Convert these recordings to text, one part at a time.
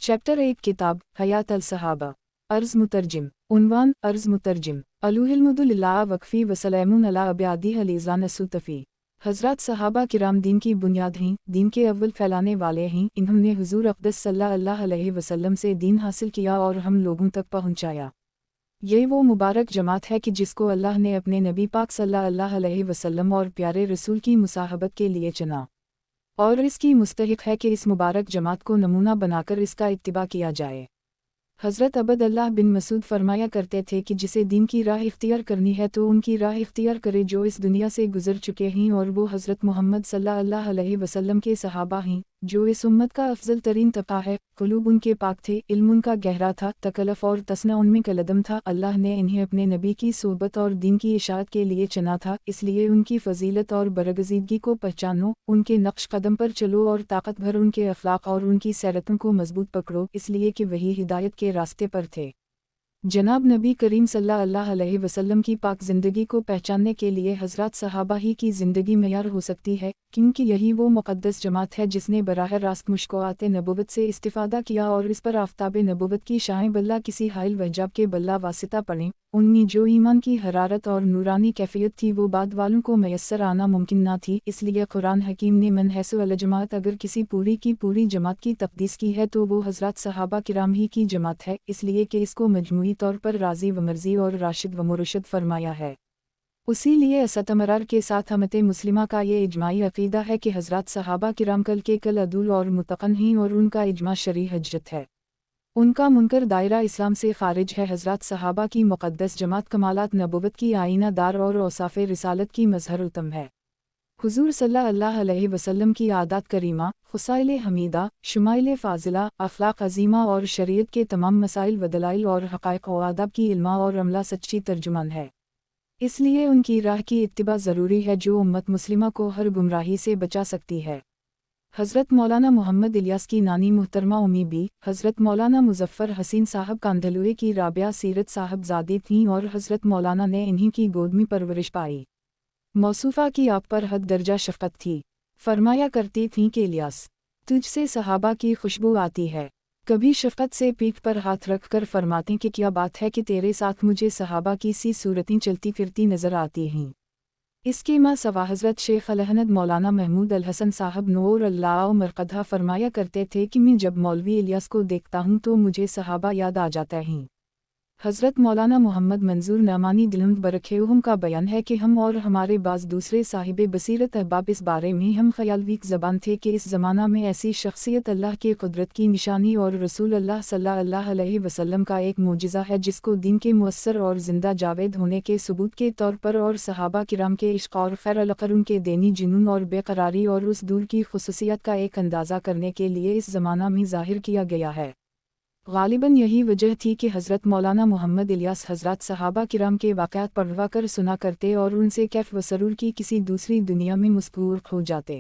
Chapter 1 किताब हयात अल-सहाबा। अर्ज़ मुतरजिम। उन्वान अर्ज़ मुतरजिम अलुहिल्मुदुलिल्लाह वक्फ़ी वसलैमुन अला अब्यादी हलीज़ान असुतफ़ी। हज़रात सहाबा किराम दीन की बुनियाद हैं, दीन के अव्वल फैलाने वाले हैं। इन्होंने हुज़ूर अक़दस सल्लल्लाहु अलैहि वसल्लम से दीन हासिल किया और हम लोगों तक पहुँचाया। ये वो मुबारक जमात है कि जिसको अल्लाह ने अपने नबी पाक सल्लल्लाहु अलैहि वसल्लम और प्यारे रसूल की मुसाहबत के लिए चुना, और इसकी मुस्तहिक़ है कि इस मुबारक जमात को नमूना बनाकर इसका इत्तिबा किया जाए। हज़रत अबद अल्लाह बिन मसूद फरमाया करते थे कि जिसे दीन की राह इख्तियार करनी है तो उनकी राह इख्तियार करे जो इस दुनिया से गुज़र चुके हैं, और वो हज़रत मोहम्मद सल्लल्लाहु अलैहि वसल्लम के सहाबा हैं, जो इस उम्मत का अफजल तरीन तबका है। क़ुलूब उनके पाक थे, इल्म उनका गहरा था, तकल्लुफ़ और तसन्नुअ उनमें कलदम था। अल्लाह ने इन्हें अपने नबी की सोबत और दीन की इशाअत के लिए चुना था, इसलिए उनकी फ़जीलत और बरगज़ीदगी को पहचानो, उनके नक्श कदम पर चलो और ताकत भर उनके अखलाक और उनकी सीरतों को मजबूत पकड़ो, इसलिए कि वही हिदायत के रास्ते पर थे। जनाब नबी करीम सल्लल्लाहु अलैहि वसल्लम की पाक ज़िंदगी को पहचानने के लिए हज़रात सहाबा ही की ज़िंदगी मयार हो सकती है, क्योंकि यही वो मुक़द्दस जमात है जिसने बराह रास्त मुश्किलात नबुवत से इस्तिफ़ादा किया और इस पर आफ्ताब नबुवत की शाएं बल्ला किसी हाइल वहजाब के बल्ला वासिता पड़ें। उनमें जो ईमान की हरारत और नूरानी कैफियत थी वो बाद वालों को मैसर आना मुमकिन ना थी, इसलिए कुरान हकीम ने मन हैसो अल जमात अगर किसी पूरी की पूरी जमात की तक़दीस की है तो वो हज़रात सहाबा किराम ही की जमात है, इसलिए कि इसको मजमूई तौर पर राज़ी व मर्ज़ी और राशिद व मुरशद फरमाया है। उसी लिए असतमरार के साथ अम्मत मुस्लिमा का ये इजमाई अक़ीदा है कि हज़रात सहाबा किराम कल के कल अदूल और मुतक़न हैं, और उनका इजमा शरई हजरत है। उनका मुनकर दायरा इस्लाम से ख़ारिज है। हज़रात सहाबा की मुक़द्दस जमात कमालात नबुवत की आईना दार और औसाफ़े रिसालत की मज़हर उत्तम है। हुज़ूर सल्लल्लाहु अलैहि वसल्लम की आदात करीमा, खुसाइल हमीदा, शुमाइल फ़ाज़िला, अख़लाक़ अज़ीमा और शरीयत के तमाम मसाइल व दलाइल और हक़ाइक़ व आदाब की इल्मा और अमला सच्ची तर्जुमान है। इसलिए उनकी राह की इत्तिबा ज़रूरी है जो उम्मत मुस्लिमा को हर गुमराही से बचा सकती है। हज़रत मौलाना मोहम्मद इलियास की नानी मुहतरमा उम्मी बी, हज़रत मौलाना मुज़फ़्फ़र हसीन साहब कांधलुए की राबिया सीरत साहबज़ादी थीं और हज़रत मौलाना ने इन्हीं की गोद में परवरिश पाई। मौसूफ़ा की आप पर हद दर्जा शफ़क़त थी, फरमाया करती थीं कि इलियास, तुझसे सहाबा की खुशबू आती है। कभी शफ़क़त से पीठ पर हाथ रख कर फरमाते कि क्या बात है कि तेरे साथ मुझे सहाबा की सी सूरतें चलती फिरती नज़र आती हैं। इसके माँ सवा हज़रत शेख अलहनद मौलाना महमूद अल हसन साहब नूर अल्लाह मरकदा फरमाया करते थे कि मैं जब मौलवी इलियास को देखता हूँ तो मुझे सहाबा याद आ जाता हैं। हज़रत मौलाना मोहम्मद मंजूर नमानी दिलंद बरखेहुम का बयान है कि हम और हमारे बाज़ दूसरे साहिब बसीरत अहबाब इस बारे में हम ख़यालवीक ज़बान थे कि इस ज़माना में ऐसी शख्सियत अल्लाह के कुदरत की निशानी और रसूल अल्लाह सल्लल्लाहु अलैहि वसल्लम का एक मोजिज़ा है जिसको दीन के मुअस्सर और ज़िंदा जावेद होने के सबूत के तौर पर और सहाबा किराम के इश्क़ और खैर अलक़र उनके देनी जुनून और बेकरारी और उस दूर की खुसूसियत का एक अंदाज़ा करने के लिए इस ज़माना में ज़ाहिर किया गया है। ग़ालिबन यही वजह थी कि हज़रत मौलाना मोहम्मद इलियास हज़रात सहाबा किराम के वाक़यात पढ़वा कर सुना करते और उनसे कैफ़ व सरूर की किसी दूसरी दुनिया में मस्रूर हो जाते।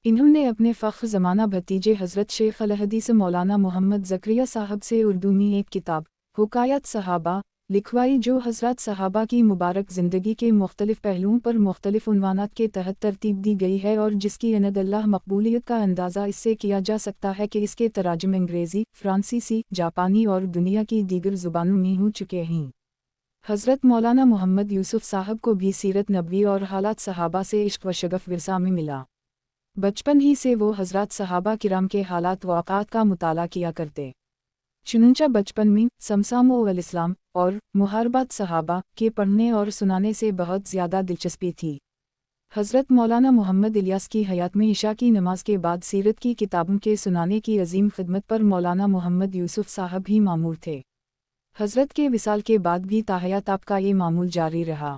इन्होंने अपने फ़ख्र ज़माना भतीजे हज़रत शेख अल हदीस मौलाना मोहम्मद ज़करिया साहब से उर्दू में एक किताब हुकायत सहाबा लिखवाई, जो हज़रात सहाबा की मुबारक ज़िंदगी के मुख्तलिफ़ पहलुओं पर मुख्तलिफ़ उन्वानात के तहत तरतीब दी गई है, और जिसकी अनदल्लाह मकबूलियत का अंदाज़ा इससे किया जा सकता है कि इसके तराजुम अंग्रेज़ी, फ़्रांसीसी, जापानी और दुनिया की दीगर ज़ुबानों में हो चुके हैं। हज़रत मौलाना मोहम्मद यूसुफ़ साहब को भी सीरत नबवी और हालात सहाबा से इश्क़ व शगफ़ विरसा में मिला। बचपन ही से वो हज़रात सहाबा किराम के हालात वाक़ात का मुताला किया करते। चुनंचा बचपन में समसामो अल इस्लाम और मुहारबात सहाबा के पढ़ने और सुनाने से बहुत ज़्यादा दिलचस्पी थी। हज़रत मौलाना मोहम्मद इलियास की हयात में इशा की नमाज के बाद सीरत की किताबों के सुनाने की अजीम खिदमत पर मौलाना मोहम्मद यूसुफ़ साहब ही मामूर थे। हज़रत के विसाल के बाद भी ताहयात आपका ये मामूल जारी रहा।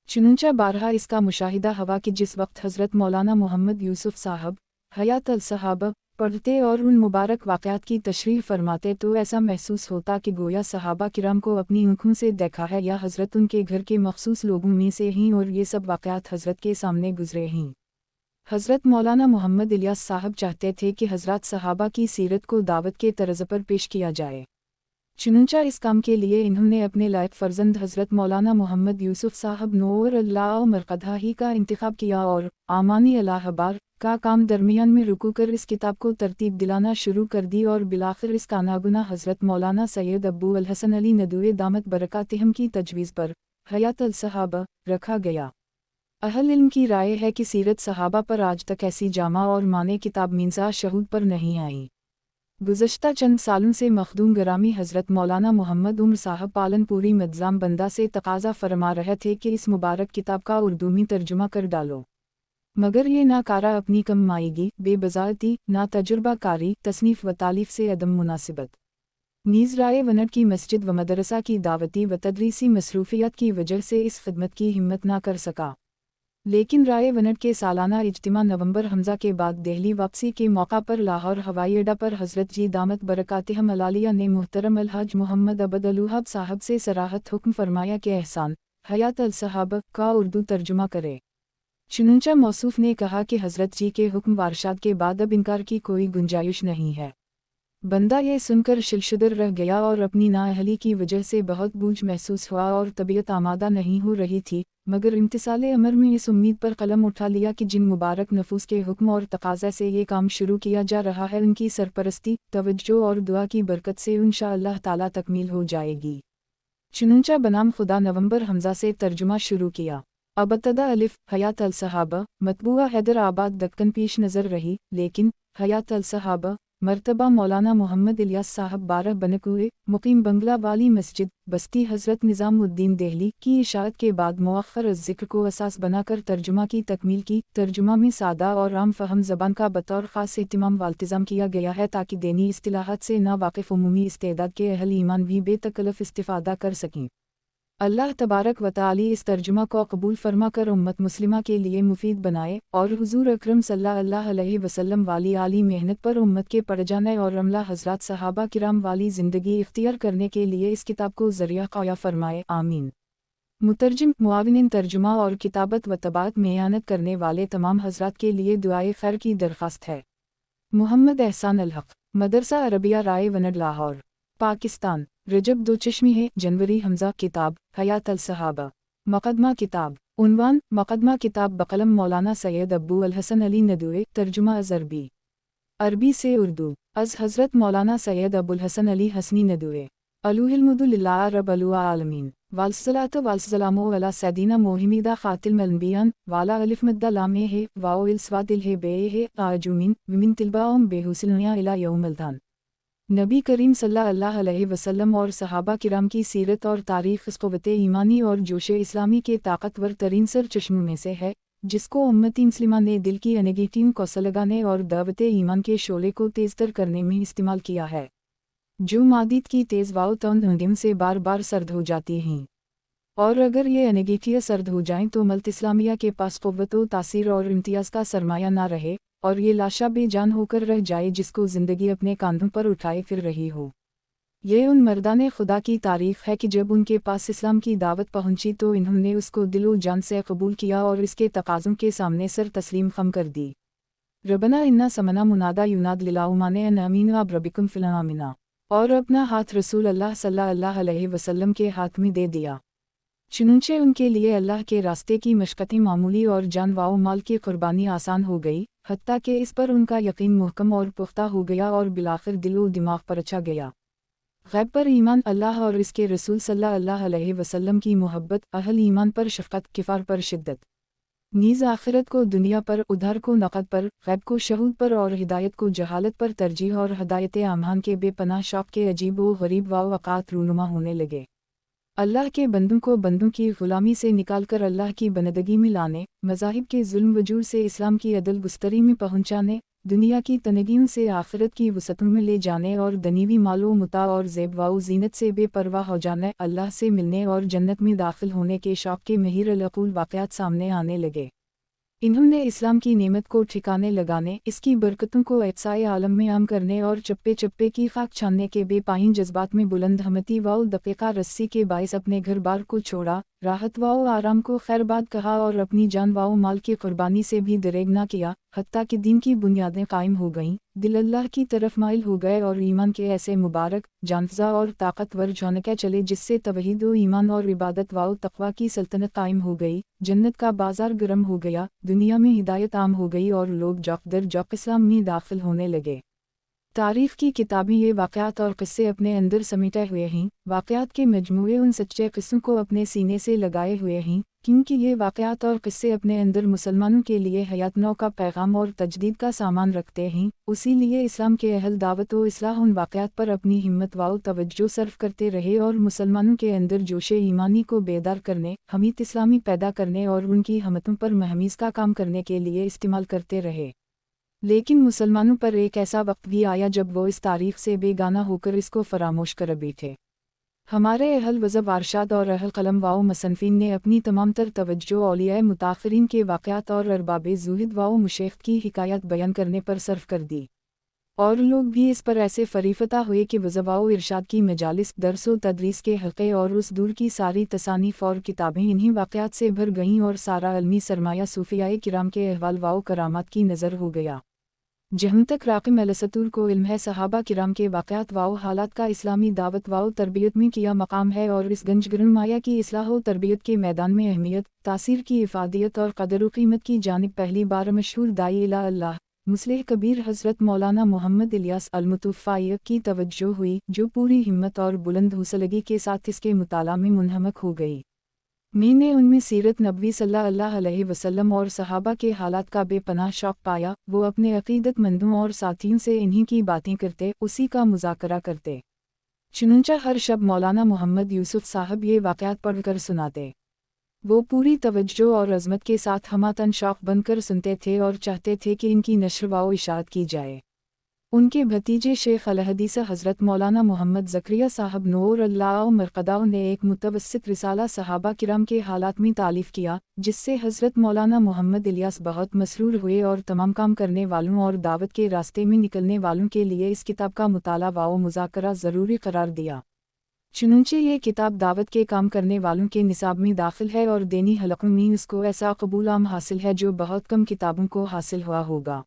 चुनंचा बारहा इसका मुशाहिदा हवा कि जिस वक्त हज़रत मौलाना मोहम्मद यूसुफ़ साहब हयात अल-सहाबा पढ़ते और उन मुबारक वाक़यात की तशरीह फरमाते तो ऐसा महसूस होता कि गोया सहाबा किराम को अपनी आँखों से देखा है या हज़रत उनके घर के मखसूस लोगों में से हैं और ये सब वाक़यात हज़रत के सामने गुज़रे हैं। हज़रत मौलाना मोहम्मद इलियास साहब चाहते थे कि हज़रात सहाबा की सीरत को दावत के तर्ज़ पर पेश किया जाए। चुनूंचा इस काम के लिए इन्होंने अपने लायक फर्जंद हज़रत मौलाना मोहम्मद यूसुफ साहब नूर अल्लाह मरकज़ाही का इंतखाब किया और आमानी अल्लाह अखबार का काम दरमियान में रुकू कर इस किताब को तरतीब दिलाना शुरू कर दी और बिलाखिर इस कानागुना हज़रत मौलाना सैयद अबू अल हसन अली नदवी दामत बरकातिहम की तजवीज़ पर हयात अल सहाबा रखा गया। अहल इल्म की राय है कि सीरत सहाबा पर आज तक ऐसी जामा और माने किताब मीज़ा शहूद पर नहीं आई। गुज़श्ता चंद सालों से मखदूम गरामी हज़रत मौलाना मोहम्मद उम्र साहब पालनपुरी मद्जाम बंदा से तकाज़ा फरमा रहे थे कि इस मुबारक किताब का उर्दू में तर्जुमा कर डालो, मगर ये नाकारा अपनी कम माईगी, बेबज़ाती, ना तजुर्बा कारी, तसनीफ़ व तालीफ़ से अदम मुनासिबत, नीज़ राय वनट की मस्जिद व मदरसा की दावती व तदरीसी मसरूफ़ियत की वजह से इस खिदमत की हिम्मत ना कर सका। लेकिन राय वनट के सालाना इज्तिमा नवंबर हमज़ा के बाद दिल्ली वापसी के मौका पर लाहौर हवाई अड्डा पर हज़रत जी दामत बरकातिहम अलालिया ने मुहतरम अलहाज मोहम्मद अबद अलूहब साहब से सराहत हुक्म फरमाया कि एहसान हयात अल सहाबा का उर्दू तर्जुमा करे। चुनूंचा मौसूफ ने कहा कि हज़रत जी के हुक्म वारशाद के बाद अब इनकार की कोई गुंजाइश नहीं है। बंदा ये सुनकर शिलशुदर रह गया और अपनी नाअहली की वजह से बहुत बोझ महसूस हुआ और तबीयत आमादा नहीं हो रही थी, मगर इम्तिसाले अमर में इस उम्मीद पर कलम उठा लिया कि जिन मुबारक नफूस के हुक्म और तकाज़ा से ये काम शुरू किया जा रहा है उनकी सरपरस्ती, तवज्जो और दुआ की बरकत से इंशाअल्लाह ताला तकमील हो जाएगी। चुनूंचा बनाम खुदा नवंबर हमज़ा से तर्जुमा शुरू किया। अबतदा अलिफ हयात अल सहाबा मतबूआ हैदराबाद दक्कन पेश नज़र रही, लेकिन हयात अल सहाबा मर्तबा मौलाना मोहम्मद इलियास साहब 12 बनकुए मुकीम बंगला वाली मस्जिद बस्ती हज़रत निज़ामुद्दीन देहली की इशारत के बाद मुअख्खर ज़िक्र को असास बनाकर तर्जुमा की तकमील की। तर्जुमा में सादा और आम फहम ज़बान का बतौर ख़ास एहतिमाम व इल्तिज़ाम किया गया है ताकि दीनी इस्तिलाहात से नावाकिफ़ उमूमी इस्तेदाद के अहल ईमान भी बेतकल्लुफ़ इस्तिफ़ादा कर सकें। अल्लाह तबारक व तआला इस तर्जुमा को कबूल फरमा कर उम्मत मुस्लिमा के लिए मुफीद बनाए और हुजूर अकरम सल्लल्लाहु अलैहि वसल्लम वाली आली मेहनत पर उम्मत के पड़ जाने और अमला हज़रात सहाबा किराम वाली ज़िंदगी इख्तियार करने के लिए इस किताब को ज़रिया क़ाया फरमाए, आमीन। मुतरजिम मुआविन तर्जुमा और किताबत व तबात में इयानत करने वाले तमाम हज़रात के लिए दुआए खैर की दरख्वास्त है। मोहम्मद एहसान अल हक़, मदरसा अरबिया राय वनड लाहौर, पाकिस्तान। रजब दो चश्मी है जनवरी हमज़ा। किताब हयात अल सहाबा। मुक़दमा किताब। उन्वान मुक़दमा किताब बक़लम मौलाना सैयद अबू अल हसन अली नदवी। तर्जुमा अज़ अरबी, अरबी से उर्दू। अज़ हज़रत मौलाना सैयद अबुल हसन अली हसनी नदवी अलुहिल्मुदुलिल्लाह रब आलमीन वालसलातो वालसलामो अला सैदीना मोहिमीदा ख़ातिल मलंबियान वाला अलिफ मद्दा लामे है वाओ इल स्वादिल है बे है आजुमिन विमिन तिलबाओम बेहुसलनिया इला यौमल्दान। नबी करीम सल्लल्लाहु अलैहि वसल्लम और सहाबा किराम की सीरत और तारीख़ इस क़ुव्वत ईमानी और जोश इस्लामी के ताकतवर तरीन सर चश्मों में से है, जिसको उम्मती मुस्लिमा ने दिल की अनगेटिव को सलगाने और दावत ईमान के शोले को तेज़तर करने में इस्तेमाल किया है, जो मादीद की तेज़ वाव तंदिम से बार बार सर्द हो जाती हैं, और अगर ये अनगेटियाँ सर्द हो जाएं तो मल्त इस्लामिया के पास क़ुव्वत व तासीर और इम्तियाज़ का सरमाया ना रहे और ये लाशा बेजान होकर रह जाए जिसको ज़िंदगी अपने कांधों पर उठाए फिर रही हो। ये उन मर्दाने खुदा की तारीफ़ है कि जब उनके पास इस्लाम की दावत पहुंची तो इन्होंने उसको दिलो जान से कबूल किया और इसके तकाज़ों के सामने सर तस्लीम खम कर दी। रबना इन्ना समना मुनादा युनाद लिलाउमाने अन अमीन अब रबिकुम फिलामिना, और अपना हाथ रसूल अल्लाह सल्लल्लाहु अलैहि वसल्लम के हाथ में दे दिया। चुनूंचे उनके लिए अल्लाह के रास्ते की मशक्क़तें मामूली और जान व माल की कुर्बानी आसान हो गई, हत्ता कि इस पर उनका यकीन मुहकम और पुख्ता हो गया और बिलाखिर दिलो दिमाग पर अच्छा गया। गैब पर ईमान, अल्लाह और इसके रसूल सल्लल्लाहु अलैहि वसल्लम की मोहब्बत, अहल ईमान पर शफ़क़त, किफ़ार पर शिद्दत, नीज़ आखिरत को दुनिया पर, उधार को नक़द पर, गैब को शहूद पर और हिदायत को जहालत पर तरजीह और हदायत आमान के बेपनाह शौक़ के अजीब व गरीब वाक़ात रूनुमा होने लगे। अल्लाह के बंदों को बंदों की ग़ुलामी से निकालकर अल्लाह की बंदगी में लाने, मज़ाहिब के ज़ुल्म वजूर से इस्लाम की अदल गुस्तरी में पहुँचाने, दुनिया की तनगियों से आखिरत की वसतों में ले जाने और दनीवी मालो मुता और ज़ेब व ज़ीनत से बेपरवाह हो जाने, अल्लाह से मिलने और जन्नत में दाखिल होने के शौक़ के महिर अलअक़ूल वाक़यात सामने आने लगे। इन्होंने इस्लाम की नेमत को ठिकाने लगाने, इसकी बरकतों को एहसाए आलम में आम करने और चप्पे चप्पे की खाक छानने के बेपाइन जज्बात में बुलंद हमती व दक़ीक़ा रस्सी के बाइस अपने घर बार को छोड़ा, राहत व आराम को खैरबाद कहा और अपनी जान व माल की कुर्बानी से भी दरेग न किया, हत्ता कि दीन की बुनियादें कायम हो गईं, दिल अल्लाह की तरफ माइल हो गए और ईमान के ऐसे मुबारक, जानफज़ा और ताकतवर झोंके चले जिससे तवहीद व ईमान और इबादत व तक़वा की सल्तनत कायम हो गई, जन्नत का बाजार गर्म हो गया, दुनिया में हिदायत आम हो गई और लोग जौक दर जौक इस्लाम में दाखिल होने लगे। तारीख़ की किताबें ये वाक़यात और क़िस्से अपने अंदर समेटे हुए हैं, वाक़यात के मजमूए उन सच्चे क़िस्सों को अपने सीने से लगाए हुए हैं, क्योंकि ये वाक़यात और क़िस्से अपने अंदर मुसलमानों के लिए हयात नौ का पैगाम और तजदीद का सामान रखते हैं। उसी लिए इस्लाम के अहल दावत व इस्लाह उन वाक़यात पर अपनी हिम्मत व तवज्जो सर्फ करते रहे और मुसलमानों के अंदर जोश ईमानी को बेदार करने, हमीद इस्लामी पैदा करने और उनकी हमतों पर महमीज़ का काम करने के लिए इस्तेमाल करते रहे। लेकिन मुसलमानों पर एक ऐसा वक्त भी आया जब वो इस तारीख़ से बेगाना होकर इसको फरामोश कर बैठे। हमारे अहल वज़ब अरशाद और अहल कलम व मुसन्निफ़ीन ने अपनी तमाम तर तवज्जो औलिया मुताख़िरीन के वाक़यात और अरबाब ज़ुहद व मुशैख़ की हिकायत बयान करने पर सर्फ कर दी, और लोग भी इस पर ऐसे फ़रीफ़ता हुए कि वज़ब व इरशाद की मजालिस, दर्स व तदरीस के हल्क़े और उस दूर की सारी तसानीफ़ और किताबें इन्हीं वाक़यात से भर गईं और सारा इल्मी सरमाया सूफ़ियाए किराम के अहवाल व करामात की नज़र हो गया। जहाँ तक राक़िम अलसतूर को इल्म है, सहाबा किराम के वाक़यात व हालात का इस्लामी दावत व तरबियत में किया मकाम है और इस गंजगरमाया की इस्लाह व तरबियत के मैदान में अहमियत, तासीर की इफ़ादियत और क़दर व क़ीमत की जानिब पहली बार मशहूर दाई इला अल्लाह मुस्लिह कबीर हज़रत मौलाना मोहम्मद इलियास अल-मुतवफ़्फ़ी की तवज्जो हुई, जो पूरी हिम्मत और बुलंद हौसलगी के साथ इसके मुताला में मुनहमक हो गई। मैंने उनमें सीरत नबवी सल्लल्लाहु अलैहि वसल्लम और सहाबा के हालात का बेपनाह शौक़ पाया। वो अपने अक़ीदतमंदों और साथियों से इन्हीं की बातें करते, उसी का मुज़ाकरा करते। चुनांचे हर शब मौलाना मोहम्मद यूसुफ साहब ये वाक़यात पढ़कर सुनाते। वो पूरी तवज्जो और अज़मत के साथ हमातन शौक़ बनकर सुनते थे और चाहते थे कि इनकी नश्र व इशाअत की जाए। उनके भतीजे शेख अल-हदीस हज़रत मौलाना मोहम्मद ज़करिया साहब नूर अल्लाह मरक़दा ने एक मुतवस्सित रिसाला सहाबा किराम के हालात में तालीफ़ किया, जिससे हज़रत मौलाना मोहम्मद इलियास बहुत मसरूर हुए और तमाम काम करने वालों और दावत के रास्ते में निकलने वालों के लिए इस किताब का मुताला व मुज़ाकरा ज़रूरी करार दिया। चुनांचे ये किताब दावत के काम करने वालों के निसाब में दाखिल है और दीनी हलक़ों में इसको ऐसा कबूल आम हासिल है जो बहुत कम किताबों को हासिल हुआ होगा।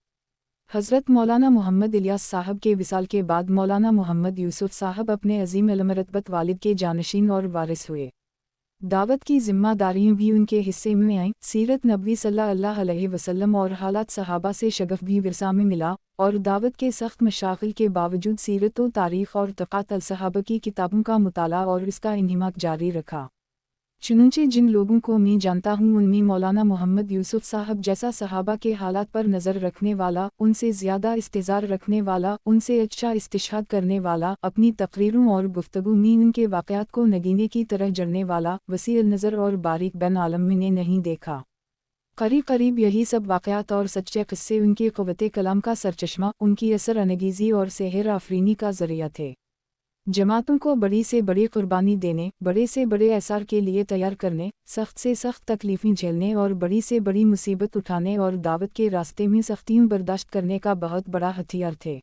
हज़रत मौलाना मोहम्मद इलियास साहब के विसाल के बाद मौलाना मोहम्मद यूसुफ साहब अपने अज़ीम अलमरतबत वालिद के जानशीन और वारिस हुए। दावत की ज़िम्मेदारियाँ भी उनके हिस्से में आईं। सीरत नबवी सल्लल्लाहु अलैहि वसल्लम और हालात सहाबा से शगफ भी विरसा में मिला, और दावत के सख्त मशागिल के बावजूद सीरत व तारीख़ और तक़ात अल-सहाबा की किताबों का मुताला और इसका इंहिमाक जारी रखा। चुनांचे जिन लोगों को मैं जानता हूँ उनमें मौलाना मोहम्मद यूसुफ साहब जैसा सहाबा के हालात पर नज़र रखने वाला, उनसे ज़्यादा इस्तेज़ार रखने वाला, उनसे अच्छा इस्तिशहाद करने वाला, अपनी तकरीरों और गुफ्तगू में उनके वाक़यात को नगीने की तरह जड़ने वाला, वसीअ नज़र और बारीक बैन आलम मैंने नहीं देखा। करीब करीब यही सब वाक़यात और सच्चे क़िस्से उनकी क़ुव्वत कलाम का सरचश्मा, उनकी असर अनगीज़ी और सेहर आफ़रीनी का ज़रिया थे। जमातों को बड़ी से बड़ी कुर्बानी देने, बड़े से बड़े एसार के लिए तैयार करने, सख्त से सख्त तकलीफ़ें झेलने और बड़ी से बड़ी मुसीबत उठाने और दावत के रास्ते में सख्तियों बर्दाश्त करने का बहुत बड़ा हथियार थे।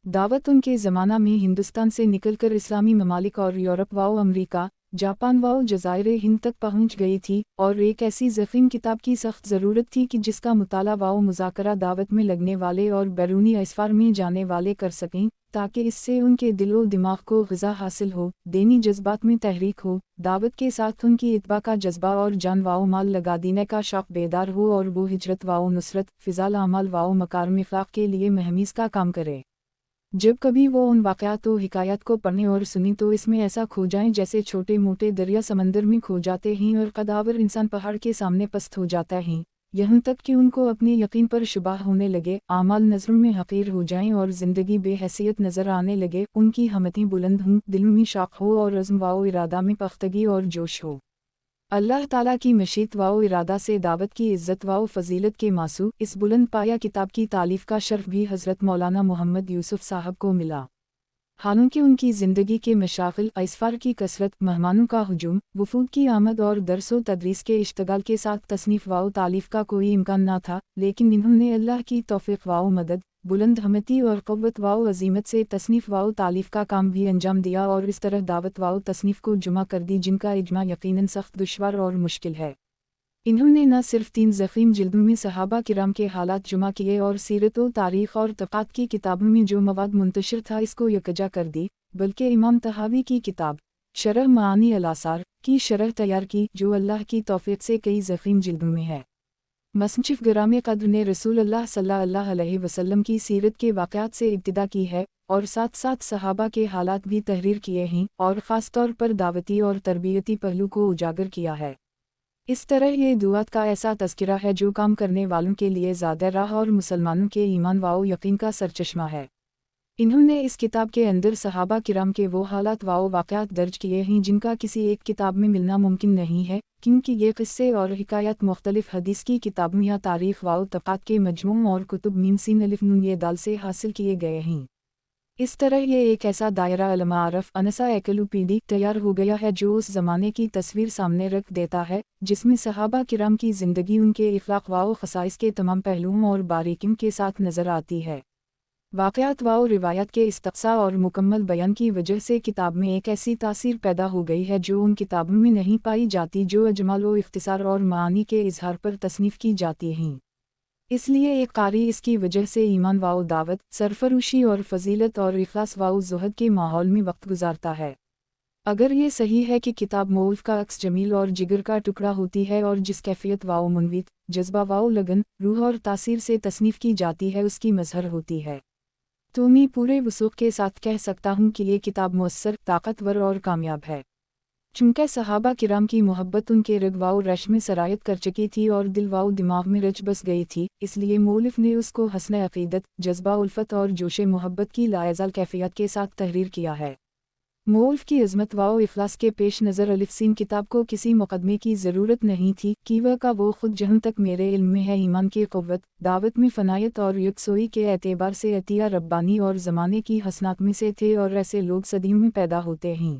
दावत उनके ज़माना में हिंदुस्तान से निकलकर इस्लामी ममालिक और यूरोप व अमरीका, जापान व जज़ाइर हिंद तक पहुँच गई थी, और एक ऐसी ज़ख़ीम किताब की सख्त ज़रूरत थी कि जिसका मुताला व मुज़ाकरा दावत में लगने वाले और बैरूनी असफ़ार में जाने वाले कर सकें, ताकि इससे उनके दिलो दिमाग को ग़िज़ा हासिल हो, दीनी जज्बात में तहरीक हो, दावत के साथ उनकी इत्बा का जज्बा और जान व माल लगा देने का शौक़ बेदार हो, और वो हिजरत व नुसरत, फ़िज़ाल अमाल व मकारिम अख़लाक़ के लिए महमीज़ का काम करे। जब कभी वो उन वाक़यात व हिकायत को पढ़ें और सुनी तो इसमें ऐसा खो जाएं जैसे छोटे मोटे दरिया समंदर में खो जाते हैं और कदावर इंसान पहाड़ के सामने पस्त हो जाता है, यहाँ तक कि उनको अपने यकीन पर शुबा होने लगे, आमाल नज़रों में हक़ीर हो जाएं और ज़िंदगी बेहैसियत नज़र आने लगे, उनकी हमतें बुलंद हों, दिलों में शौक़ हो और अज़्म व इरादा में पख्तगी और जोश हो। अल्लाह ताला की मशीत व इरादा से दावत की इज़्ज़त व फ़जीलत के मासू इस बुलंद पाया किताब की तालीफ़ का शर्फ़ भी हज़रत मौलाना मोहम्मद यूसुफ साहब को मिला। हालांकि उनकी ज़िंदगी के मशागिल, असफ़ार की कसरत, मेहमानों का हुजूम, वफ़ूद की आमद और दर्स व तदरीस के इश्तिगाल के साथ तसनीफ़ व तालीफ़ का कोई इम्कान न था, लेकिन इन्होंने अल्लाह की तौफ़ीक़ व मदद, बुलंद हमती और क़ुव्वत व अज़ीमत से तसनीफ़ व तालीफ़ का काम भी अंजाम दिया और इस तरह दावत व तसनीफ़ को जुमा कर दी जिनका इजमा यकीनन सख्त दुश्वार और मुश्किल है। इन्होंने न सिर्फ 3 ज़ख़ीम जिल्दों में सहाबा किराम के हालात जुमा किए और सीरत व तारीख़ और तक़ात की किताबों में जो मवाद मुंतशिर था इसको यकजा कर दी, बल्कि इमाम तहावी की किताब शरह मानी अल-आसार की शरह तैयार की जो अल्लाह की तौफ़ीक़ से कई ज़ख़ीम जिल्दों में है। मसनफ़ गिराम क़द्र ने रसूल अल्लाह सल्लल्लाहु अलैहि वसल्लम की सीरत के वाक़यात से इब्तिदा की है और साथ साथ सहाबा के हालात भी तहरीर किए हैं और ख़ास तौर पर दावती और तरबियती पहलू को उजागर किया है। इस तरह ये दुआत का ऐसा तज़किरा है जो काम करने वालों के लिए ज़्यादा राह और मुसलमानों के ईमान व यकीन का सरचश्मा है। इन्होंने इस किताब के अंदर सहाबा किराम के वो हालात व वाक़यात दर्ज किए हैं जिनका किसी एक किताब में मिलना मुमकिन नहीं है, क्योंकि ये क़िस्से और हिकायत मुख्तलिफ़ हदीस की किताबों या तारीख़ व तक़ात के मजमू और कुतुब मीम सीन अलिफ़ नून ये दाल से हासिल किए गए हैं। इस तरह ये एक ऐसा दायरा अल-माआरिफ़ अनसा एनसाइक्लोपीडिया तैयार हो गया है जो उस ज़माने की तस्वीर सामने रख देता है जिसमें सहाबा किराम की ज़िंदगी उनके इख़लाक़ व ख़साइस के तमाम पहलुओं और बारीकियों के साथ नज़र आती है। वाक़यात व रिवायत के इस्तक़सा और मुकम्मल बयान की वजह से किताब में एक ऐसी तासीर पैदा हो गई है जो उन किताबों में नहीं पाई जाती जो अजमाल व इख्तिसार और मानी के इजहार पर तसनीफ़ की जाती हैं। इसलिए एक कारी इसकी वजह से ईमान व दावत, सरफरोशी और फ़जीलत और इख़लास व ज़ुहद के माहौल में वक्त गुजारता है। अगर ये सही है कि किताब मौलूफ़ का अक्स जमील और जिगर का टुकड़ा होती है और जिस कैफ़ियत व मुनवीत, जज्बा व लगन, रूह और तासीर से तसनीफ़ की जाती है उसकी मज़हर होती है, तो मैं पूरे वसूख़ के साथ कह सकता हूँ कि ये किताब मुअस्सर, ताकतवर और कामयाब है। चूँकि सहाबा किराम की मोहब्बत उनके रग व रश में सरायत कर चुकी थी और दिल व दिमाग में रच बस गई थी, इसलिए मौलिफ़ ने उसको हस्न अक़ीदत, जज्बा उल्फ़त और जोश मोहब्बत की लायज़ाल कैफ़ियत के साथ तहरीर किया है। मौलिफ़ की अज़मत व इख़लास के पेश नज़र अलिफ़ सीन किताब को किसी मुक़दमे की ज़रूरत नहीं थी कि वह का वो ख़ुद जहाँ तक मेरे इल्म में है ईमान की क़ुव्वत, दावत में फ़नायत और यकसोई के एतबार से अतिया रब्बानी और ज़माने की हसनात में से थे और ऐसे लोग सदियों में पैदा होते हैं।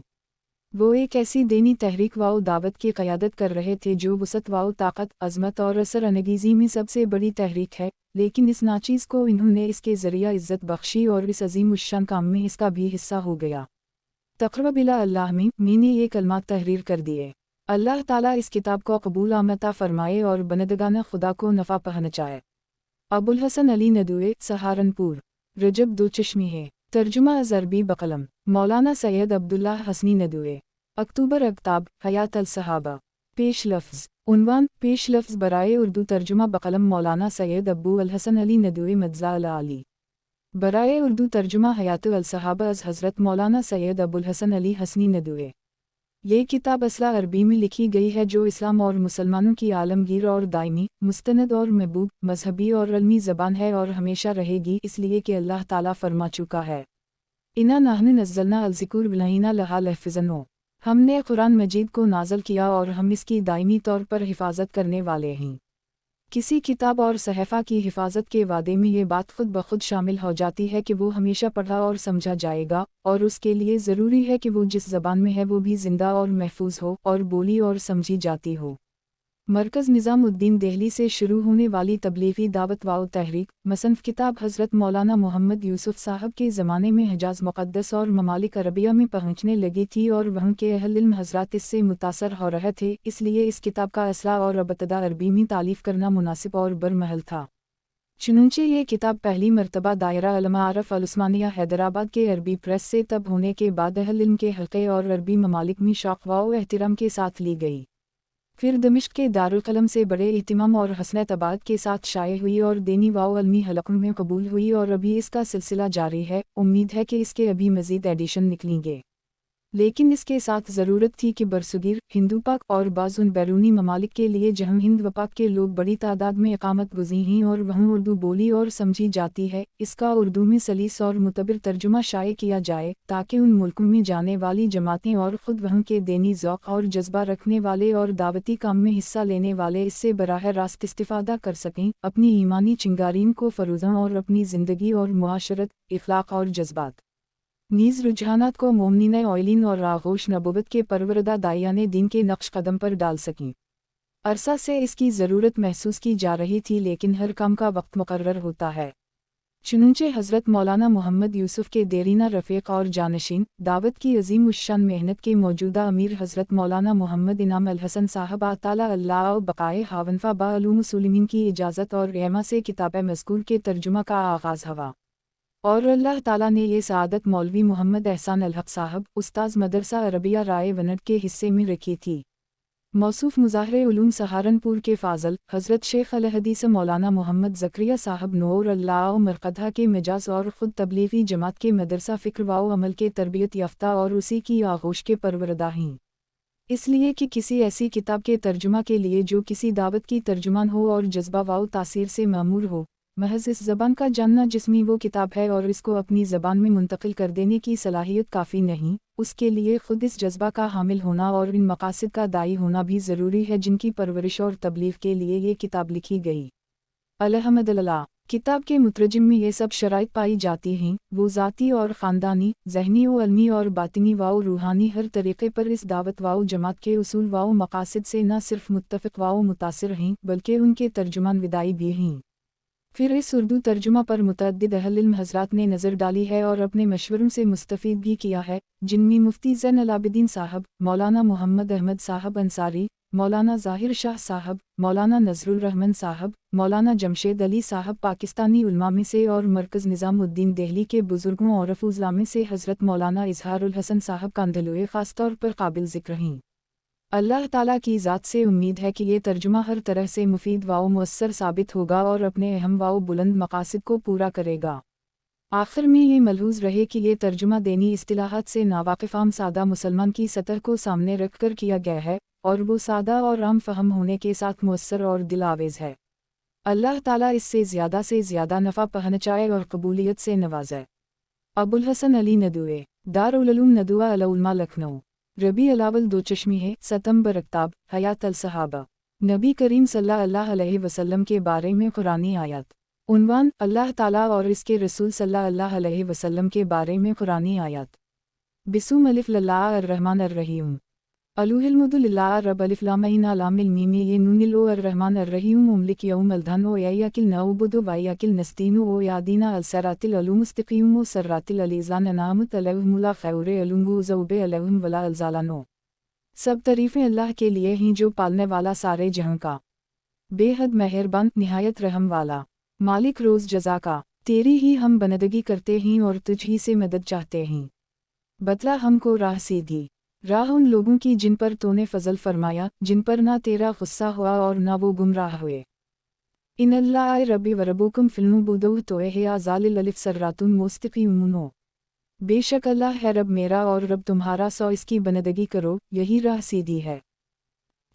वो एक ऐसी दीनी तहरीक व दावत की क़यादत कर रहे थे जो वसत व ताकत, अज़मत और असर अनगीज़ी में सबसे बड़ी तहरीक है, लेकिन इस नाचीज़ को इन्होंने इसके ज़रिया इज़्ज़त बख्शी और इस अज़ीम उश्शान काम में इसका भी हिस्सा हो गया। तक़रब इला अल्लाह में मैंने ये कलमात तहरीर कर दिए। अल्लाह ताला इस किताब को कबूल आमता फ़रमाए और बंदगाना खुदा को नफ़ा पहुँचाए। अबुल हसन अली नदवी, सहारनपुर। रजब दो चश्मे है। तर्जुमा अज़रबी बक़लम मौलाना सैयद अब्दुल्ला हसनी नदवी। अक्टूबर अक्ताब हयात अल सहाबा। पेश लफ्ज़ उन्वान पेश लफ्ज़ बराए उर्दू तर्जुमा बक़लम मौलाना सैयद अब्बू अल हसन अली नदवी मज़ा अल आली। बराए उर्दू तर्जुमा हयात अल सहाबा अज़ हज़रत मौलाना सैयद अबुल हसन अली हसनी नदवी। ये किताब असला अरबी में लिखी गई है जो इस्लाम और मुसलमानों की आलमगीर और दायमी, मुस्तनद और महबूब, मजहबी और अलमी ज़बान है और हमेशा रहेगी, इसलिए कि अल्लाह ताला फरमा चुका है, इन्ना नहनु नज़्ज़लना अल-ज़िक्र व इन्ना लहा लहफ़िज़ून। हमने कुरान मजीद को नाज़िल किया और हम इसकी दायमी तौर पर हिफाजत करने वाले हैं। किसी किताब और सहफ़ा की हिफाजत के वादे में ये बात खुद ब खुद शामिल हो जाती है कि वो हमेशा पढ़ा और समझा जाएगा, और उसके लिए ज़रूरी है कि वो जिस ज़बान में है वो भी ज़िंदा और महफूज हो और बोली और समझी जाती हो। मरकज़ निज़ामुद्दीन दिल्ली से शुरू होने वाली तबलीगी दावत व तहरीक, मसनफ़ किताब हज़रत मौलाना मोहम्मद यूसुफ़ साहब के ज़माने में हिजाज़ मुक़द्दस और ममालिक अरबिया में पहुँचने लगी थी और वहाँ के अहल इल्म हज़रात इससे मुतासर हो रहे थे, इसलिए इस किताब का असला और इब्तिदा अरबी में तालीफ़ करना मुनासिब और बरमहल था। चुनांचे ये किताब पहली मरतबा दायरा अल-माआरिफ़ अल-उस्मानिया हैदराबाद के अरबी प्रेस से तब होने के बाद अहल इल्म के हल्क़े और अरबी ममालिक में शौक़ व एहतिराम के साथ ली गई। फिर दमिश्क के दारुल क़लम से बड़े एहतिमाम और हसन तबाद के साथ शाये हुई और दीनी व अलमी हलक़ों में कबूल हुई और अभी इसका सिलसिला जारी है। उम्मीद है कि इसके अभी मज़ीद एडिशन निकलेंगे, लेकिन इसके साथ ज़रूरत थी कि बरसगीर, हिंदू पाक और बाज़ उन बैरूनी ममालिक के लिए जहाँ हिंद व पाक के लोग बड़ी तादाद में इक़ामत गुज़ीर हैं और वहाँ उर्दू बोली और समझी जाती है, इसका उर्दू में सलीस और मुतबिर तर्जुमा शाये किया जाए, ताकि उन मुल्कों में जाने वाली जमातें और ख़ुद वहाँ के दीनी ज़ौक़ और जज्बा रखने वाले और दावती काम में हिस्सा लेने वाले इससे बराह रास्त इस्तिफ़ादा कर सकें, अपनी ईमानी चिंगारीन को फ़रोज़ां और अपनी ज़िंदगी और मुआशरत, इख़लाक़ और जज्बात नीज़ रुझानात को मोमिनीन औलिन और आगोश नबुवत के परवरदा दायाने दीन के नक्श कदम पर डाल सकें। अरसा से इसकी ज़रूरत महसूस की जा रही थी, लेकिन हर काम का वक्त मुकर्रर होता है। चुनंचे हज़रत मौलाना मोहम्मद यूसुफ के देरीना रफ़ीक और जानशीन दावत की अजीम उश्शान मेहनत के मौजूदा अमीर हज़रत मौलाना मोहम्मद इनाम अल हसन साहब ताला अल्लाह व बक़ाए हावनफा बालूम मुसलिमीन की इजाज़त और रहमा से किताब मज़कूर के तर्जुमा का आगाज़ हवा और अल्लाह ताला ने ये सआदत मौलवी मोहम्मद एहसान अल हक साहब उस्ताद मदरसा अरबिया राय वनट के हिस्से में रखी थी। मौसूफ मुज़ाहिर उलूम सहारनपुर के फ़ाज़ल हज़रत शेख अल हदीस मौलाना मोहम्मद ज़करिया साहब नूर अल्लाह मरकदा के मिजाज और ख़ुद तबलीगी जमात के मदरसा फ़िक्र व अमल के तरबियत याफ्ता और उसी की आगोश के परवरदा हैं। इसलिए कि किसी ऐसी किताब के तर्जुमा के लिए जो किसी दावत की तर्जुमान हो और जज्बा व तासीर से मामूर हो, महज इस ज़बान का जानना जिसमें वो किताब है और इसको अपनी ज़बान में मुंतकिल कर देने की सलाहियत काफ़ी नहीं, उसके लिए ख़ुद इस जज्बा का हामिल होना और इन मकासद का दाई होना भी ज़रूरी है जिनकी परवरिश और तबलीग के लिए ये किताब लिखी गई। अल्हम्दुलिल्लाह, किताब के मुतरजिम में ये सब शराइत पाई जाती हैं, वो ज़ाती और ख़ानदानी, ज़हनी व इल्मी और बातिनी व रूहानी हर तरीक़े पर इस दावत व जमात के उसूल व मकासद से न सिर्फ मुत्तफ़िक़ व मुतासिर हैं बल्कि उनके तर्जुमान विदाई भी हैं। फिर इस उर्दू तर्जुमा पर मुतअद्दिद अहल इल्म हज़रात ने नज़र डाली है और अपने मशवरों से मुस्तफ़ीद भी किया है, जिनमें मुफ्ती ज़ैनुल आबिदीन साहब, मौलाना मोहम्मद अहमद साहब अंसारी, मौलाना ज़ाहिर शाह साहब, मौलाना नज़रुल रहमान साहब, मौलाना जमशेद अली साहब पाकिस्तानी उलमा में से और मरकज़ निज़ामुद्दीन दिल्ली के बुज़ुर्गों और अफ़ूज़ला में से हज़रत मौलाना इज़हारुल हसन साहब कांदलुए ख़ास तौर पर काबिल ज़िक्र हैं। अल्लाह ताला की ज़ात से उम्मीद है कि ये तर्जुमा हर तरह से मुफीद व मुअस्सर साबित होगा और अपने अहम व बुलंद मकासद को पूरा करेगा। आखिर में ये मलहूज़ रहे कि ये तर्जुमा दीनी इस्तिलाहात से नावाकिफ़ आम सादा मुसलमान की सतह को सामने रख कर किया गया है और वो सादा और आम फ़हम होने के साथ मुअस्सर और दिलावेज़ है। अल्लाह ताला इससे ज़्यादा नफ़ा पहुँचाए और कबूलियत से नवाज़े। अबुल हसन अली नदुए, दारुल उलूम नदुआ अल उलमा लखनऊ। रबी अलावल 2 चश्मी है, सितंबर अक्ताब, हयात अल सहाबा। नबी करीम सल्लल्लाहु अलैहि वसल्लम के बारे में कुरानी आयत। उन्वान, अल्लाह ताला और इसके रसूल सल्लल्लाहु अलैहि वसल्लम के बारे में कुरानी आयत। बिस्म अलिफ लल्लाह अर्रहमान अर्रहीम। अलुहिल्मुदुलिल्लाह रब अलिफ लाम इन लामिल मीम ये नूनिल ओ अर्रहमान अर्रहीम मुमलिक यौमल धन ओ याकिल नऊबुदु व याकिल नस्तीनु ओ यादीना अल सरातिल अलु मुस्तकीम ओ सर्रातिल अलीज़ान नामत अलहुमुला खैरे अलुंगु ज़ौबे अलहुम वला अलज़ालानो। सब तारीफ़ें अल्लाह के लिए हैं जो पालने वाला सारे जहां का, बेहद मेहरबान निहायत रहम वाला, मालिक रोज़ जज़ा का। तेरी ही हम बंदगी करते हैं और तुझ ही से मदद चाहते हैं। बतला हमको राह सीधी, राह उन लोगों की जिन पर तूने फजल फरमाया, जिन पर ना तेरा गुस्सा हुआ और ना वो गुमराह हुए। इन अल्लाह रब्बी व रब्बुकुम फिल्मुबुदु तो है आज़ालिल अलिफ सर्रातुन मुस्तक़ीमुनो। बेशक अल्लाह है रब मेरा और रब तुम्हारा, सो इसकी बंदगी करो, यही राह सीधी है।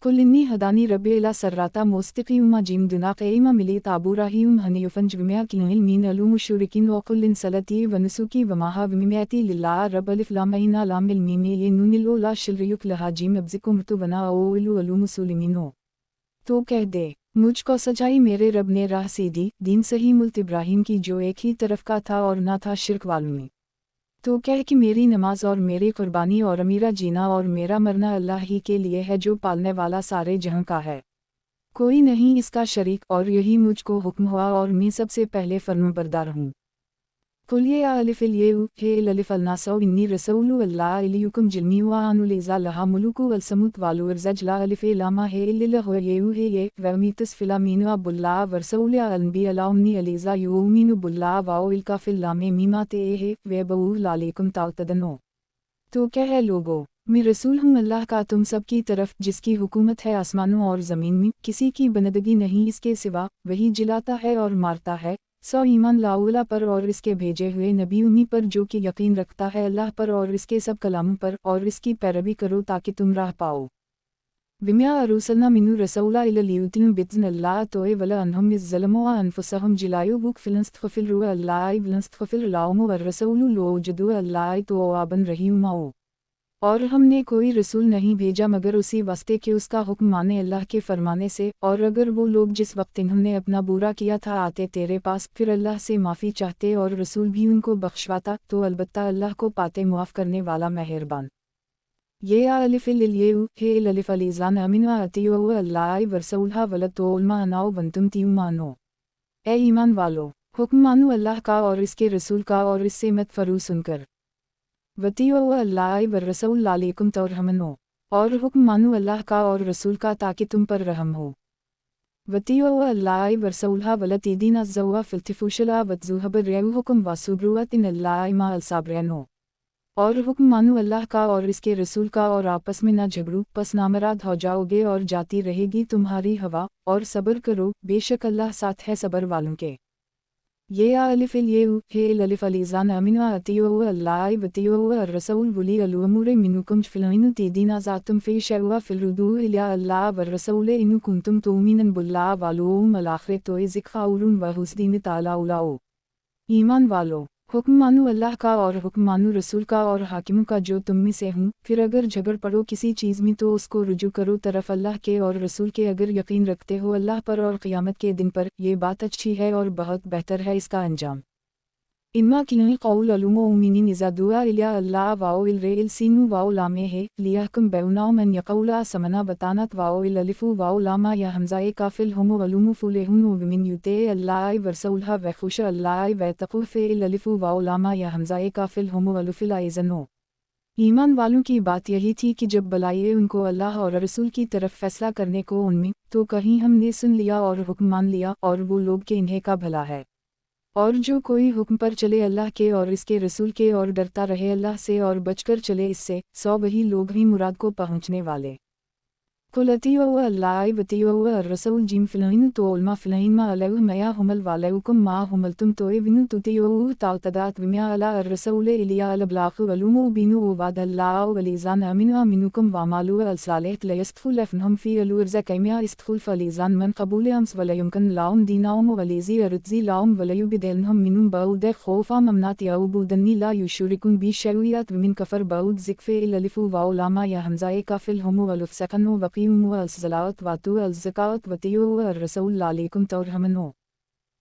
कुल इन्नी हदानी रब्बी इला सर्राता मुस्तक़ीमा जिम दुना क़ईमा मिली ताबूराहीम हनीफ़न जमिया किल मीन अलूम शुरिकिन व कुल इन सलती व नुसुकी व महा विमियती लिल्लाह रब अलिफ लाम इन लामिल मीम ये नूनिल ला शिलरियुक लहा जिम अब्ज़िकुम तुवना ओइलु अलूम मुसलिमीनो। तो कह दे, मुझको सजाई मेरे रब ने राह सीधी, दीन सही मुल्त इब्राहीम की जो एक ही तरफ का था और ना था शिरक वालों में। तो कह कि मेरी नमाज और मेरी कुर्बानी और मेरा जीना और मेरा मरना अल्लाह ही के लिए है जो पालने वाला सारे जहां का है, कोई नहीं इसका शरीक, और यही मुझको हुक्म हुआ और मैं सबसे पहले फर्माबरदार हूँ। कुल या अलिफ़िल ये हे अलिफ़ अलनासौ इन्नी रसूलु अल्लाह इलियुकुम जिल्मी व अनुलिज़ा लहा मुलुकु अलसमुत वालु अर्ज़ज ला अलिफ़े लामा हे इल्लिल्ला हो ये वमीतस फ़िलामीनु अब्दुल्लाह वरसौलिया अलनबी अलाउमनी अलीज़ा यूमीनु बुल्लाह वाओ इल्का फ़िल लामे मीमा ते हे वे बऊ लालेकुम ताउतदनो। तो क्या है लोगो, मैं रसूल हूँ अल्लाह का तुम सब की तरफ, जिसकी हुकूमत है आसमानों और ज़मीन में, किसी की बंदगी नहीं इसके सिवा, वही जिलाता है और मारता है। सो ईमान लाउला पर और इसके भेजे हुए नबी उन्हीं पर जो कि यकीन रखता है अल्लाह पर और इसके सब कलामों पर, और इसकी पैरवी करो ताकि तुम राह पाओ। विम्या अरुसलना मिनु रसौला इललियुतिन बित्न अल्लाह तोए वला अनहुम इस ज़लमो अनफुसहुम जिलायु बुक फिलंस्तफ़िल रुआ अल्लाह विलंस्तफ़िल लाउमु वर रसूलु लो जदु अल्लाह तो आबन रहीमाओ। और हमने कोई रसूल नहीं भेजा मगर उसी वास्ते कि उसका हुक्म माने अल्लाह के फरमाने से, और अगर वो लोग जिस वक्त इन्होंने अपना बुरा किया था आते तेरे पास, फिर अल्लाह से माफ़ी चाहते और रसूल भी उनको बख्शवाता, तो अलबत्ता अल्लाह को पाते मुआफ़ करने वाला मेहरबान। ये अलिफ़िल ये हे अलिफ़ अलीज़ान अमीन अतियो अल्लाह वरसौलहा वलतोलमा अनाओ बंतुम तीमानो। ए ईमान वालो, हुक्म मानो अल्लाह का और इसके रसूल का और इससे मत फरू सुनकर। वतीओ अल्लाह व रसूल लालिकुम तुरहमनो, और हुक्म मानो अल्लाह का और रसूल का ताकि तुम पर रहम हो। वतीओ अल्लाह व रसूलहा वलतीदीना ज़व्वा फिल्तिफुशला वतजुहब रेहुकुम वासुब्रुअत इन अल्लाह मा अलसाब्रेनो, और हुक्म मानो अल्लाह का और इसके रसूल का और आपस में ना झगड़ो, पस नामराद हो जाओगे और जाती रहेगी तुम्हारी हवा, और सब्र करो, बेशक अल्लाह साथ है सब्र वालों के। ये अलिफ़िल ये हे अलिफ़ अलीज़ान अमिना अतियो अल्लाह वतियो रसूल वली अलुमूर मिनुकुम फ़िलइनु तीदीना ज़ातुम फ़ी शवा फ़िलरुदू इला अल्लाह व रसूल इनु कुंतुम तुमिनन बिल्लाह वालुम अल-आखिरत तो इज़िक़ाउरुन व हुस्दीन ताला उलाओ। ईमान वालो, हुक्म मानो अल्लाह का और हुक्म मानो रसूल का और हाकिमों का जो तुम में से हूँ, फिर अगर झगड़ पड़ो किसी चीज़ में तो उसको रुजू करो तरफ अल्लाह के और रसूल के। अगर यकीन रखते हो अल्लाह पर और क़यामत के दिन पर, ये बात अच्छी है और बहुत बेहतर है इसका अंजाम। इन्मा किन्हीं कौल अलुमो उमिनीन इज़ा दुआ इला अल्लाह वाओ इल रे इल सीनु वाओ लामे है लियाहकुम बैनाओ मन यकौला समना बतानत वाओ इल अलिफु वाओ लामा या हमज़ाए काफिल हुमो अलुमु फुलेहुन विमिन युते अल्लाह वरसौलहा वखुश अल्लाह वतक़ुफ़े इल अलिफु वाओ लामा या हमज़ाए काफिल हुमो अलुफिल आइज़नो। ईमान वालों की बात यही थी कि जब बुलाए उनको अल्लाह और रसूल की तरफ फैसला करने को उनमें, तो कहीं हमने सुन लिया और हुक्म मान लिया और वो लोग के इन्हें का भला है। और जो कोई हुक्म पर चले अल्लाह के और इसके रसूल के और डरता रहे अल्लाह से और बचकर चले इससे, सौ वही लोग ही मुराद को पहुँचने वाले। कुलतियो अल्लाह वतियो रसूल जिम फ़िलइन तो उल्मा फ़िलइन मा अलैहु मया हुमल वालैकुम मा हुमल तुम तो विनु तुतियो तातदात विम्या अला रसूल इलिया अलबलाख वलुमो बिनु वाद अल्लाह वलीज़ान अमिनु अमिनुकुम वामालु अलसालेह लयस्तफुल अफनहम फ़ी अलुर्ज़ कैमिया इस्तफुल फलीज़ान मन कबूल अम्स वलयुमकन लाउम दीनाउम वलीज़ी अरुतज़ी लाउम वलयुबिदलनहम मिनुम बाउद खौफ़ा ममनात याउबुदन्नी ला युशरिकुन B शरुयात women Kfar बाउद ज़िक्फ़े इललिफ़ु wow Lama या हमज़ाए काफ़िल हुमु वलुफ़सकनो वक़ी अल्ज़लावत वातु अल्ज़कावत वतियो रसूल लालिकुम तुरहमनो।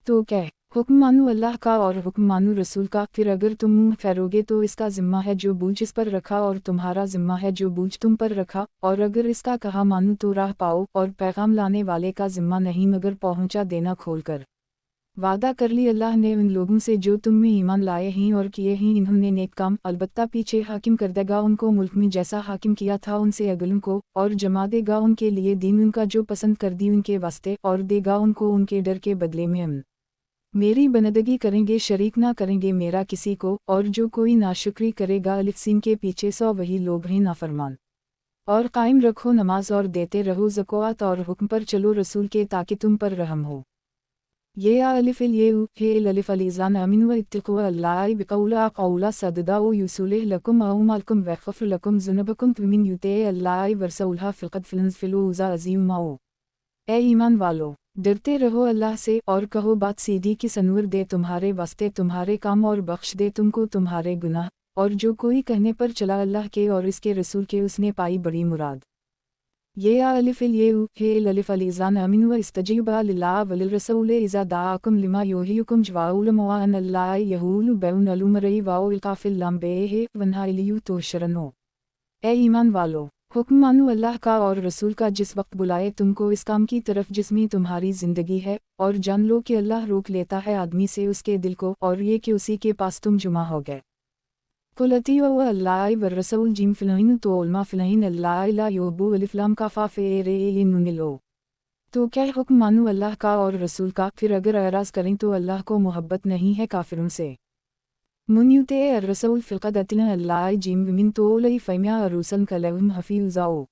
तो कह, हुक्म मानो अल्लाह का और हुक्म मानो रसूल का, फिर अगर तुम मुँह फेरोगे तो इसका ज़िम्मा है जो बूझ इस पर रखा और तुम्हारा ज़िम्मा है जो बूझ तुम पर रखा, और अगर इसका कहा मानो तो राह पाओ, और पैगाम लाने वाले का ज़िम्मा नहीं मगर पहुँचा देना खोलकर। वादा कर ली अल्लाह ने उन लोगों से जो तुम में ईमान लाए हैं और किए हैं इन्होंने नेक काम, अलबत्ता पीछे हाकिम कर देगा उनको मुल्क में जैसा हाकिम किया था उनसे अगलों को, और जमा देगा उनके लिए दीन उनका जो पसंद कर दी उनके वास्ते, और देगा उनको उनके डर के बदले में अमन। मेरी बंदगी करेंगे शरीक ना करेंगे मेरा किसी को, और जो कोई नाशुक्री करेगा अलिफ सीन के पीछे सौ वही लोग हैं नाफरमान। और कायम रखो नमाज और देते रहो ज़कात और हुक्म पर चलो रसूल के ताकि तुम पर रहम हो। ये अलिफ़िल ये हे अलिफ़ अलीज़ान अमिनु इत्तिक़ु अल्लाह बिक़ौला क़ौला सददा ओ युसुलिह लकुम अउमालकुम वयग़फ़िर लकुम ज़ुनुबकुम वमिन युति अल्लाह वरसूलहा फ़क़द फ़िलूज़ा अज़ीमाओ। ए ईमान वालो, डरते रहो अल्लाह से और कहो बात सीधी कि सनूर दे तुम्हारे वास्ते तुम्हारे काम और बख्श दे तुमको तुम्हारे गुनाह, और जो कोई कहने पर चला अल्लाह के और इसके रसूल के उसने पाई बड़ी मुराद। ये अलिफ़िल ये हे अलिफ़ अलीज़ान अमिनु इस्तजीबा लिल्लाह वलिर्रसूल इज़ा दाअकुम लिमा युहयिकुम जवाउलमु अन अल्लाह यहूलु बैन अलुमरई वाओ इल्काफ़िल लम्बेहे वन्हा इलियु तोशरनो। ए ईमान वालो, हुक्म मानो अल्लाह का और रसूल का जिस वक्त बुलाए तुमको इस काम की तरफ जिसमें तुम्हारी ज़िंदगी है, और जान लो कि अल्लाह रोक लेता है आदमी से उसके दिल को, और ये कि उसी के पास तुम जुमा हो गए। कुलतियो अल्लाह व रसूल जिम फ़िलइन तो उल्मा फ़िलइन अल्लाह ला योबू अलिफ़लाम काफ़ा फ़े रे नुनिलो। तो क्या हुक्म मानो अल्लाह का और रसूल का, फिर अगर एराज़ करें तो अल्लाह को मोहब्बत नहीं है काफिरों से। मुन्युते रसूल फ़िलक़द अतिना अल्लाह जिम विमिन तो लई फ़ैमिया अरूसन कलवम हफ़ीज़ाओ।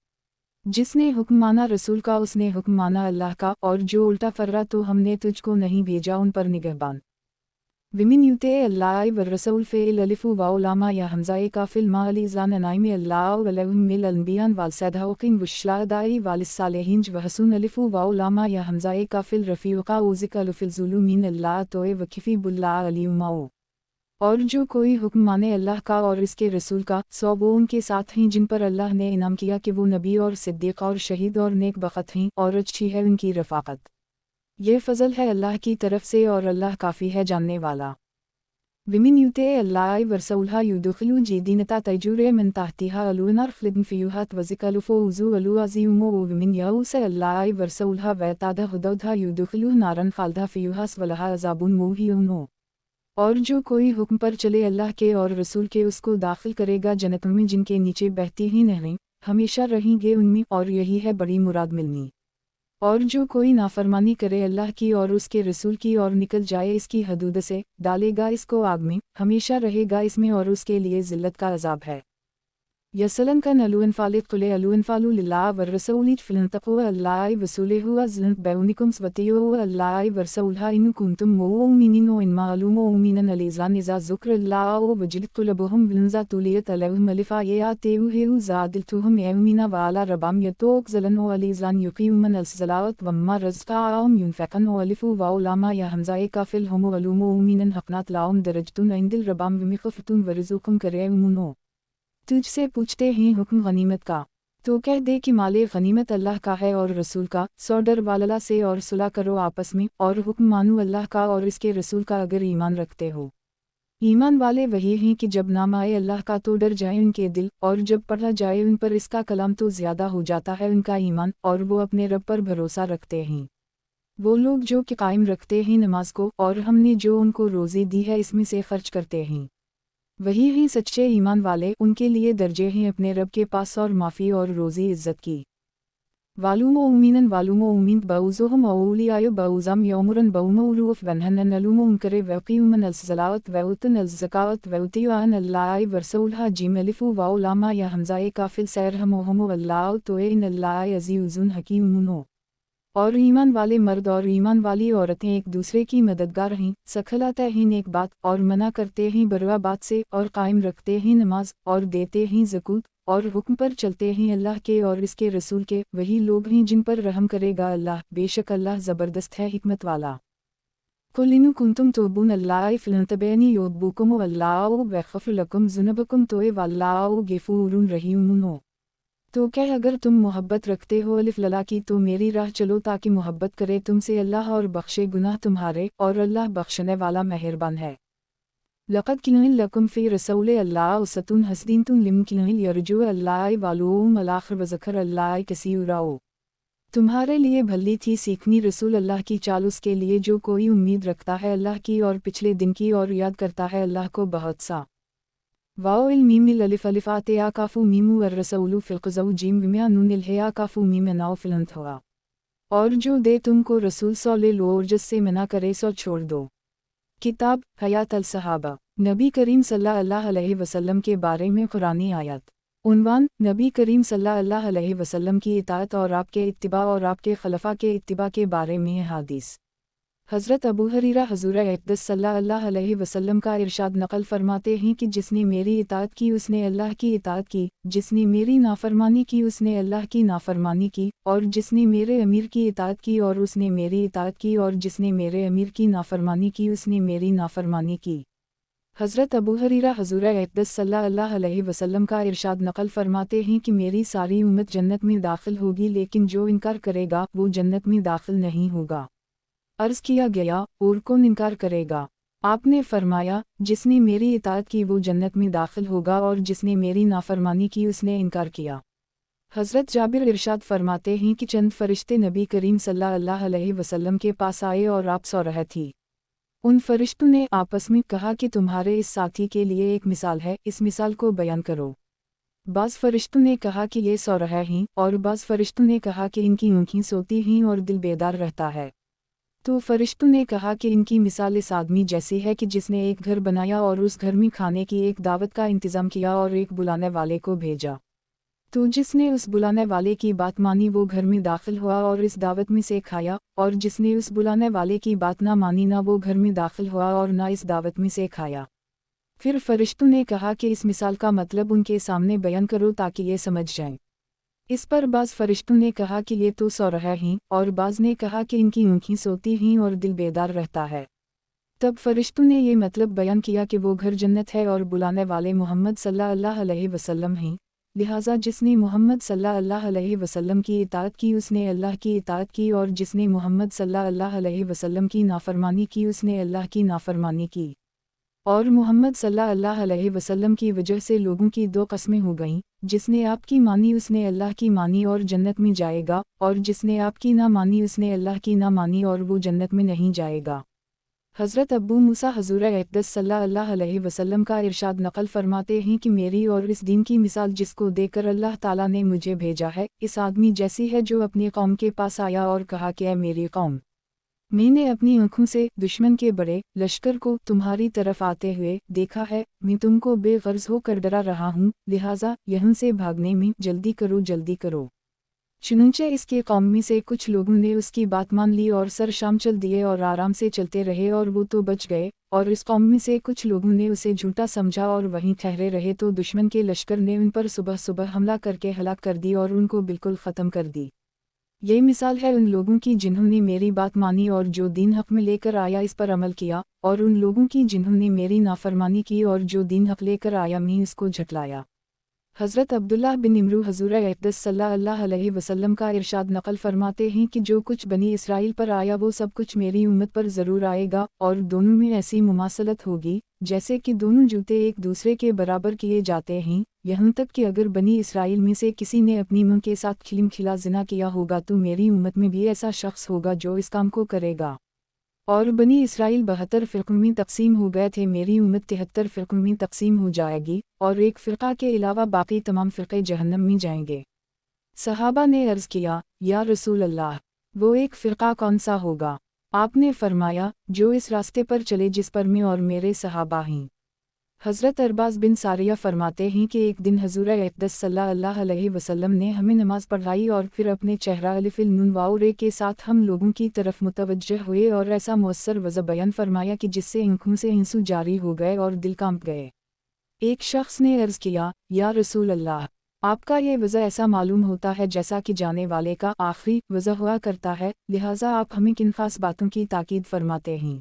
जिसने हुक्म माना रसूल का उसने हुक्म माना अल्लाह का, और जो उल्टा फर्रा तो हमने तुझको नहीं भेजा उन पर निगहबान। विमिन युते अल्लाह व रसूल फ़ेल अलिफ़ु वाओ लामा या हमज़ाए काफ़िल मा अलीज़ान अनाइम अल्लाह वलहुम मिल अनबियान वालसदाक़िन वश्लादाई वालिस्सालिहीन वहसून अलिफ़ु वाओ लामा या हमज़ाए काफ़िल रफ़ीक़ा उज़िका फ़िल ज़ुलूमीन अल्लाह तोए वकिफ़ी बुल्लाह अलियुमाओ। और जो कोई हुक्म माने अल्लाह का और इसके रसूल का, सौ वो उनके साथ हैं जिन पर अल्लाह ने इनाम किया कि वो नबी और सिद्दीक़ और शहीद और नेक बख़त हैं, और अच्छी है उनकी रफ़ाक़त। ये फ़ज़ल है अल्लाह की तरफ से और अल्लाह काफ़ी है जानने वाला। Vimin yute Allahi versaulha yudukhilu jidinata tajure min tahtiha alunar khlidn fiyuhat wazikalufo uzu alu aziumo vimin yause Allahi versaulha vaitada hudawdha yudukhilu naran khaldha fiyuhas walaha azabun muhiuno। और जो कोई हुक्म पर चले अल्लाह के और रसूल के उसको दाखिल करेगा जन्नत में जिनके नीचे बहती ही नहरें, हमेशा रहेंगे उनमें और यही है बड़ी मुराद मिलनी। और जो कोई नाफरमानी करे अल्लाह की और उसके रसूल की और निकल जाए इसकी हदूद से, डालेगा इसको आग में, हमेशा रहेगा इसमें और उसके लिए ज़िल्लत का अजाब है। यसलन का नलुअनफालित कुले अलुअनफालु लिल्लाह वर्रसूलित फिलंतक़ु अल्लाह वसूलेहु अज़लंत बैउनिकुम स्वतियो अल्लाह वर्सउलहा इन कुंतुम मुमिनीन इन्मा अलुमो उमीनन अलीज़ान इज़ा ज़ुक्र अल्लाह वजलत कुलबुहुम विलंज़ा तुलियत अलैहिम अलिफ़ायतेहु हेउ ज़ादिलतुहुम यमीना वाला रबाम यतोक ज़लन अलीज़ान युक़ीमुन अलसलावत वम्मा रज़क़ाहुम युनफ़िक़न अलिफ़ु वाउलामा या हमज़ाए काफ़िल हम अलुमो उमीनन हक़नात लाउम दरजतुन इंदिल रबाम विमिख़फ़तुन वरज़ुकुम करेमुनो। तुझसे पूछते हैं हुक्म गनीमत का, तो कह दे कि माले गनीमत अल्लाह का है और रसूल का, सौ डर वाला से और सुलह करो आपस में, और हुक्म मानो अल्लाह का और इसके रसूल का अगर ईमान रखते हो। ईमान वाले वही हैं कि जब नाम आए अल्लाह का तो डर जाए उनके दिल, और जब पढ़ा जाए उन पर इसका कलाम तो ज़्यादा हो जाता है उनका ईमान, और वो अपने रब पर भरोसा रखते हैं। वो लोग जो कि कायम रखते हैं नमाज को, और हमने जो उनको रोज़ी दी है इसमें से खर्च करते हैं। वही ही सच्चे ईमान वाले, उनके लिए दर्जे हैं अपने रब के पास और माफ़ी और रोज़ी इज़्ज़त की। वालुमो उमीनन वालुमो उमीन बऊज़ुहुम औलियायो बऊज़म यौमुरन बऊमौलूफ वनहन नलुमो उनकरे वक़ीउमन अलसलावत वउतन अलज़कावत वउतियान अल्लाह वर्सउलहा जीम अलिफ़ु वाउलामा या हमज़ाए काफ़िल सैरहमोहमो अल्लाह तोए इन अल्लाह अज़ीज़ुन हकीमुनो। और ईमान वाले मर्द और ईमान वाली औरतें एक दूसरे की मददगार हैं, सखलाते हैं नेक बात और मना करते हैं बुरा बात से, और कायम रखते हैं नमाज और देते हैं ज़कूत, और हुक्म पर चलते हैं अल्लाह के और इसके रसूल के, वही लोग हैं जिन पर रहम करेगा अल्लाह, बेशक अल्लाह ज़बरदस्त है हिकमत वाला। कुल इन कुंतुम तुहिब्बून अल्लाह फ़तब्बिऊनी युहिब्बुकुम अल्लाह वयग़फ़िर लकुम ज़ुनूबकुम तो वल्लाहु गफ़ूरुर रहीम। तो क्या अगर तुम मोहब्बत रखते हो अलिफ लला की तो मेरी राह चलो ताकि मोहब्बत करे तुमसे अल्लाह और बख्शे गुनाह तुम्हारे, और अल्लाह बख्शने वाला मेहरबान है। लक़द किन लकुम फ़ी रसूल अल्लाह उसवतुन हसनतुन लिमन किन यरजू अल्लाह वालुम अल-आख़िर वज़कर अल्लाह कसीरा। तुम्हारे लिए भली थी सीखनी रसूल अल्लाह की चाल उसके लिए जो कोई उम्मीद रखता है अल्लाह की और पिछले दिन की और याद करता है अल्लाह को बहुत सा। वाओ मीमिल अलिफ अलिफ़ाते आकाफ़ु मीमु वर्रसूलु फ़िलक़ज़ौ जीम विमिया नून इल्हे आकाफ़ु मीम नाओ फ़िलंत हुआ। और जो दे तुमको रसूल सौ ले लो और जिससे मना करे सौ छोड़ दो। किताब हयात अल सहाबा, नबी करीम सल्लल्लाहु अलैहि वसल्लम के बारे में कुरानी आयत। उन्वान, नबी करीम सल्लल्लाहु अलैहि वसल्लम की इताअत और आपके इत्तिबा और आपके खलफा के इत्तिबा के बारे में हादीस। हज़रत अबू हुरैरा हुज़ूर अक़दस सल्लल्लाहु अलैहि वसल्लम का इरशाद नक़ल फरमाते हैं कि जिसने मेरी इताअत की उसने अल्लाह की इताअत की, जिसने मेरी नाफरमानी की उसने अल्लाह की नाफरमानी की, और जिसने मेरे अमीर की इताअत की और उसने मेरी इताअत की, और जिसने मेरे अमीर की नाफरमानी की उसने मेरी नाफरमानी की। हज़रत अबू हुरैरा हुज़ूर अक़दस सल्लल्लाहु अलैहि वसल्लम का इरशाद नक़ल फरमाते हैं कि मेरी सारी उम्मत जन्नत में दाखिल होगी लेकिन जो इनकार करेगा वो जन्नत में दाखिल नहीं होगा। अर्ज़ किया गया, और कौन इनकार करेगा? आपने फरमाया, जिसने मेरी इताअत की वो जन्नत में दाखिल होगा और जिसने मेरी नाफरमानी की उसने इनकार किया। हज़रत जाबिर इरशाद फरमाते हैं कि चंद फरिश्ते नबी करीम सल्लल्लाहु अलैहि वसल्लम के पास आए और आप सो रहे थी। उन फरिश्तों ने आपस में कहा कि तुम्हारे इस साथी के लिए एक मिसाल है, इस मिसाल को बयान करो। बाज़ फरिश्तों ने कहा कि ये सो रहे हैं, और बाज़ फरिश्तों ने कहा कि इनकी आँखें सोती हैं और दिल बेदार रहता है। तो फरिश्तों ने कहा कि इनकी मिसाल इस आदमी जैसी है कि जिसने एक घर बनाया और उस घर में खाने की एक दावत का इंतज़ाम किया और एक बुलाने वाले को भेजा। तो जिसने उस बुलाने वाले की बात मानी वो घर में दाखिल हुआ और इस दावत में से खाया, और जिसने उस बुलाने वाले की बात ना मानी ना वो घर में दाखिल हुआ और ना इस दावत में से खाया। फिर फरिश्तों ने कहा कि इस मिसाल का मतलब उनके सामने बयान करो ताकि ये समझ जाएं। इस पर बाज़ फरिश्तों ने कहा कि ये तो सो रहे हैं, और बाज़ ने कहा कि इनकी आँखें सोती हैं और दिल बेदार रहता है। तब फरिश्तों ने ये मतलब बयान किया कि वो घर जन्नत है और बुलाने वाले मोहम्मद सल्लल्लाहु अलैहि वसल्लम हैं, लिहाजा जिसने मोहम्मद सल्लल्लाहु अलैहि वसल्लम की इताअत की उसने अल्लाह की इताअत की, और जिसने मोहम्मद सल्लल्लाहु अलैहि वसल्लम की नाफरमानी की उसने अल्लाह की नाफरमानी की। اور محمد صلی اللہ علیہ وسلم کی وجہ سے لوگوں کی دو قسمیں ہو گئیں، جس نے آپ کی مانی اس نے اللہ کی مانی اور جنت میں جائے گا، اور جس نے آپ کی نہ مانی اس نے اللہ کی نہ مانی اور وہ جنت میں نہیں جائے گا۔ حضرت ابو موسیٰ حضور اقدس صلی اللہ علیہ وسلم کا ارشاد نقل فرماتے ہیں کہ میری اور اس دین کی مثال جس کو دے کر اللہ تعالیٰ نے مجھے بھیجا ہے، اس آدمی جیسی ہے جو اپنی قوم کے پاس آیا اور کہا کہ اے میری قوم، میں نے اپنی آنکھوں سے دشمن کے بڑے لشکر کو تمہاری طرف آتے ہوئے دیکھا ہے، میں تم کو بے غرض ہو کر ڈرا رہا ہوں، لہٰذا یہاں سے بھاگنے میں جلدی کرو جلدی کرو۔ چنانچہ اس کے قوم میں سے کچھ لوگوں نے اس کی بات مان لی اور سر شام چل دیے اور آرام سے چلتے رہے اور وہ تو بچ گئے، اور اس قوم میں سے کچھ لوگوں نے اسے جھوٹا سمجھا اور وہیں ٹھہرے رہے تو دشمن کے لشکر نے ان پر صبح صبح حملہ کر کے ہلاک کر دی اور ان کو بالکل ختم کر دی۔ یہ مثال ہے ان لوگوں کی جنہوں نے میری بات مانی اور جو دین حق میں لے کر آیا اس پر عمل کیا، اور ان لوگوں کی جنہوں نے میری نافرمانی کی اور جو دین حق لے کر آیا میں اس کو جھٹلایا۔ حضرت عبداللہ بن عمرو حضور اقدس صلی اللہ علیہ وسلم کا ارشاد نقل فرماتے ہیں کہ جو کچھ بنی اسرائیل پر آیا وہ سب کچھ میری امت پر ضرور آئے گا، اور دونوں میں ایسی مماثلت ہوگی جیسے کہ دونوں جوتے ایک دوسرے کے برابر کیے جاتے ہیں، یہاں تک کہ اگر بنی اسرائیل میں سے کسی نے اپنی ماں کے ساتھ کھلم کھلا زنا کیا ہوگا تو میری امت میں بھی ایسا شخص ہوگا جو اس کام کو کرے گا۔ اور بنی اسرائیل 72 فرقوں میں تقسیم ہو گئے تھے، میری امت 73 فرقوں میں تقسیم ہو جائے گی، اور ایک فرقہ کے علاوہ باقی تمام فرقے جہنم میں جائیں گے۔ صحابہ نے عرض کیا، یا رسول اللہ، وہ ایک فرقہ کون سا ہوگا؟ آپ نے فرمایا، جو اس راستے پر چلے جس پر میں اور میرے صحابہ ہیں۔ حضرت ارباز بن ساریہ فرماتے ہیں کہ ایک دن حضور اقدس صلی اللہ علیہ وسلم نے ہمیں نماز پڑھائی اور پھر اپنے چہرہ الف النون واو رے کے ساتھ ہم لوگوں کی طرف متوجہ ہوئے اور ایسا مؤثر وضع بیان فرمایا کہ جس سے آنکھوں سے آنسو جاری ہو گئے اور دل کانپ گئے۔ ایک شخص نے عرض کیا، یا رسول اللہ، آپ کا یہ وضع ایسا معلوم ہوتا ہے جیسا کہ جانے والے کا آخری وضع ہوا کرتا ہے، لہٰذا آپ ہمیں کن خاص باتوں کی تاکید فرماتے ہیں؟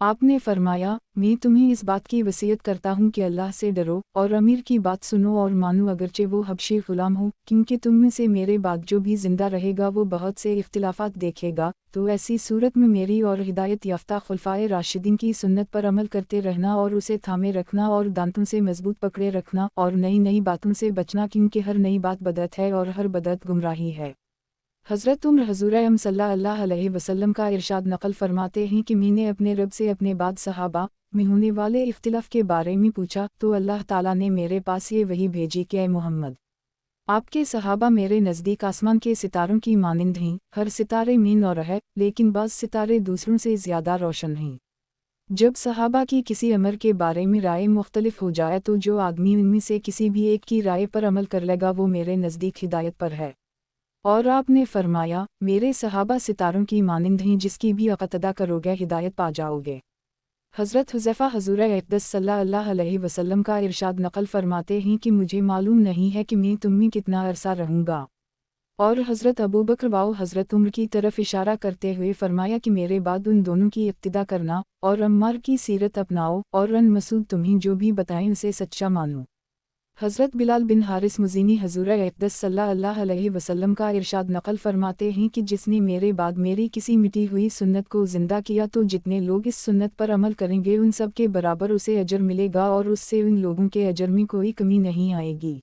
آپ نے فرمایا، میں تمہیں اس بات کی وصیت کرتا ہوں کہ اللہ سے ڈرو اور امیر کی بات سنو اور مانو اگرچہ وہ حبشی غلام ہو، کیونکہ تم میں سے میرے بعد جو بھی زندہ رہے گا وہ بہت سے اختلافات دیکھے گا، تو ایسی صورت میں میری اور ہدایت یافتہ خلفائے راشدین کی سنت پر عمل کرتے رہنا اور اسے تھامے رکھنا اور دانتوں سے مضبوط پکڑے رکھنا اور نئی نئی باتوں سے بچنا، کیونکہ ہر نئی بات بدعت ہے اور ہر بدعت گمراہی ہے۔ حضرت عمر حضور صلی اللہ علیہ وسلم کا ارشاد نقل فرماتے ہیں کہ میں نے اپنے رب سے اپنے بعد صحابہ میں ہونے والے اختلاف کے بارے میں پوچھا تو اللہ تعالیٰ نے میرے پاس یہ وحی بھیجی کہ اے محمد، آپ کے صحابہ میرے نزدیک آسمان کے ستاروں کی مانند ہیں، ہر ستارے میں نور ہے لیکن بعض ستارے دوسروں سے زیادہ روشن ہیں۔ جب صحابہ کی کسی امر کے بارے میں رائے مختلف ہو جائے تو جو آدمی ان میں سے کسی بھی ایک کی رائے پر عمل کر لے گا وہ میرے نزدیک ہدایت پر ہے۔ اور آپ نے فرمایا، میرے صحابہ ستاروں کی مانند ہیں، جس کی بھی اقتدا کرو گے ہدایت پا جاؤ گے۔ حضرت حذیفہ حضور اقدس صلی اللہ علیہ وسلم کا ارشاد نقل فرماتے ہیں کہ مجھے معلوم نہیں ہے کہ میں تم میں کتنا عرصہ رہوں گا۔ اور حضرت ابوبکر و حضرت عمر کی طرف اشارہ کرتے ہوئے فرمایا کہ میرے بعد ان دونوں کی اقتدا کرنا اور عمار کی سیرت اپناؤ، اور ان مسعود تمہیں جو بھی بتائیں اسے سچا مانو۔ حضرت بلال بن حارث مزینی حضور اقدس صلی اللہ علیہ وسلم کا ارشاد نقل فرماتے ہیں کہ جس نے میرے بعد میری کسی مٹی ہوئی سنت کو زندہ کیا تو جتنے لوگ اس سنت پر عمل کریں گے ان سب کے برابر اسے اجر ملے گا اور اس سے ان لوگوں کے اجر میں کوئی کمی نہیں آئے گی۔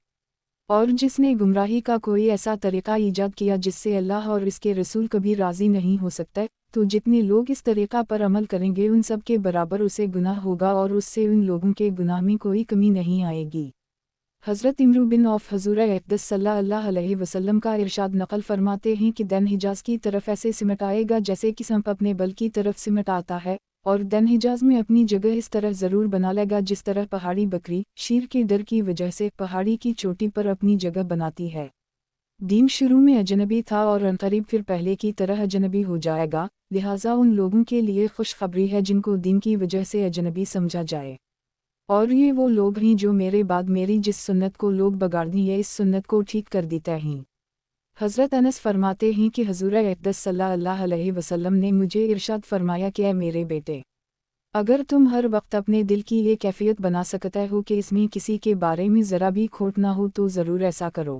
اور جس نے گمراہی کا کوئی ایسا طریقہ ایجاد کیا جس سے اللہ اور اس کے رسول کبھی راضی نہیں ہو سکتے، تو جتنے لوگ اس طریقہ پر عمل کریں گے ان سب کے برابر اسے گناہ ہوگا اور اس سے ان لوگوں کے گناہ میں کوئی کمی نہیں آئے گی۔ حضرت عمرو بن عوف حضور اقدس صلی اللہ علیہ وسلم کا ارشاد نقل فرماتے ہیں کہ دن حجاز کی طرف ایسے سمٹ آئے گا جیسے کہ سانپ اپنے بل کی طرف سمٹ آتا ہے، اور دن حجاز میں اپنی جگہ اس طرح ضرور بنا لے گا جس طرح پہاڑی بکری شیر کے ڈر کی وجہ سے پہاڑی کی چوٹی پر اپنی جگہ بناتی ہے۔ دین شروع میں اجنبی تھا اور عنقریب پھر پہلے کی طرح اجنبی ہو جائے گا، لہٰذا ان لوگوں کے لیے خوشخبری ہے جن کو دین کی وجہ سے اجنبی سمجھا جائے۔ اور یہ وہ لوگ ہیں جو میرے بعد میری جس سنت کو لوگ بگاڑ دیں یا اس سنت کو ٹھیک کر دیتے ہیں۔ حضرت انس فرماتے ہیں کہ حضور اقدس صلی اللہ علیہ وسلم نے مجھے ارشاد فرمایا کہ اے میرے بیٹے، اگر تم ہر وقت اپنے دل کی یہ کیفیت بنا سکتے ہو کہ اس میں کسی کے بارے میں ذرا بھی کھوٹ نہ ہو تو ضرور ایسا کرو۔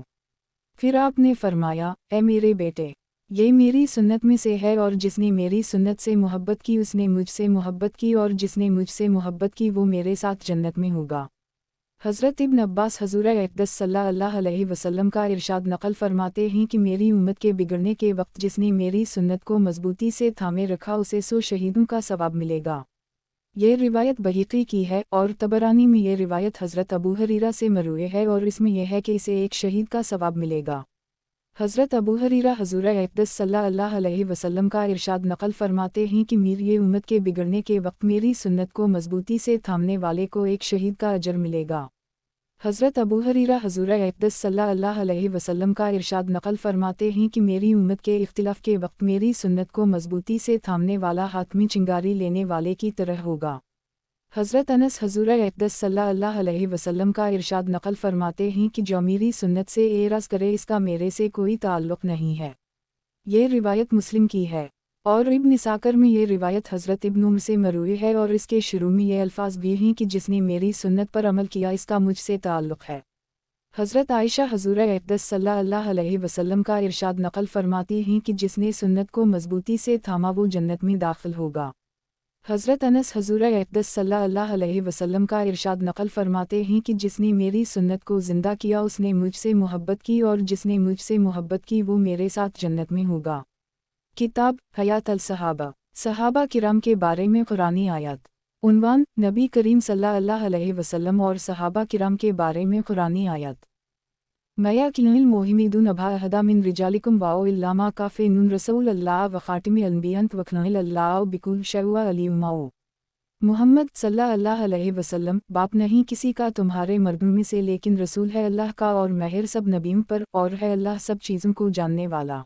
پھر آپ نے فرمایا، اے میرے بیٹے، یہ میری سنت میں سے ہے، اور جس نے میری سنت سے محبت کی اس نے مجھ سے محبت کی، اور جس نے مجھ سے محبت کی وہ میرے ساتھ جنت میں ہوگا۔ حضرت ابن عباس حضور اقدس صلی اللہ علیہ وسلم کا ارشاد نقل فرماتے ہیں کہ میری امت کے بگڑنے کے وقت جس نے میری سنت کو مضبوطی سے تھامے رکھا اسے 100 شہیدوں کا ثواب ملے گا۔ یہ روایت بحیقی کی ہے، اور طبرانی میں یہ روایت حضرت ابو ہریرہ سے مروی ہے، اور اس میں یہ ہے کہ اسے 1 شہید کا ثواب ملے گا۔ حضرت ابو ہریرہ حضور اقدس صلی اللہ علیہ وسلم کا ارشاد نقل فرماتے ہیں کہ میری امت کے بگڑنے کے وقت میری سنت کو مضبوطی سے تھامنے والے کو 1 شہید کا اجر ملے گا۔ حضرت ابو ہریرہ حضور اقدس صلی اللہ علیہ وسلم کا ارشاد نقل فرماتے ہیں کہ میری امت کے اختلاف کے وقت میری سنت کو مضبوطی سے تھامنے والا حاتمی چنگاری لینے والے کی طرح ہوگا۔ حضرت انس حضور اقدس صلی اللہ علیہ وسلم کا ارشاد نقل فرماتے ہیں کہ جو میری سنت سے اعراض کرے اس کا میرے سے کوئی تعلق نہیں ہے۔ یہ روایت مسلم کی ہے، اور ابن ساکر میں یہ روایت حضرت ابن عمر سے مروی ہے، اور اس کے شروع میں یہ الفاظ بھی ہیں کہ جس نے میری سنت پر عمل کیا اس کا مجھ سے تعلق ہے۔ حضرت عائشہ حضور اقدس صلی اللہ علیہ وسلم کا ارشاد نقل فرماتی ہیں کہ جس نے سنت کو مضبوطی سے تھاما وہ جنت میں داخل ہوگا۔ حضرت انس حضور اقدس صلی اللہ علیہ وسلم کا ارشاد نقل فرماتے ہیں کہ جس نے میری سنت کو زندہ کیا اس نے مجھ سے محبت کی، اور جس نے مجھ سے محبت کی وہ میرے ساتھ جنت میں ہوگا۔ کتاب حیات الصحابہ، صحابہ کرام کے بارے میں قرآنی آیات۔ عنوان: نبی کریم صلی اللہ علیہ وسلم اور صحابہ کرام کے بارے میں قرآنی آیات۔ مَا الْمُحِمِدُ نَبَا أَحَدًا مِّن رِجَالِكُمْ وَأَوْ إِلَّا مَا كَافِنُ رَسُولَ اللَّهِ وَخَاتِمِ الْأَنْبِيَاءِ وَكَانَ اللَّهُ بِكُلِّ شَيْءٍ عَلِيمًا۔ محمد صلی اللہ علیہ وسلم باپ نہیں کسی کا تمہارے مردوں میں سے، لیکن رسول ہے اللہ کا اور مہر سب نبیوں پر، اور ہے اللہ سب چیزوں کو جاننے والا۔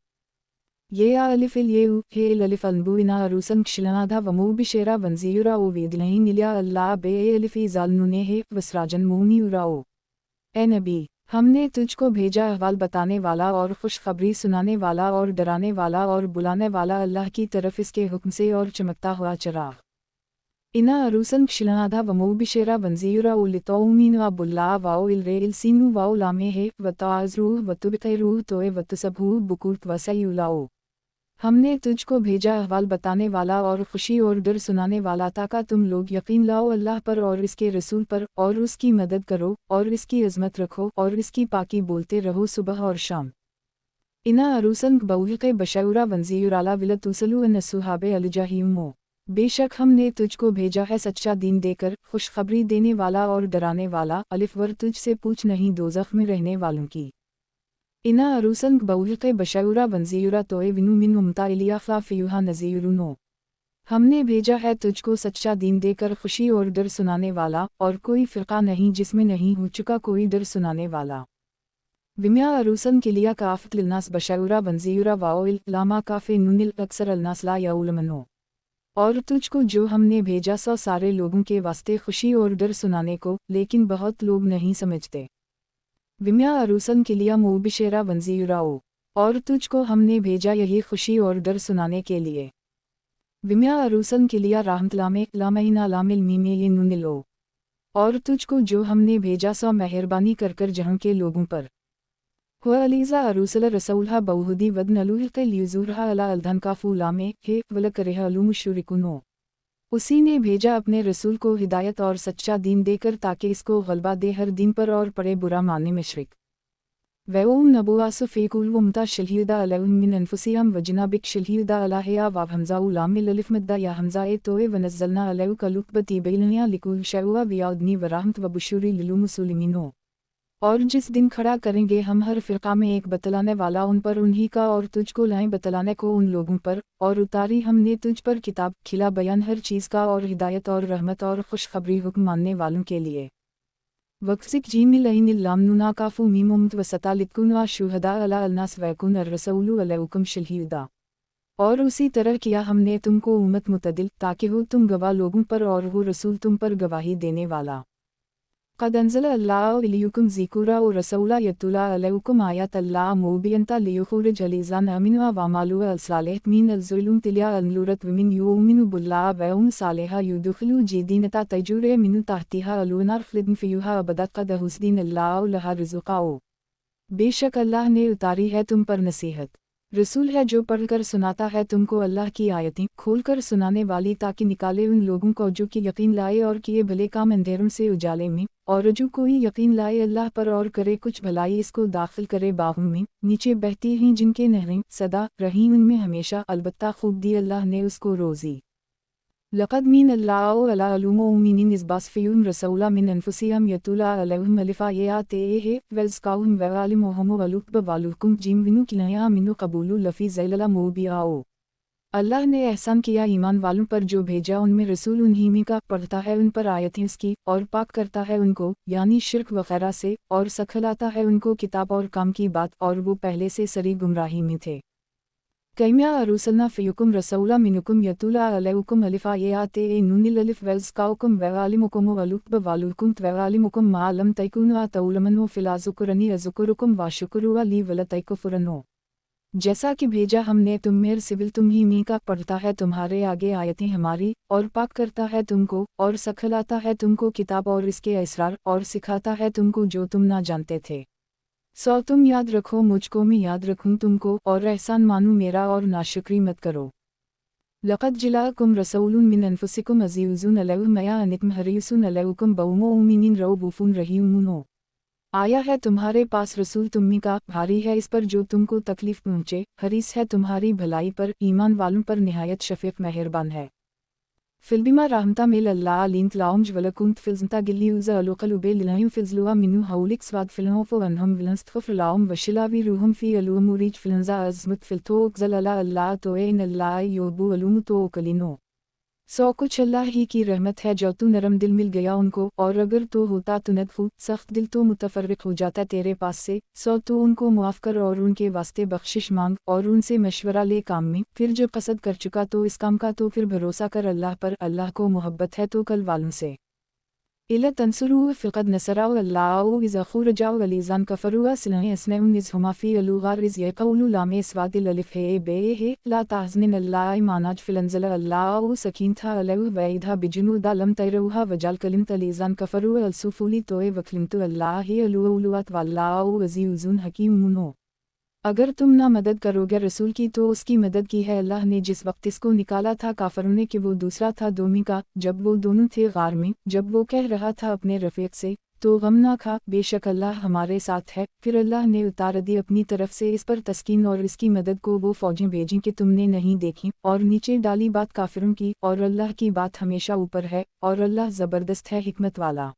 یہ الف الیو ہے الف انبو انا روسن کشلنادھا ومو بشیرا ونزیورا او ویدلین الیا اللہ بے الف ازالنونے ہے وسراجن مونی اراؤ۔ اے نبی، ہم نے تجھ کو بھیجا احوال بتانے والا اور خوشخبری سنانے والا اور ڈرانے والا اور بلانے والا اللہ کی طرف اس کے حکم سے، اور چمکتا ہوا چراغ۔ انا اروسن کشلنادھا ومو بشیرا ونزیورا او لتومین اب اللہ واؤ الرے السینو واؤ لامے ہے وتعذروہ وتبقیروہ توئے وتسبہوہ بکورت وسیولاؤ۔ ہم نے تجھ کو بھیجا احوال بتانے والا اور خوشی اور ڈر سنانے والا تاکہ تم لوگ یقین لاؤ اللہ پر اور اس کے رسول پر، اور اس کی مدد کرو اور اس کی عظمت رکھو اور اس کی پاکی بولتے رہو صبح اور شام۔ انا اروسن بوحق بشعورا ونزیورالا ولتوسلو ان صحاب الجحیمو۔ بے شک ہم نے تجھ کو بھیجا ہے سچا دین دے کر، خوشخبری دینے والا اور ڈرانے والا، الف ور تجھ سے پوچھ نہیں دوزخ میں رہنے والوں کی۔ انا اروسن بوحق بشعورا ونزیورا توئے ونو من ممتا الیا خافیوہا نزیرونو۔ ہم نے بھیجا ہے تجھ کو سچا دین دے کر خوشی اور ڈر سنانے والا، اور کوئی فرقہ نہیں جس میں نہیں ہو چکا کوئی ڈر سنانے والا۔ ومیا اروسن کلیا کافت للناس بشعورا ونزیورا واؤل لاما کافے نونل اکثر الناس لا یعلمون۔ اور تجھ کو جو ہم نے بھیجا سو سارے لوگوں کے واسطے خوشی اور ڈر سنانے کو، لیکن بہت لوگ نہیں سمجھتے۔ ومیا اروسن کلیا موبشیرا ونزیوراؤ۔ اور تجھ کو ہم نے بھیجا یہی خوشی اور ڈر سنانے کے لیے۔ ومیا اروسن کلیا رحمت لامے لامہینا لامل میمے یہ نونلو۔ اور تجھ کو جو ہم نے بھیجا سو مہربانی کر کر جہاں کے لوگوں پر۔ ہو علیزہ اروسل رسولہ بوہدی ودن الوحق لیزورہ علا الدھن کافو لامے ہے ولکرہ علوم شرکنو۔ اسی نے بھیجا اپنے رسول کو ہدایت اور سچا دین دے کر تاکہ اس کو غلبہ دے ہر دین پر اور پڑے برا ماننے مشرک۔ وَأُمْ نَبُوَاسُ فِي كُلْ وَمْتَا شَلْهِدَ عَلَيْهُمْ مِنْ أَنفُسِهِمْ وَجِنَابِكْ شَلْهِدَ عَلَى هِيَا وَابْهَمْزَةُ لَامِ الْأَلِفْ مَدَّ يَا حَمْزَةِ توئے وَنَزَّلْنَا عَلَيْكَ الْكِتَابَ بِالْبَيِّنَاتِ لِكُلِّ شَيْءٍ وَهُدًى وَرَحْمَةً وَبُشْرًا لِلْمُسْلِمِينَ۔ اور جس دن کھڑا کریں گے ہم ہر فرقہ میں ایک بتلانے والا ان پر انہی کا، اور تجھ کو لائیں بتلانے کو ان لوگوں پر، اور اتاری ہم نے تجھ پر کتاب کھلا بیان ہر چیز کا، اور ہدایت اور رحمت اور خوشخبری حکم ماننے والوں کے لیے۔ وَقْسِقْ جِيمِ الْعَيْنِ اللَّامُ نُونَ كَافُ مِيمٌ مُمْتَ وَسَطَ لِتْكُونُوا شُهَدَاءَ عَلَى النَّاسِ وَيَكُونَ الرَّسُولُ عَلَيْكُمْ شَهِيدًا۔ اور اسی طرح کیا ہم نے تم کو امت متعدل تاکہ ہو تم گواہ لوگوں پر اور ہو رسول تم پر گواہی دینے والا۔ قد انزل اللہ الیکم ذکرا ورسولا یتلا علیکم آیات اللہ مبینۃ لیخرج الذین آمنوا وعملوا الصالحات من الظلمات الى النور ومن یؤمن باللہ ويعمل صالحا يدخل جنات تجری من تحتها الانہار خالدین فیہا ابدا قد حسن اللہ لها رزقا۔ بے شک اللہ نے اتاری ہے تم پر نصیحت، रसूल है जो पढ़कर सुनाता है तुमको अल्लाह की आयतें, खोलकर सुनाने वाली ताकि निकाले उन लोगों को जो कि यकीन लाए और किए भले काम अंधेरों से उजाले में, और जो कोई यकीन लाए अल्लाह पर और करे कुछ भलाई इसको दाखिल करे बाहों में, नीचे बहती हैं जिनके नहरें, सदा रही उनमें हमेशा, अलबत्ता खूब दी अल्लाह ने उसको रोज़ी। लक़द मीन अल्लाहु अला अलुमुमिनीन इज़बासफ़ियुम रसूला मिन अनफुसिहिम यतुला अलैहिम अलिफ़ायातिहि वज़काहुम वअलिमुहुम वलुक्ब वालुकुम जिम विनु किनया मिनु कबूलु लफ़ी ज़ैलला मुबियाओ। अल्लाह ने एहसान किया ईमान वालों पर जो भेजा उनमें रसूल उन्हीं में का पढ़ता है उन पर आयतें उसकी और पाक करता है उनको यानी शिर्क वग़ैरह से और सखलाता है उनको किताब और काम की बात और वो पहले से सरी गुमराही में थे। कैम्या अरुसलना फ़ियुकुम रसूला मिनुकुम यतुला अलैकुम अलिफ़ायाते नूनिल अलिफ़ वज़काउकुम वअलिमुकुम वलुक्ब वालुकुम वअलिमुकुम मा लम तकुनु तउलमनु फ़िलाज़ुकुरनी अज़कुरुकुम वाशुकुरु ली वलतकुफुरनो। जैसा कि भेजा हमने तुम में सिविल तुम ही में का पढ़ता है तुम्हारे आगे आयतें हमारी और पाक करता है तुमको और सखलाता है तुमको किताब और इसके असरार और सिखाता है तुमको जो तुम ना जानते थे। सो तुम याद रखो मुझको मैं याद रखूं तुमको और एहसान मानू मेरा और नाशुक्री मत करो। लक़द जिलाकुम रसूलुन मिन अनफुसिकुम अज़ीज़ुन अलैहि मा अनितुम हरीसुन अलैकुम बिल्मुमिनीन रऊफ़ुर रहीम। आया है तुम्हारे पास रसूल तुम्मी का भारी है इस पर जो तुमको तकलीफ पहुँचे, हरीस है तुम्हारी भलाई पर ईमान वालों पर निहायत शफ़ीक़ मेहरबान है। फिल्बिमा रहमता मिल अल्लाह लिंत लाउंज वलकुंत फिल्ज़ंता गिल्लियूज़ा अलुक़लुबे लिलायु फिल्ज़लुआ मिनु हाउलिक स्वाद फिल्होफ़ो अनहम विलंस्तफ़ लाउम वशिलावी रूहम फ़ी अलुमुरीज फिल्ज़ा अज़मत फिल्थोक ज़ल अल्लाह तोए इन अल्लाह योबू अलुम तो कलिनो। सो कुछ अल्लाह ही की रहमत है जो तू नरम दिल मिल गया उनको और अगर तो होता तो नदफू सख्त दिल तो मुतफर्रिक हो जाता तेरे पास से। सो तू उनको मुआफ़ कर और उनके वास्ते बख्शिश मांग और उनसे मशवरा ले काम में। फिर जब कसद कर चुका तो इस काम का तो फिर भरोसा कर अल्लाह पर, अल्लाह को मोहब्बत है तो कल वालों से। इला तंसुरू फ़क़द नसराउ अल्लाहु इज़ अख़ुरजाउ अलीज़ान कफ़रुआ सिलह असनउन इज़ हुमा फ़ी अलुगार इज़ यक़उलु लाम स्वादिल अलिफ़ हे बे हे ला तहज़निन अल्लाह मानाज फ़िलंज़ल अल्लाहु सकीन था अलैहि वईदा बिजुनूदा लम तैरुहा वजाल कलिमत अलीज़ान कफ़रुआ अलसुफ़ुली तोए वखलिमतु अल्लाह ही अलुउलुआत वल्लाहु अज़ीज़ुन हकीमुनो। अगर तुम ना मदद करोगे रसूल की तो उसकी मदद की है अल्लाह ने जिस वक्त इसको निकाला था काफरों ने कि वो दूसरा था दोमी का, जब वो दोनों थे गार में, जब वो कह रहा था अपने रफ़ीक से तो गम ना खा, बेशक अल्लाह हमारे साथ है। फिर अल्लाह ने उतार दी अपनी तरफ से इस पर तस्कीन और इसकी मदद को वो फ़ौजें भेजीं कि तुमने नहीं देखी और नीचे डाली बात काफिरों की और अल्लाह की बात हमेशा ऊपर है और अल्लाह ज़बरदस्त है हिकमत वाला।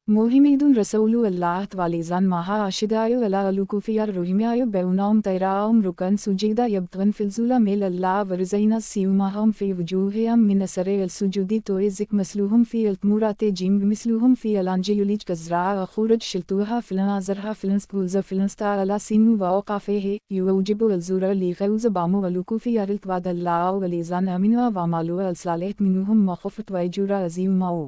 मोहिमीदुन रसूलु अल्लाह वालिज़ान माहा आशिदायो अला अलुकुफियार रोहिमायो बेउनाउम तैराउम रुकन सुजीदा यब्तगन फिल्जुला मेल अल्लाह वरज़ैना सीउमाहम फ़ी वजूहियम मिन असरे अलसुजूदी तोइज़िक मसलुहम फ़ी अलतमुराते जिम मिसलुहम फ़ी अलांजियुलिज कज़रा अखुरज शिल्तुहा फ़िलनाज़रहा फ़िलंसकुज़ फ़िलंस्ता अला सीनु वाक़ाफ़े है युवजिबु अलज़ुर लीग़ौज़ बामु अलुकुफियार इल्तवाद अल्लाह वालिज़ान अमिनुआ वामालु अलसलालेत मिनुहम मख़फ़त वैजुरा अज़ीमाओ।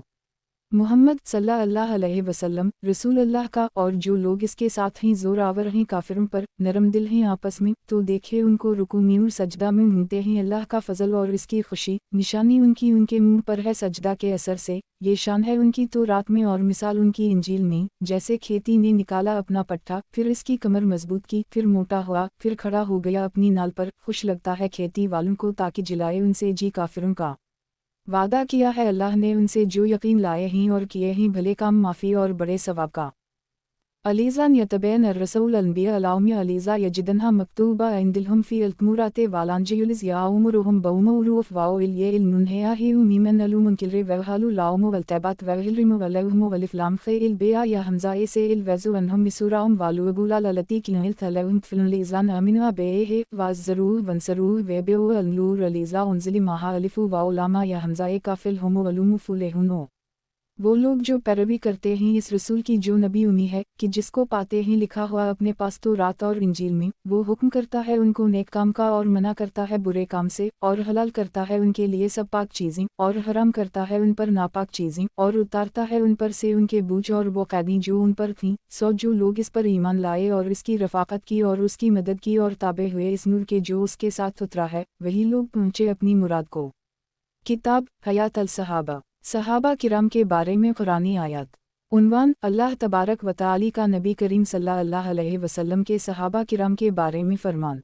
मुहम्मद सल्लल्लाहु अलैहि वसल्लम रसूल अल्लाह का और जो लोग इसके साथ ही ज़ोरावर हैं काफिरों पर, नरम दिल हैं आपस में, तो देखे उनको रुकू में और सजदा में घूमते हैं अल्लाह का फ़ज़ल और इसकी खुशी, निशानी उनकी उनके मुंह पर है सजदा के असर से। ये शान है उनकी तो रात में और मिसाल उनकी इंजील में, जैसे खेती ने निकाला अपना पट्टा, फिर इसकी कमर मजबूत की, फिर मोटा हुआ, फिर खड़ा हो गया अपनी नाल पर, खुश लगता है खेती वालों को ताकि जिलाए उनसे जी काफिरों का। वादा किया है अल्लाह ने उनसे जो यकीन लाए हैं और किए हैं भले काम माफ़ी और बड़े सवाब का। अलीज़ान यतबैन अर्रसूल अनबिया अलाउमिया अलीज़ा यजिदन्हा मकतूबा इंदिलहुम फ़ी अल्तमुराते वालांजियुलिज़ याउमुरुहुम बउमुरुफ वाओ इल्ये इल्मुन्हेया ही मीमन अलुमुनकिरे वहालु लाउमु वल्तबात वहिलरिमु वलहुमु वलिफ़लाम ख़ैल बेया या हमज़ा से इल वज़ु अनहुम मिसूराउम वालु अबूला ललती किनहिल थलहुम फ़िलुलीज़ान अमिनुआ बेहे वाज़रूह वंसरूह वेबेउ अलनूर अलीज़ा उनज़िली माहा अलिफ़ु वाओ लामा या हमज़ा काफ़िल हुमु वलुमु फुलेहुनो। वो लोग जो पैरवी करते हैं इस रसूल की जो नबी उम्मी है कि जिसको पाते हैं लिखा हुआ अपने पास तो रात और इंजील में, वो हुक्म करता है उनको नेक काम का और मना करता है बुरे काम से और हलाल करता है उनके लिए सब पाक चीज़ें और हराम करता है उन पर नापाक चीज़ें और उतारता है उन पर से उनके बूझ और वो कैदी जो उन पर थीं। सो जो लोग इस पर ईमान लाए और इसकी रफ़ाकत की और उसकी मदद की और ताबे हुए इस नूर के जो उसके साथ उतरा है, वही लोग पहुँचे अपनी मुराद को। किताब हयात अल सहाबा, सहाबा किराम के बारे में कुरानी आयत। उन्वान अल्लाह तबारक व तआला का नबी करीम सल्लल्लाहु अलैहि वसल्लम के सहाबा किराम के बारे में फरमान।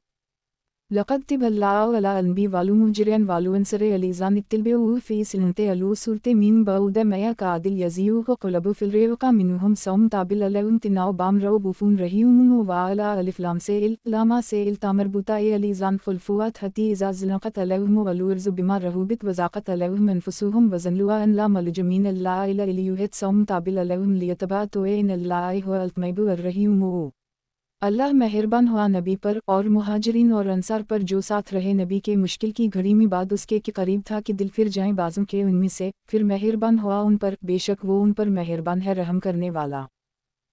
لقد تبلعوا على أنبي والو مجرين والو انسر أليزان التلبيو في سننت ألو سورت من بعود ما كعدل يزيو قلبو في الريوقا منهم سوم تابل لون تناو بام رو بوفون رهيوم وعلى ألف لام سيل لاما سيل تامر بوتا أليزان خلفوات هتي إذا زلقت لهم ولورز بما رهوبت وزاقت لهم أنفسهم وزنلوا أن لا ملجمين الله إلا إليوهت سوم تابل لهم ليتبعتوا إن الله هو التميبو الرهيوم اللہ مہربان ہوا نبی پر اور مہاجرین اور انصار پر جو ساتھ رہے نبی کے مشکل کی گھڑی میں بعد اس کے قریب تھا کہ دل پھر جائیں بازوں کے ان میں سے، پھر مہربان ہوا ان پر، بے شک وہ ان پر مہربان ہے رحم کرنے والا۔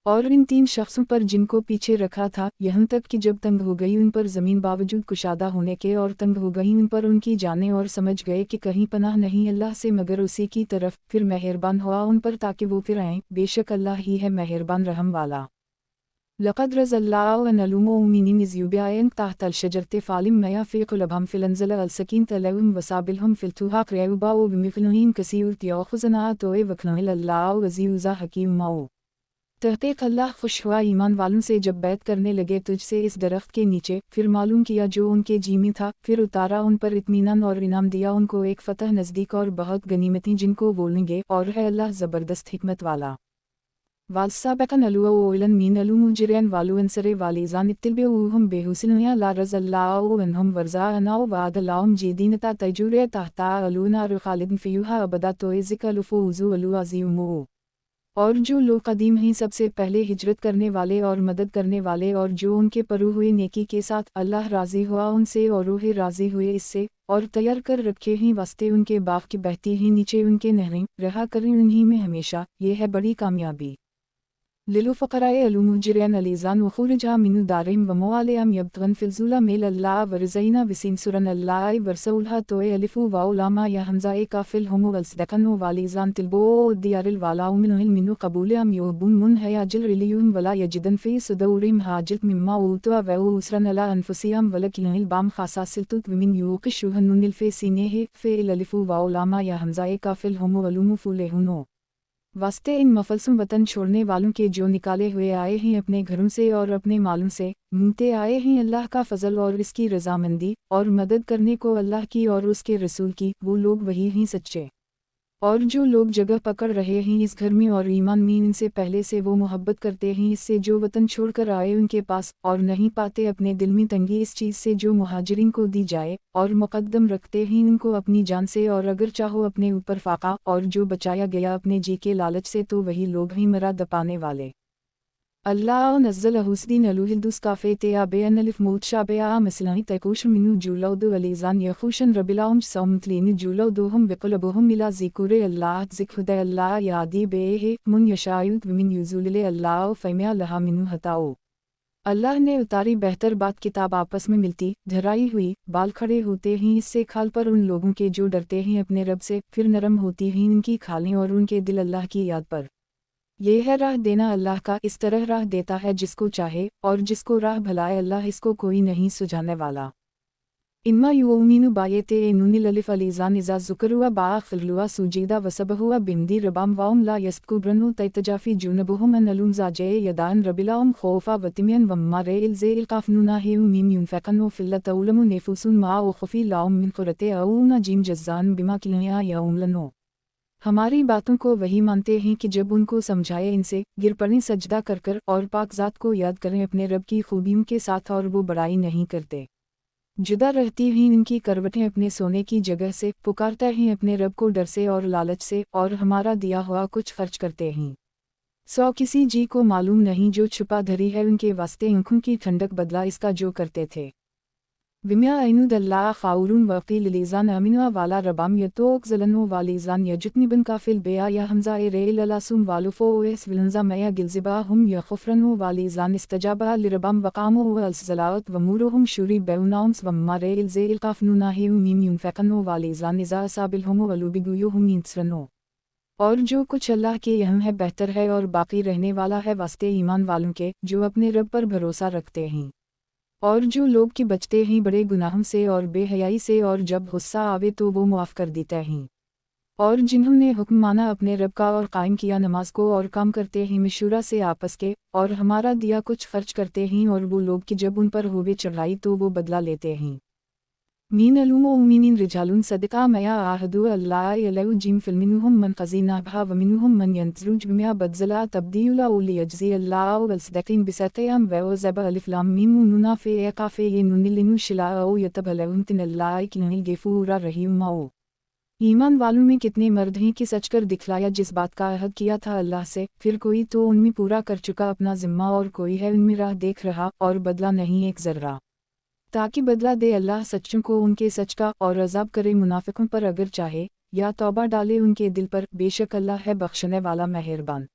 اور ان 3 شخصوں پر جن کو پیچھے رکھا تھا، یہاں تک کہ جب تنگ ہو گئی ان پر زمین باوجود کشادہ ہونے کے، اور تنگ ہو گئی ان پر ان کی جانیں، اور سمجھ گئے کہ کہیں پناہ نہیں اللہ سے مگر اسی کی طرف، پھر مہربان ہوا ان پر تاکہ وہ پھر آئیں، بے شک اللہ ہی ہے مہربان رحم والا۔ لقد رضى الله عن المؤمنين إذ يبايعونك تحت الشجرة فعلم ما في قلوبهم فأنزل السكينة عليهم وأصابهم في التوهاق وباءوا بمثل كثير يأخذنا وكان الله عزيزا حكيما۔ تحقیق اللہ خوش ہوا ایمان والوں سے جب بیعت کرنے لگے تجھ سے اس درخت کے نیچے، پھر معلوم کیا جو ان کے جی میں تھا، پھر اتارا ان پر اطمینان اور انعام دیا ان کو ایک فتح نزدیک اور بہت غنیمتیں جن کو بولیں گے، اور ہے اللہ زبردست حکمت والا۔ والسابقن الأولون من المهاجرين والأنصار والذين اتبعوهم بإحسان رضي الله عنهم ورضوا وعد لهم جنات تجري تحتها الأنهار خالدين فيها أبدا ذلك الفوز العظيم۔ اور جو لوگ قدیم ہیں سب سے پہلے ہجرت کرنے والے اور مدد کرنے والے، اور جو ان کے پرو ہوئے نیکی کے ساتھ، اللہ راضی ہوا ان سے اور روح راضی ہوئے اس سے، اور تیار کر رکھے ہیں واسطے ان کے باغ کی بہتی ہیں نیچے ان کے نہریں، رہا کریں انہی میں ہمیشہ، یہ ہے بڑی کامیابی۔ للفقراء المهاجرين الذين أخرجوا من دارهم وأموالهم يبتغون في الظلمات الله ورزقنا وينصرون الله ورسوله ألف واو لام يا همزة كافل هم والصدقن والذين تلبوا الديار الولاء من قبولهم يحبون من هياجر إليهم ولا يجدون في صدورهم حاجة مما أوتوا ويؤثرون على أنفسهم ولكن البام خاصة ومن يوق الشح نون الفسينه في الألف واو لام يا همزة كافل هم والمفلحون۔ واسطے ان مفلسوں وطن چھوڑنے والوں کے جو نکالے ہوئے آئے ہیں اپنے گھروں سے اور اپنے مالوں سے، مانگتے آئے ہیں اللہ کا فضل اور اس کی رضامندی، اور مدد کرنے کو اللہ کی اور اس کے رسول کی، وہ لوگ وہی ہیں سچے۔ اور جو لوگ جگہ پکڑ رہے ہیں اس گھر میں اور ایمان میں ان سے پہلے سے، وہ محبت کرتے ہیں اس سے جو وطن چھوڑ کر آئے ان کے پاس، اور نہیں پاتے اپنے دل میں تنگی اس چیز سے جو مہاجرین کو دی جائے، اور مقدم رکھتے ہیں ان کو اپنی جان سے، اور اگر چاہو اپنے اوپر فاقہ، اور جو بچایا گیا اپنے جی کے لالچ سے تو وہی لوگ ہیں مراد پانے والے۔ اللہ نزل حسدین الوہلدوس کافے تیابین الف موت شابیا مسلانی تیکوش منو جولو دو علیزان یخوشن ربلاؤم سومتلین جولو دوہم بقلبہم ملا ذکر اللہ ذکر دے اللہ یادی بے من یشایوت ومن یزولل اللہ فیمیا لہا منو ہتاؤ۔ اللہ نے اتاری بہتر بات کتاب آپس میں ملتی، دھرائی ہوئی، بال کھڑے ہوتے ہیں اس سے کھال پر ان لوگوں کے جو ڈرتے ہیں اپنے رب سے، پھر نرم ہوتی ہیں ان کی کھالیں اور ان کے دل اللہ کی یاد پر۔ یہ ہے راہ دینا اللہ کا، اس طرح راہ دیتا ہے جس کو چاہے، اور جس کو راہ بھلائے اللہ اس کو کوئی نہیں سجھانے والا۔ انما یؤمنو بایت نون الالف علیزان اذا ذکروا با خلوا سجیدہ وسبحوا بحمدی ربام واؤم لا یستکبرون تیتجافی جنوبہم ان الون زاجے یدان ربلاؤم خوفا وتمین ومما ریل زی القافنونا ہیو میم ینفقن فلت اولم نفوسن ما اخفی لاؤم من قرۃ اعین جیم جزان بما کنیا یعملون۔ ہماری باتوں کو وہی مانتے ہیں کہ جب ان کو سمجھائے ان سے، گر پڑیں سجدہ کر کر، اور پاک ذات کو یاد کریں اپنے رب کی خوبیوں کے ساتھ، اور وہ بڑائی نہیں کرتے۔ جدا رہتی ہیں ان کی کروٹیں اپنے سونے کی جگہ سے، پکارتے ہیں اپنے رب کو ڈر سے اور لالچ سے، اور ہمارا دیا ہوا کچھ خرچ کرتے ہیں۔ سو کسی جی کو معلوم نہیں جو چھپا دھری ہے ان کے واسطے آنکھوں کی ٹھنڈک بدلہ اس کا جو کرتے تھے۔ ومیا عینود اللہ خاورون وقیل لیزان امینوا والا ربام یتوک زلنو والیزان یجتنبن کافل بیا یا حمزہ ریل الاسوم والفو ایس ولنزا میا گلزبا ہم یخفرنو والیزان استجابا لربام وقامو والزلاوت ومورہم شوری بیوناؤمس ومما ریل زیل قافنونا ہیو میم ینفقنو والیزان ازا سابلہم ولوبگویوہم ینسرنو۔ اور جو کچھ اللہ کے یہاں ہے بہتر ہے اور باقی رہنے والا ہے واسطے ایمان والوں کے جو اپنے رب پر بھروسہ رکھتے ہیں۔ اور جو لوگ کی بچتے ہیں بڑے گناہوں سے اور بے حیائی سے، اور جب غصہ آوے تو وہ معاف کر دیتے ہیں۔ اور جنہوں نے حکم مانا اپنے رب کا اور قائم کیا نماز کو اور کام کرتے ہیں مشورہ سے آپس کے اور ہمارا دیا کچھ خرچ کرتے ہیں اور وہ لوگ کہ جب ان پر ہوئے چڑھائی تو وہ بدلہ لیتے ہیں۔ مین المؤمنین رجال صدقا ما عاہدوا اللہ علیہ جیم فمنہم من قضی نحبہ ومنہم من ینتظر بما بدل تبدیلا لیجزی اللہ والصدقین بصدقہم ووزب الف لام میم نون فی قاف نون لن شلاء یتبلغن تن اللہ کنہ غفور رحیم۔ ایمان والوں میں کتنے مرد ہیں کہ سچ کر دکھلایا جس بات کا عہد کیا تھا اللہ سے، پھر کوئی تو ان میں پورا کر چکا اپنا ذمہ اور کوئی ہے ان میں راہ دیکھ رہا اور بدلہ نہیں ایک ذرہ، تاکہ بدلہ دے اللہ سچوں کو ان کے سچ کا اور عذاب کرے منافقوں پر اگر چاہے، یا توبہ ڈالے ان کے دل پر، بے شک اللہ ہے بخشنے والا مہربان۔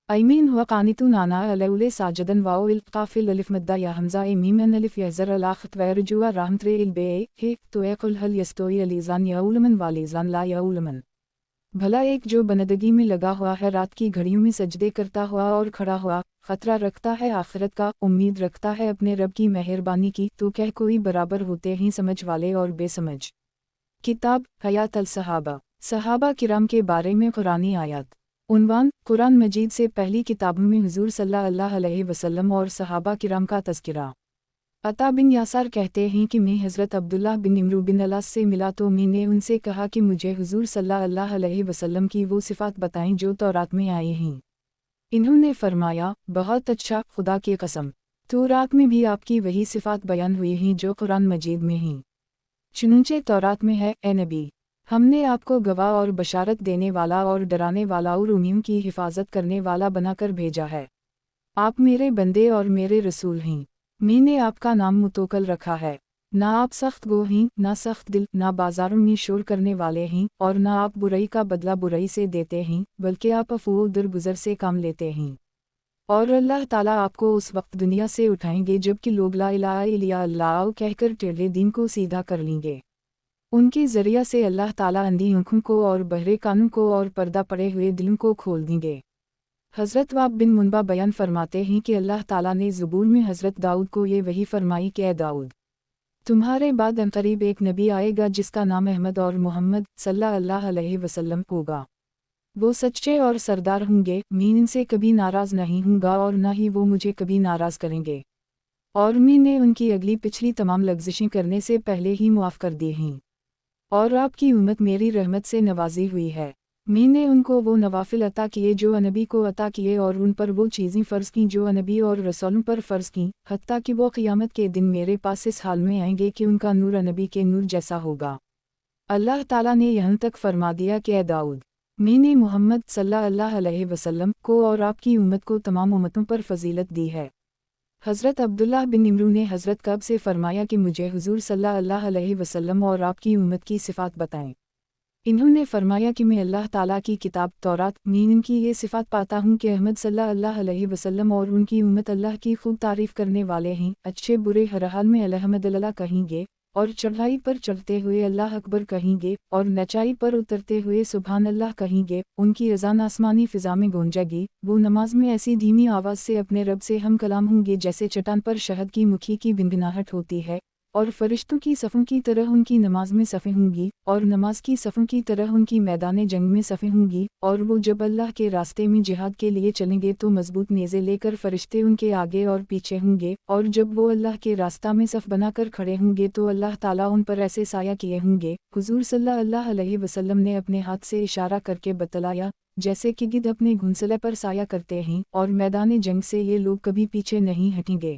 ایمین ہوا قانتون آناء اللیل ساجدن واو القاف الالف مدہ یا حمزہ میم ان الف یحذر الاخت ویرجوا رحمت البے تو قل هل یستوی الیزان یعلمن والیزان لا یعلمن۔ بھلا ایک جو بندگی میں لگا ہوا ہے رات کی گھڑیوں میں سجدے کرتا ہوا اور کھڑا ہوا، خطرہ رکھتا ہے آخرت کا، امید رکھتا ہے اپنے رب کی مہربانی کی، تو کہہ کوئی برابر ہوتے ہیں سمجھ والے اور بے سمجھ۔ کتاب حیات الصحابہ، صحابہ کرام کے بارے میں قرآنی آیات۔ عنوان: قرآن مجید سے پہلی کتابوں میں حضور صلی اللہ علیہ وسلم اور صحابہ کرام کا تذکرہ۔ عطا بن یاسار کہتے ہیں کہ میں حضرت عبداللہ بن عمرو بن العاص سے ملا تو میں نے ان سے کہا کہ مجھے حضور صلی اللہ علیہ وسلم کی وہ صفات بتائیں جو تورات میں آئی ہیں۔ انہوں نے فرمایا، بہت اچھا، خدا کی قسم، تورات میں بھی آپ کی وہی صفات بیان ہوئی ہیں جو قرآن مجید میں ہیں۔ چنانچہ تورات میں ہے، اے نبی، ہم نے آپ کو گواہ اور بشارت دینے والا اور ڈرانے والا اور امیوں کی حفاظت کرنے والا بنا کر بھیجا ہے۔ آپ میرے بندے اور میرے رسول ہیں۔ میں نے آپ کا نام متوکل رکھا ہے۔ نہ آپ سخت گو ہیں، نہ سخت دل، نہ بازاروں میں شور کرنے والے ہیں، اور نہ آپ برائی کا بدلہ برائی سے دیتے ہیں، بلکہ آپ عفو و درگزر سے کام لیتے ہیں۔ اور اللہ تعالیٰ آپ کو اس وقت دنیا سے اٹھائیں گے جب کہ لوگ لا الہ الا اللہ کہہ کر ٹیڑھے دین کو سیدھا کر لیں گے۔ ان کے ذریعہ سے اللہ تعالیٰ اندھی آنکھوں کو اور بہرے کانوں کو اور پردہ پڑے ہوئے دلوں کو کھول دیں گے۔ حضرت واب بن منبع بیان فرماتے ہیں کہ اللہ تعالیٰ نے زبور میں حضرت داؤد کو یہ وحی فرمائی کہ اے داؤد، تمہارے بعد عنقریب ایک نبی آئے گا جس کا نام احمد اور محمد صلی اللہ علیہ وسلم ہوگا۔ وہ سچے اور سردار ہوں گے، میں ان سے کبھی ناراض نہیں ہوں گا اور نہ ہی وہ مجھے کبھی ناراض کریں گے، اور میں نے ان کی اگلی پچھلی تمام لغزشیں کرنے سے پہلے ہی معاف کر دی ہیں، اور آپ کی امت میری رحمت سے نوازی ہوئی ہے۔ میں نے ان کو وہ نوافل عطا کیے جو نبی کو عطا کیے اور ان پر وہ چیزیں فرض کیں جو نبی اور رسولوں پر فرض کیں، حتیٰ کہ وہ قیامت کے دن میرے پاس اس حال میں آئیں گے کہ ان کا نور نبی کے نور جیسا ہوگا۔ اللہ تعالیٰ نے یہاں تک فرما دیا کہ اے داؤد، میں نے محمد صلی اللہ علیہ وسلم کو اور آپ کی امت کو تمام امتوں پر فضیلت دی ہے۔ حضرت عبداللہ بن عمرو نے حضرت کعب سے فرمایا کہ مجھے حضور صلی اللہ علیہ وسلم اور آپ کی امت کی صفات بتائیں۔ انہوں نے فرمایا کہ میں اللہ تعالیٰ کی کتاب تورات میں ان کی یہ صفات پاتا ہوں کہ احمد صلی اللہ علیہ وسلم اور ان کی امت اللہ کی خوب تعریف کرنے والے ہیں، اچھے برے ہر حال میں الحمدللہ کہیں گے، اور چڑھائی پر چڑھتے ہوئے اللہ اکبر کہیں گے، اور نچائی پر اترتے ہوئے سبحان اللہ کہیں گے۔ ان کی اذان آسمانی فضا میں گونجے گی، وہ نماز میں ایسی دھیمی آواز سے اپنے رب سے ہم کلام ہوں گے جیسے چٹان پر شہد کی مکھی کی بنبناہٹ ہوتی ہے، اور فرشتوں کی صفوں کی طرح ان کی نماز میں صفیں ہوں گی، اور نماز کی صفوں کی طرح ان کی میدان جنگ میں صفیں ہوں گی، اور وہ جب اللہ کے راستے میں جہاد کے لیے چلیں گے تو مضبوط نیزے لے کر فرشتے ان کے آگے اور پیچھے ہوں گے، اور جب وہ اللہ کے راستہ میں صف بنا کر کھڑے ہوں گے تو اللہ تعالیٰ ان پر ایسے سایہ کیے ہوں گے۔ حضور صلی اللہ علیہ وسلم نے اپنے ہاتھ سے اشارہ کر کے بتلایا، جیسے کہ گدھ اپنے گھونسلے پر سایہ کرتے ہیں، اور میدان جنگ سے یہ لوگ کبھی پیچھے نہیں ہٹیں گے۔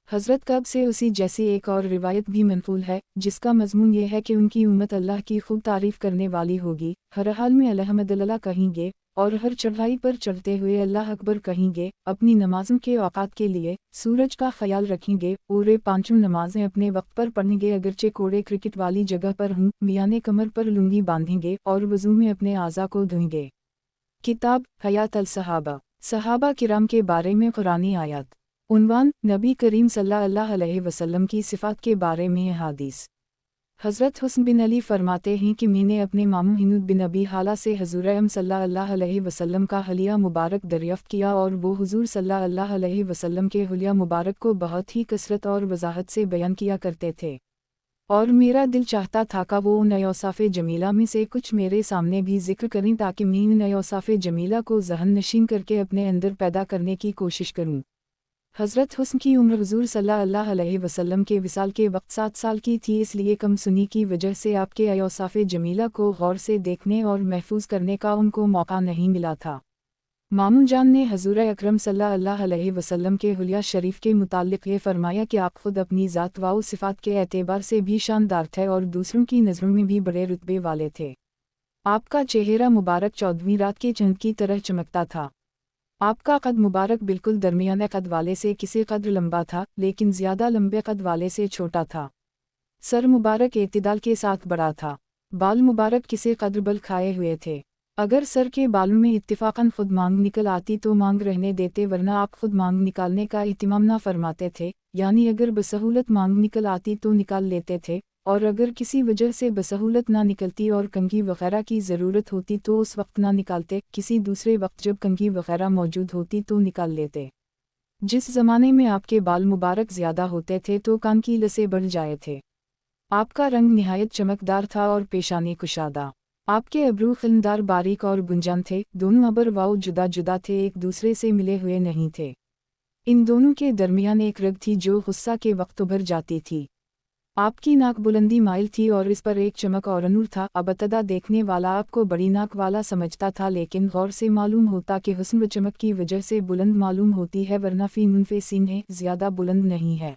حضرت کعب سے اسی جیسی ایک اور روایت بھی منقول ہے، جس کا مضمون یہ ہے کہ ان کی امت اللہ کی خوب تعریف کرنے والی ہوگی، ہر حال میں الحمدللہ کہیں گے، اور ہر چڑھائی پر چڑھتے ہوئے اللہ اکبر کہیں گے، اپنی نمازوں کے اوقات کے لیے سورج کا خیال رکھیں گے، اور پانچوں نمازیں اپنے وقت پر پڑھیں گے اگرچہ کوڑے کرکٹ والی جگہ پر ہوں، میانے کمر پر لنگی باندھیں گے، اور وضو میں اپنے اعضاء کو دھوئیں گے۔ کتاب حیات الصحابہ، صحابہ کرام کے بارے میں قرآنی آیات۔ عنوان: نبی کریم صلی اللہ علیہ وسلم کی صفات کے بارے میں احادیث۔ حضرت حسن بن علی فرماتے ہیں کہ میں نے اپنے ماموں ہند بن ابی حالہ سے حضور اعظم صلی اللہ علیہ وسلم کا حلیہ مبارک دریافت کیا، اور وہ حضور صلی اللہ علیہ وسلم کے حلیہ مبارک کو بہت ہی کثرت اور وضاحت سے بیان کیا کرتے تھے۔ اور میرا دل چاہتا تھا کہ وہ ان اوصاف جمیلہ میں سے کچھ میرے سامنے بھی ذکر کریں تاکہ میں ان اوصاف جمیلہ کو ذہن نشین کر کے اپنے اندر پیدا کرنے کی کوشش کروں۔ حضرت حسن کی عمر حضور صلی اللہ علیہ وسلم کے وصال کے وقت 7 سال کی تھی، اس لیے کم سنی کی وجہ سے آپ کے اوصاف جمیلہ کو غور سے دیکھنے اور محفوظ کرنے کا ان کو موقع نہیں ملا تھا۔ ماموں جان نے حضور اکرم صلی اللہ علیہ وسلم کے حلیہ شریف کے متعلق یہ فرمایا کہ آپ خود اپنی ذات و صفات کے اعتبار سے بھی شاندار تھے اور دوسروں کی نظروں میں بھی بڑے رتبے والے تھے۔ آپ کا چہرہ مبارک 14ویں رات کے چاند کی طرح چمکتا تھا۔ آپ کا قد مبارک بالکل درمیانے قد والے سے کسی قدر لمبا تھا، لیکن زیادہ لمبے قد والے سے چھوٹا تھا۔ سر مبارک اعتدال کے ساتھ بڑا تھا۔ بال مبارک کسی قدر بل کھائے ہوئے تھے۔ اگر سر کے بالوں میں اتفاقاً خود مانگ نکل آتی تو مانگ رہنے دیتے، ورنہ آپ خود مانگ نکالنے کا اہتمام نہ فرماتے تھے، یعنی اگر بسہولت مانگ نکل آتی تو نکال لیتے تھے، اور اگر کسی وجہ سے بسہولت نہ نکلتی اور کنگھی وغیرہ کی ضرورت ہوتی تو اس وقت نہ نکالتے، کسی دوسرے وقت جب کنگھی وغیرہ موجود ہوتی تو نکال لیتے۔ جس زمانے میں آپ کے بال مبارک زیادہ ہوتے تھے تو کان کی لسے بڑھ جائے تھے۔ آپ کا رنگ نہایت چمکدار تھا اور پیشانی کشادہ۔ آپ کے ابرو خلندار باریک اور گنجان تھے، دونوں ابر واؤ جدا جدا تھے، ایک دوسرے سے ملے ہوئے نہیں تھے۔ ان دونوں کے درمیان ایک رگ تھی جو غصہ کے وقت ابھر جاتی تھی۔ آپ کی ناک بلندی مائل تھی اور اس پر ایک چمک اور نور تھا۔ ابتدا دیکھنے والا آپ کو بڑی ناک والا سمجھتا تھا، لیکن غور سے معلوم ہوتا کہ حسن و چمک کی وجہ سے بلند معلوم ہوتی ہے، ورنہ فی منفِ سینہ زیادہ بلند نہیں ہے۔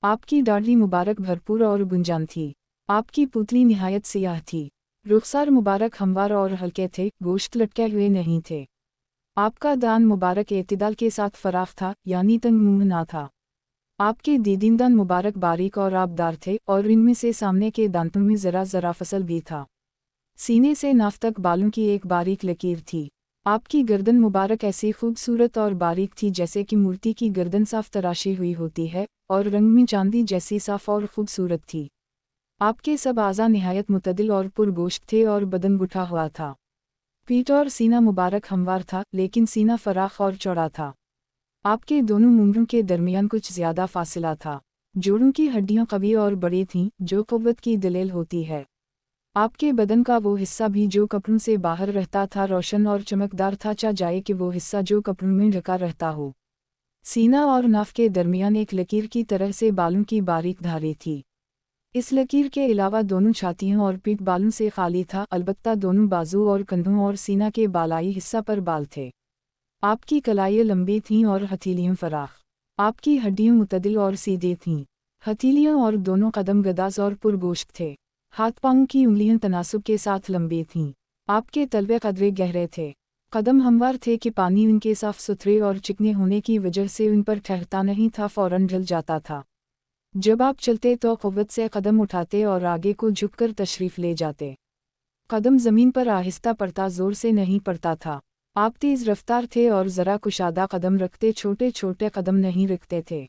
آپ کی داڑھی مبارک بھرپور اور گنجان تھی۔ آپ کی پوتلی نہایت سیاہ تھی۔ رخسار مبارک ہموار اور ہلکے تھے، گوشت لٹکے ہوئے نہیں تھے۔ آپ کا دان مبارک اعتدال کے ساتھ فراخ تھا، یعنی تنگ منہ نہ تھا۔ آپ کے دیدین دان مبارک باریک اور آبدار تھے، اور ان میں سے سامنے کے دانتوں میں ذرا ذرا فصل بھی تھا۔ سینے سے ناف تک بالوں کی ایک باریک لکیر تھی۔ آپ کی گردن مبارک ایسی خوبصورت اور باریک تھی جیسے کہ مورتی کی گردن صاف تراشی ہوئی ہوتی ہے، اور رنگ میں چاندی جیسی صاف اور خوبصورت تھی۔ آپ کے سب اعضاء نہایت معتدل اور پرگوشت تھے اور بدن گٹھا ہوا تھا۔ پیٹھ اور سینہ مبارک ہموار تھا، لیکن سینہ فراخ اور چوڑا تھا۔ آپ کے دونوں مونڈوں کے درمیان کچھ زیادہ فاصلہ تھا۔ جوڑوں کی ہڈیاں قوی اور بڑی تھیں، جو قوت کی دلیل ہوتی ہے۔ آپ کے بدن کا وہ حصہ بھی جو کپڑوں سے باہر رہتا تھا روشن اور چمکدار تھا، چاہ جائے کہ وہ حصہ جو کپڑوں میں ڈھکا رہتا ہو۔ سینہ اور ناف کے درمیان ایک لکیر کی طرح سے بالوں کی باریک دھاری تھی۔ اس لکیر کے علاوہ دونوں چھاتیوں اور پیٹھ بالوں سے خالی تھا، البتہ دونوں بازو اور کندھوں اور سینہ کے بالائی حصہ پر بال تھے۔ آپ کی کلائیں لمبی تھیں اور ہتھیلیاں فراخ۔ آپ کی ہڈیاں معتدل اور سیدھی تھیں۔ ہتھیلیاں اور دونوں قدم گداز اور پرگوشت تھے۔ ہاتھ پاؤں کی انگلیاں تناسب کے ساتھ لمبی تھیں۔ آپ کے تلوے قدرے گہرے تھے۔ قدم ہموار تھے کہ پانی ان کے صاف ستھرے اور چکنے ہونے کی وجہ سے ان پر ٹھہرتا نہیں تھا، فوراً ڈھل جاتا تھا۔ جب آپ چلتے تو قوت سے قدم اٹھاتے اور آگے کو جھک کر تشریف لے جاتے۔ قدم زمین پر آہستہ پڑتا، زور سے نہیں پڑتا تھا۔ آپ تیز رفتار تھے اور ذرا کشادہ قدم رکھتے، چھوٹے چھوٹے قدم نہیں رکھتے تھے۔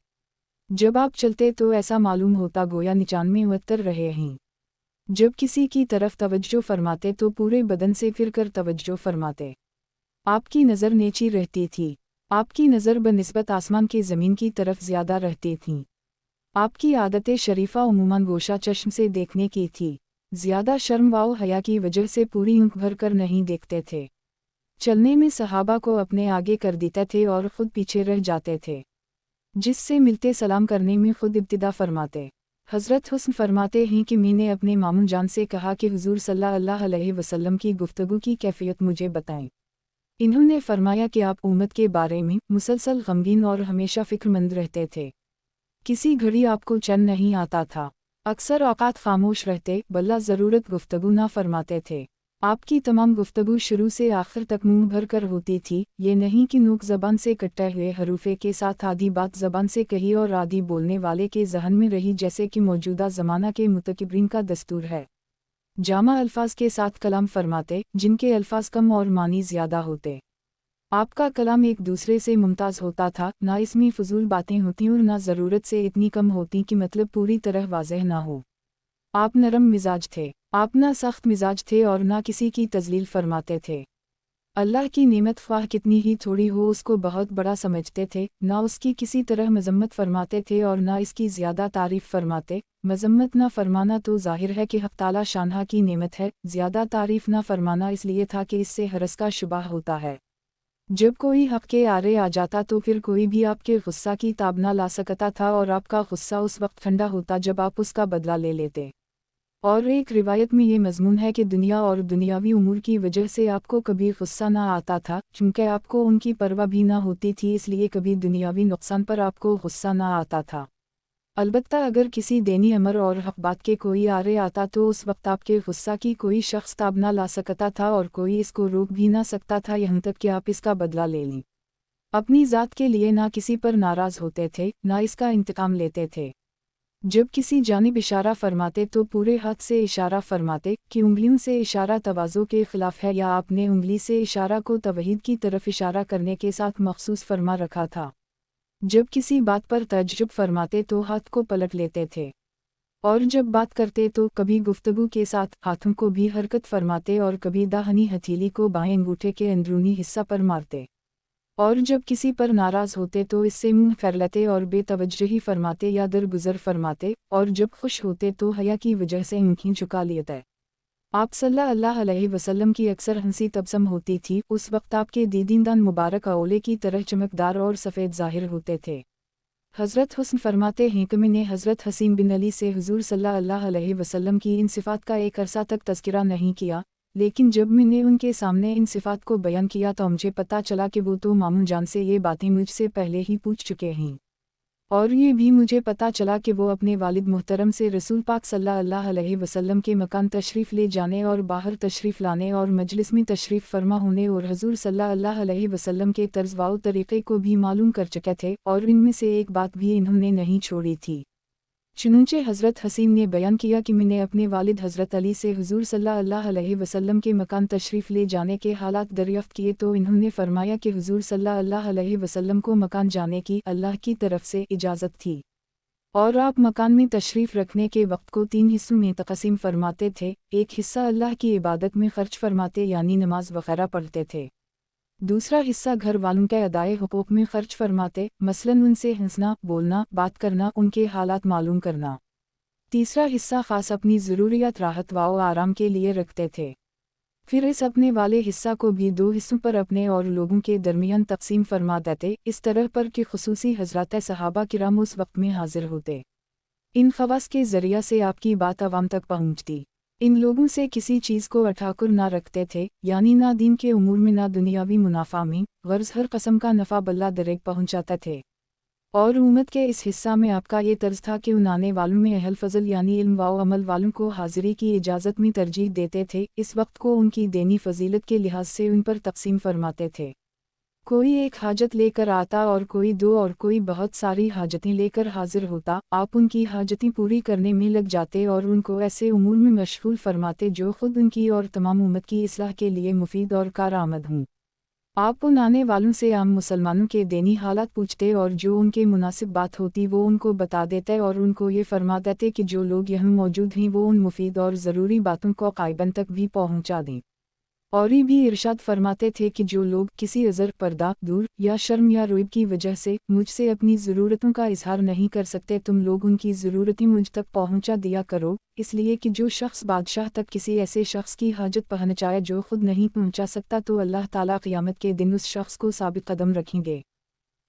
جب آپ چلتے تو ایسا معلوم ہوتا گویا نچان میں اتر رہے ہیں۔ جب کسی کی طرف توجہ فرماتے تو پورے بدن سے پھر کر توجہ فرماتے۔ آپ کی نظر نیچی رہتی تھی۔ آپ کی نظر بنسبت آسمان کے زمین کی طرف زیادہ رہتی تھیں۔ آپ کی عادت شریفہ عموماً گوشہ چشم سے دیکھنے کی تھی۔ زیادہ شرم و حیا کی وجہ سے پوری آنکھ بھر کر نہیں دیکھتے تھے۔ چلنے میں صحابہ کو اپنے آگے کر دیتے تھے اور خود پیچھے رہ جاتے تھے۔ جس سے ملتے سلام کرنے میں خود ابتدا فرماتے۔ حضرت حسن فرماتے ہیں کہ میں نے اپنے ماموں جان سے کہا کہ حضور صلی اللہ علیہ وسلم کی گفتگو کی کیفیت مجھے بتائیں۔ انہوں نے فرمایا کہ آپ امت کے بارے میں مسلسل غمگین اور ہمیشہ فکر مند رہتے تھے۔ کسی گھڑی آپ کو چین نہیں آتا تھا۔ اکثر اوقات خاموش رہتے، بلا ضرورت گفتگو نہ فرماتے تھے۔ آپ کی تمام گفتگو شروع سے آخر تک منہ بھر کر ہوتی تھی، یہ نہیں کہ نوک زبان سے کٹے ہوئے حروفے کے ساتھ آدھی بات زبان سے کہی اور آدھی بولنے والے کے ذہن میں رہی، جیسے کہ موجودہ زمانہ کے متکبرین کا دستور ہے۔ جامع الفاظ کے ساتھ کلام فرماتے، جن کے الفاظ کم اور معنی زیادہ ہوتے۔ آپ کا کلام ایک دوسرے سے ممتاز ہوتا تھا، نہ اس میں فضول باتیں ہوتیں اور نہ ضرورت سے اتنی کم ہوتی کہ مطلب پوری طرح واضح نہ ہو۔ آپ نرم مزاج تھے۔ آپ نہ سخت مزاج تھے اور نہ کسی کی تذلیل فرماتے تھے۔ अल्लाह की नेमत ख्वाह कितनी ही थोड़ी हो उसको बहुत बड़ा समझते थे, ना उसकी किसी तरह मजम्मत फरमाते थे और ना इसकी ज़्यादा तारीफ़ फरमाते। मजम्मत ना फरमाना तो ज़ाहिर है कि हक़ ताला शानहा की नेमत है, ज़्यादा तारीफ़ ना फरमाना इसलिए था कि इससे हरस का शुबा होता है। जब कोई हक़ के आरे आ जाता तो फिर कोई भी आपके गुस्सा की ताब ना ला सकता था और आपका गुस्सा उस वक्त ठंडा होता जब आप उसका बदला ले लेते। और एक रिवायत में ये मज़मून है कि दुनिया और दुनियावी उमूर की वजह से आपको कभी गुस्सा ना आता था, क्योंकि आपको उनकी परवाह भी ना होती थी, इसलिए कभी दुनियावी नुकसान पर आपको गुस्सा ना आता था। अलबत्ता अगर किसी देनी अमर और हक़ बात के कोई आरे आता तो उस वक्त आपके गुस्सा की कोई शख्स ताब ना ला सकता था और कोई इसको रोक भी ना सकता था, यहाँ तक कि आप इसका बदला ले लें। अपनी ज़ात के लिए ना किसी पर नाराज़ होते थे, ना इसका इंतकाम लेते थे। जब किसी जानिब इशारा फरमाते तो पूरे हाथ से इशारा फरमाते कि उंगलियों से इशारा तवाज़ो के ख़िलाफ़ है, या आपने उंगली से इशारा को तवहीद की तरफ इशारा करने के साथ मखसूस फरमा रखा था। जब किसी बात पर तअज्जुब फरमाते तो हाथ को पलट लेते थे, और जब बात करते तो कभी गुफ्तगू के साथ हाथों को भी हरकत फरमाते और कभी दाहिनी हथेली को बाएं अंगूठे के अंदरूनी हिस्सा पर मारते। और जब किसी पर नाराज़ होते तो इससे मुंह फेर लेते और बेतवज्जही फरमाते या दरगुजर फरमाते, और जब खुश होते तो हया की वजह से आँखें झुका लेते। आप सल्लल्लाहु अलैहि वसल्लम की अक्सर हंसी तबसम होती थी, उस वक्त आपके दीदीनदान मुबारक औले की तरह चमकदार और सफ़ेद ज़ाहिर होते थे। हज़रत हुस्न फरमाते हैं कि मैंने हज़रत हसीन बिन अली से हुज़ूर सल्लल्लाहु अलैहि वसल्लम की इन सिफ़ात का एक अरसा तक तज़किरा नहीं किया, लेकिन जब मैंने उनके सामने इन सिफ़ात को बयान किया तो मुझे पता चला कि वो तो मामू जान से ये बातें मुझसे पहले ही पूछ चुके हैं। और ये भी मुझे पता चला कि वो अपने वालिद मुहतरम से रसूल पाक सल्लल्लाहु अलैहि वसल्लम के मकान तशरीफ़ ले जाने और बाहर तशरीफ़ लाने और मजलिस में तशरीफ़ फरमा होने और हुज़ूर सल्लल्लाहु अलैहि वसल्लम के तर्ज़ व तरीक़े को भी मालूम कर चुके थे, और इनमें से एक बात भी इन्होंने नहीं छोड़ी थी। चुनूंचे हज़रत हसीन ने बयान किया कि मैंने अपने वालिद हज़रत अली से हुज़ूर सल्लल्लाहु अलैहि वसल्लम के मकान तशरीफ़ ले जाने के हालात दरियाफ़्त किए तो इन्होंने फरमाया कि हुज़ूर सल्लल्लाहु अलैहि वसल्लम को मकान जाने की अल्लाह की तरफ से इजाज़त थी, और आप मकान में तशरीफ़ रखने के वक्त को 3 हिस्सों में तक़सीम फरमाते थे। एक हिस्सा अल्लाह की इबादत में ख़र्च फरमाते यानी नमाज वग़ैरह पढ़ते थे। दूसरा हिस्सा घर वालों के अदाए हुकूक में खर्च फरमाते, मसलन उनसे हंसना, बोलना, बात करना, उनके हालात मालूम करना। तीसरा हिस्सा ख़ास अपनी ज़रूरियात, राहत व आराम के लिए रखते थे। फिर इस अपने वाले हिस्सा को भी 2 हिस्सों पर अपने और लोगों के दरमियान तक़सीम फरमा देते, इस तरह पर कि खुसूसी हज़रात सहाबा किराम उस वक्त में हाजिर होते। इन खवास के ज़रिया से आपकी बात अवाम तक पहुँचती। इन लोगों से किसी चीज़ को अठाकुर ना रखते थे, यानी ना दीन के उमूर में ना दुनियावी मुनाफा में, गर्ज़ हर कस्म का नफ़ा बल्ला दरेक पहुँचाते थे। और उम्मत के इस हिस्सा में आपका ये तर्ज था कि उन आने वालों में अहल फजल यानी इल्म व अमल वालों को हाज़िरी की इजाज़त में तरजीह देते थे, इस वक्त को उनकी देनी फजीलत के लिहाज से उन पर तक़सीम फरमाते थे। कोई एक हाजत लेकर आता और कोई 2 और कोई बहुत सारी हाजतें लेकर हाजिर होता, आप उनकी हाजतें पूरी करने में लग जाते और उनको ऐसे उमूर में मशगूल फरमाते जो खुद उनकी और तमाम उम्मत की इस्लाह के लिए मुफीद और कारआमद हों। आप उन आने वालों से आम मुसलमानों के देनी हालात पूछते और जो उनके मुनासिब बात होती वो उनको बता देते और उनको ये फरमा देते कि जो लोग यहाँ मौजूद हैं वो उन मुफीद और ज़रूरी बातों को क़ाइबन तक भी पहुँचा दें। और ये भी इरशाद फरमाते थे कि जो लोग किसी अज़र, पर्दा, दूर या शर्म या रोइब की वजह से मुझसे अपनी ज़रूरतों का इजहार नहीं कर सकते, तुम लोग उनकी ज़रूरतें मुझ तक पहुँचा दिया करो, इसलिए कि जो शख्स बादशाह तक किसी ऐसे शख्स की हाजत पहुँचाए जो खुद नहीं पहुँचा सकता तो अल्लाह ताला क़ियामत के दिन उस शख्स को साबित कदम रखेंगे।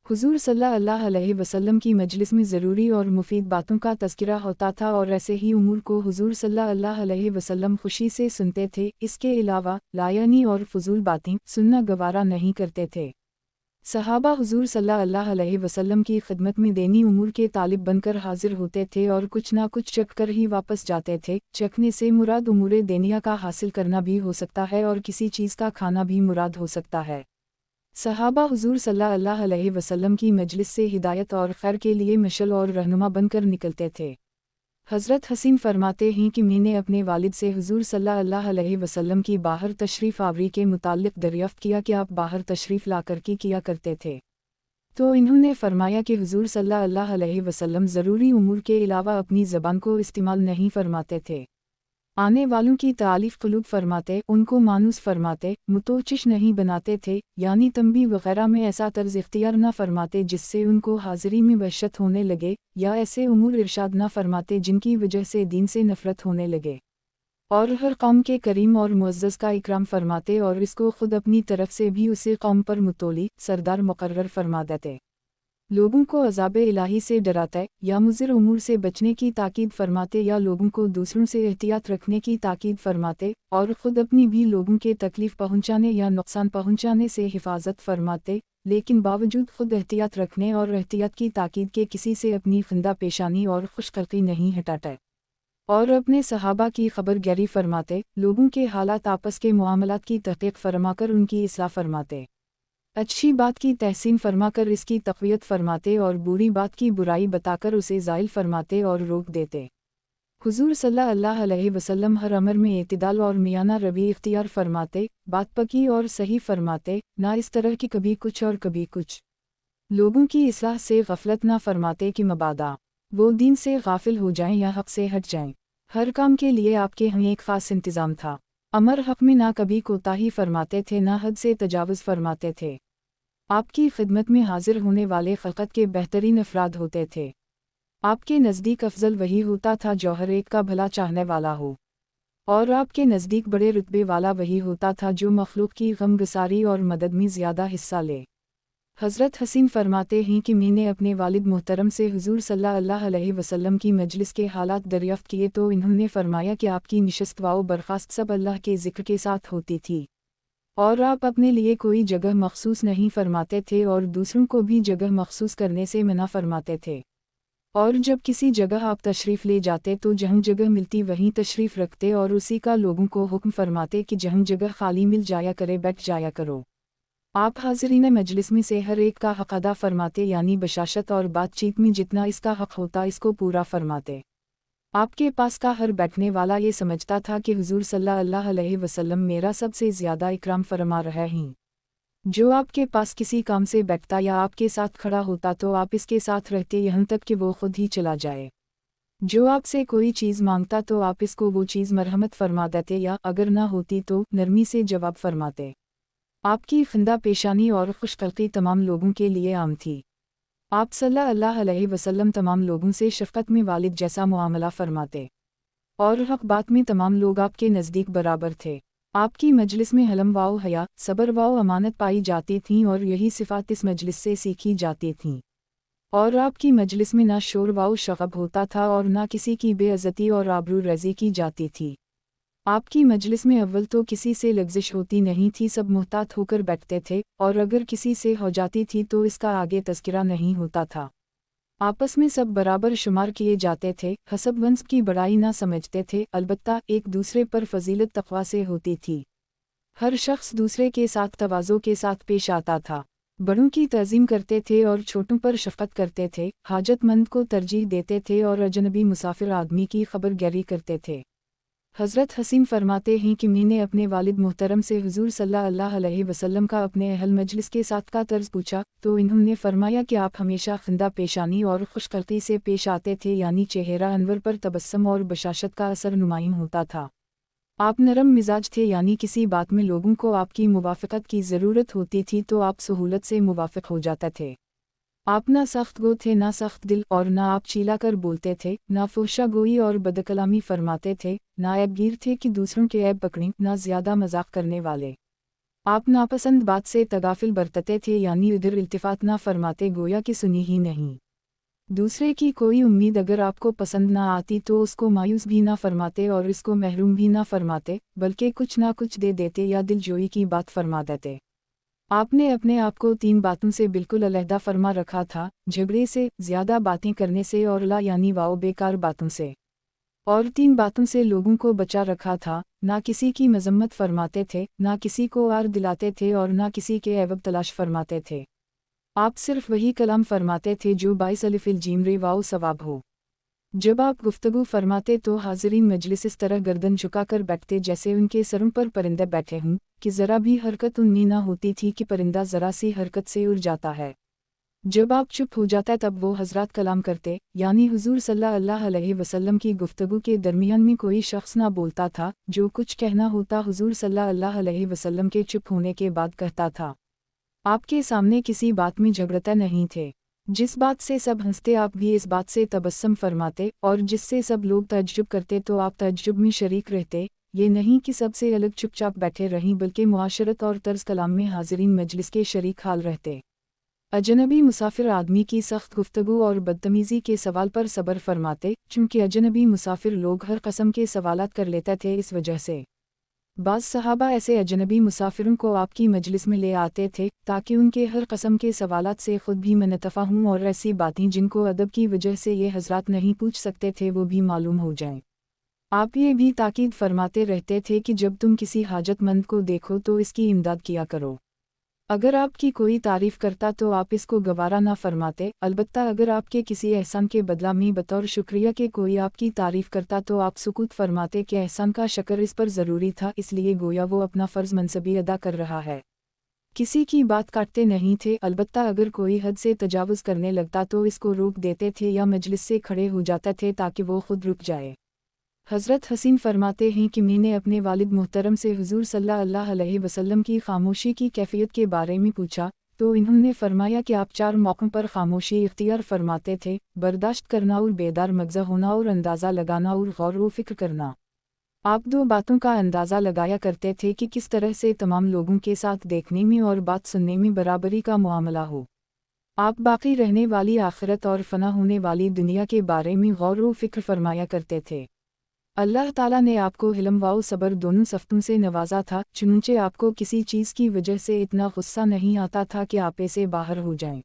हुज़ूर सल्लल्लाहु अलैहि वसल्लम की मजलिस में ज़रूरी और मुफीद बातों का तज़किरा होता था और ऐसे ही उमूर को हुज़ूर सल्लल्लाहु अलैहि वसल्लम खुशी से सुनते थे। इसके अलावा लायानी और फजूल बातें सुनना गवारा नहीं करते थे। सहाबा हुज़ूर सल्लल्लाहु अलैहि वसल्लम की खिदमत में देनी उमूर के तालिब बनकर हाजिर होते थे और कुछ ना कुछ चख कर ही वापस जाते थे। चखने से मुराद उमूर देनिया का हासिल करना भी हो सकता है और किसी चीज़ का खाना भी मुराद हो सकता है। सहाबा हुज़ूर सल्लल्लाहु अलैहि वसल्लम की मजलिस से हिदायत और खैर के लिए मशल और रहनुमा बनकर निकलते थे। हज़रत हसीन फरमाते हैं कि मैंने अपने वालिद से हुज़ूर सल्लल्लाहु अलैहि वसल्लम की बाहर तशरीफ़ आवरी के मुताल्लिक़ दरियाफ़्त किया कि आप बाहर तशरीफ़ लाकर की किया करते थे। तो इन्होंने फरमाया कि हुज़ूर सल्लल्लाहु अलैहि वसल्लम ज़रूरी उमूर के अलावा अपनी ज़बान को इस्तेमाल नहीं फरमाते थे। आने वालों की तारीफ कुलूब फरमाते, उनको मानूस फरमाते, मुतोचिश नहीं बनाते थे, यानी तंबी वगैरह में ऐसा तर्ज इख्तियार न फरमाते जिससे उनको हाजिरी में वहशत होने लगे, या ऐसे उमूर इरशाद न फरमाते जिनकी वजह से दीन से नफरत होने लगे। और हर कौम के करीम और मुअज़्ज़ज़ का इकराम फरमाते और इसको खुद अपनी तरफ से भी उसी कौम पर मुतोली सरदार मुकर्रर फरमा देते। लोगों को अज़ाब इलाही से डराते या मुज़िर उमूर से बचने की ताकीद फरमाते या लोगों को दूसरों से एहतियात रखने की ताकीद फरमाते और ख़ुद अपनी भी लोगों के तकलीफ़ पहुँचाने या नुकसान पहुँचाने से हिफाजत फरमाते, लेकिन बावजूद ख़ुद एहतियात रखने और एहतियात की ताकीद के किसी से अपनी खिंदा पेशानी और खुशखल्क़ी नहीं हटाते। और अपने सहाबा की खबर गैरी फरमाते, लोगों के हालात आपस के मामलात की तहक़ीक़ फरमाकर उनकी इस्लाह फरमाते, अच्छी बात की तहसीन फरमाकर इसकी तक़वियत फरमाते और बुरी बात की बुराई बताकर उसे ज़ाइल फरमाते और रोक देते। हुज़ूर सल्लल्लाहु अलैहि वसल्लम हर अमर में एतिदाल और मियाना रवी इख्तियार फरमाते, बात पकी और सही फरमाते, ना इस तरह की कभी कुछ और कभी कुछ। लोगों की इस्लाह से गफलत ना फरमाते कि मबादा वो दीन से गाफिल हो जाएं या हक़ से हट जाएं। हर काम के लिए आपके यहाँ एक ख़ास इंतज़ाम था। अमर हक़ में ना कभी कोताही फरमाते थे, ना हद से तजावुज़ फरमाते थे। आपकी खिदमत में हाजिर होने वाले ख़ल्क़त के बेहतरीन अफराद होते थे। आपके नज़दीक अफजल वही होता था जो हर एक का भला चाहने वाला हो, और आपके नज़दीक बड़े रुतबे वाला वही होता था जो मखलूक की गमगसारी और मदद में ज़्यादा हिस्सा ले। हज़रत हसीन फरमाते हैं कि मैंने अपने वालिद मोहतरम से हुज़ूर सल्लल्लाहु अलैहि वसल्लम की मजलिस के हालात दरियाफ़्त किए तो इन्होंने फरमाया कि आपकी निशस्त व बर्खास्त सब अल्लाह के ज़िक्र के साथ होती थी, और आप अपने लिए कोई जगह मखसूस नहीं फरमाते थे और दूसरों को भी जगह मखसूस करने से मना फरमाते थे। और जब किसी जगह आप तशरीफ़ ले जाते तो जहाँ जगह मिलती वहीं तशरीफ़ रखते और उसी का लोगों को हुक्म फरमाते कि जहाँ जगह खाली मिल जाया करे बैठ जाया करो। आप हाज़रीन मजलिस में से हर एक का हक़ अदा फरमाते, यानी बशाशत और बातचीत में जितना इसका हक़ होता इसको पूरा फरमाते। आपके पास का हर बैठने वाला ये समझता था कि हुज़ूर सल्लल्लाहु अलैहि वसल्लम मेरा सबसे ज़्यादा इकराम फरमा रहा हैं। जो आपके पास किसी काम से बैठता या आपके साथ खड़ा होता तो आप इसके साथ रहते यहाँ तक कि वो खुद ही चला जाए। जो आपसे कोई चीज़ मांगता तो आप इसको वो चीज़ मरहमत फरमा देते, या अगर ना होती तो नरमी से जवाब फरमाते। आपकी खिंदा पेशानी और खुशखल्क़ी तमाम लोगों के लिए आम थी। आप सल्लल्लाहु अलैहि वसल्लम तमाम लोगों से शफ़क़त में वालिद जैसा मुआमला फरमाते, और हक़ बात में तमाम लोग आपके नज़दीक बराबर थे। आपकी मजलिस में हलम वाओ हया, सब्र वाओ अमानत पाई जाती थीं और यही सिफ़ात इस मजलिस से सीखी जाती थीं। और आपकी मजलिस में ना शोर वाओ शग़ब होता था और ना किसी की बेइज़्ज़ती और आबरू रज़ी की जाती थी। आपकी मजलिस में अव्वल तो किसी से लग़ज़िश होती नहीं थी, सब मुहतात होकर बैठते थे, और अगर किसी से हो जाती थी तो इसका आगे तज़किरा नहीं होता था। आपस में सब बराबर शुमार किए जाते थे, हसब वंस की बड़ाई ना समझते थे, अलबत्ता एक दूसरे पर फ़जीलत तक़वा से होती थी। हर शख्स दूसरे के साथ तवाज़ो के साथ पेश आता था, बड़ों की तज़ीम करते थे और छोटों पर शफ़क़त करते थे, हाजतमंद को तरजीह देते थे और अजनबी मुसाफिर आदमी की खबर गैरी करते थे। हज़रत हसीन फरमाते हैं कि मैंने अपने वालिद मोहतरम से हुज़ूर सल्लल्लाहु अलैहि वसल्लम का अपने अहल मजलिस के साथ का तर्ज पूछा तो इन्होंने फरमाया कि आप हमेशा खिंदा पेशानी और खुशखल्क़ी से पेश आते थे, यानी चेहरा अनवर पर तबस्सुम और बशाशत का असर नुमायाँ होता था। आप नरम मिजाज थे, यानी किसी बात में लोगों को आपकी मुवाफ़क़त की ज़रूरत होती थी तो आप सहूलत से मुवाफ़िक हो जाते थे। आप ना सख्त गो थे ना सख्त दिल, और ना आप चीला कर बोलते थे, ना फुहशा गोई और बदकलामी फरमाते थे, ना ऐबगीर थे कि दूसरों के ऐब पकड़ें, ना ज़्यादा मजाक करने वाले। आप नापसंद बात से तगाफिल बरतते थे, यानी इधर इल्तिफ़ात ना फरमाते गोया कि सुनी ही नहीं। दूसरे की कोई उम्मीद अगर आपको पसंद ना आती तो उसको मायूस भी ना फरमाते और इसको महरूम भी ना फरमाते, बल्कि कुछ ना कुछ दे देते या दिलजोई की बात फरमा देते। आपने अपने आप को 3 बातों से बिल्कुल अलहदा फरमा रखा था, झगड़े से, ज़्यादा बातें करने से और ला यानी वाओ बेकार बातों से। और 3 बातों से लोगों को बचा रखा था, ना किसी की मजम्मत फरमाते थे, ना किसी को आर दिलाते थे और ना किसी के ऐब तलाश फरमाते थे। आप सिर्फ वही कलाम फरमाते थे जो बाइस अलिफ़िल जीम रे वाओ सवाब हो। जब आप गुफ्तगू फरमाते तो हाज़रीन मजलिस इस तरह गर्दन झुकाकर बैठते जैसे उनके सरों पर परिंदे बैठे हों, कि ज़रा भी हरकत उनमें ना होती थी कि परिंदा ज़रा सी हरकत से उड़ जाता है। जब आप चुप हो जाते तब वो हजरत कलाम करते, यानी हुजूर सल्लल्लाहु अलैहि वसल्लम की गुफ्तगू के दरमियान में कोई शख्स ना बोलता था, जो कुछ कहना होता हुजूर सल्लल्लाहु अलैहि वसल्लम के चुप होने के बाद कहता था। आपके सामने किसी बात में झगड़ते नहीं थे। जिस बात से सब हंसते आप भी इस बात से तबस्सुम फरमाते, और जिससे सब लोग तअज्जुब करते तो आप तअज्जुब में शरीक रहते। ये नहीं कि सबसे अलग चुपचाप बैठे रहीं, बल्कि मुआशरत और तर्ज कलाम में हाज़रीन मजलिस के शरीक हाल रहते। अजनबी मुसाफिर आदमी की सख्त गुफ्तगू और बदतमीज़ी के सवाल पर सब्र फरमाते, चूँकि अजनबी मुसाफिर लोग हर कस्म के सवालात कर लेते थे। इस वजह से बाज़ सहाबा ऐसे अजनबी मुसाफिरों को आपकी मजलिस में ले आते थे, ताकि उनके हर कस्म के सवालात से ख़ुद भी मनतफ़ा हों और ऐसी बातें जिनको अदब की वजह से ये हज़रात नहीं पूछ सकते थे वो भी मालूम हो जाएं। आप ये भी ताकीद फरमाते रहते थे कि जब तुम किसी हाजतमंद को देखो तो इसकी इमदाद किया करो। अगर आपकी कोई तारीफ़ करता तो आप इसको गवारा ना फरमाते, अलबत्ता अगर आपके किसी एहसान के बदला में बतौर शुक्रिया के कोई आपकी तारीफ़ करता तो आप सुकूत फरमाते कि एहसान का शक्र इस पर ज़रूरी था, इसलिए गोया वो अपना फ़र्ज़ मनसबी अदा कर रहा है। किसी की बात काटते नहीं थे, अलबत्ता अगर कोई हद से तजावुज़ करने लगता तो इसको रोक देते थे या मजलिस से खड़े हो जाते थे ताकि वो खुद रुक जाए। हज़रत हसीन फरमाते हैं कि मैंने अपने वालिद मुहतरम से हुज़ूर सल्लल्लाहु अलैहि वसल्लम की खामोशी की कैफ़ियत के बारे में पूछा, तो इन्होंने फरमाया कि आप 4 मौक़ों पर खामोशी इख्तियार फरमाते थे, बर्दाश्त करना और बेदार मग़ज़ होना और अंदाज़ा लगाना और गौर व फ़िक्र करना। आप 2 बातों का अंदाज़ा लगाया करते थे कि किस तरह से तमाम लोगों के साथ देखने में और बात सुनने में बराबरी का मुआमला हो। आप बाकी रहने वाली आखिरत और फ़ना होने वाली दुनिया के बारे में गौर व फ़िक्र फरमाया करते थे। अल्लाह ताला ने आपको इल्म व सब्र दोनों सफ़तों से नवाजा था, चुनचे आपको किसी चीज़ की वजह से इतना गुस्सा नहीं आता था कि आप ऐसे बाहर हो जाएं।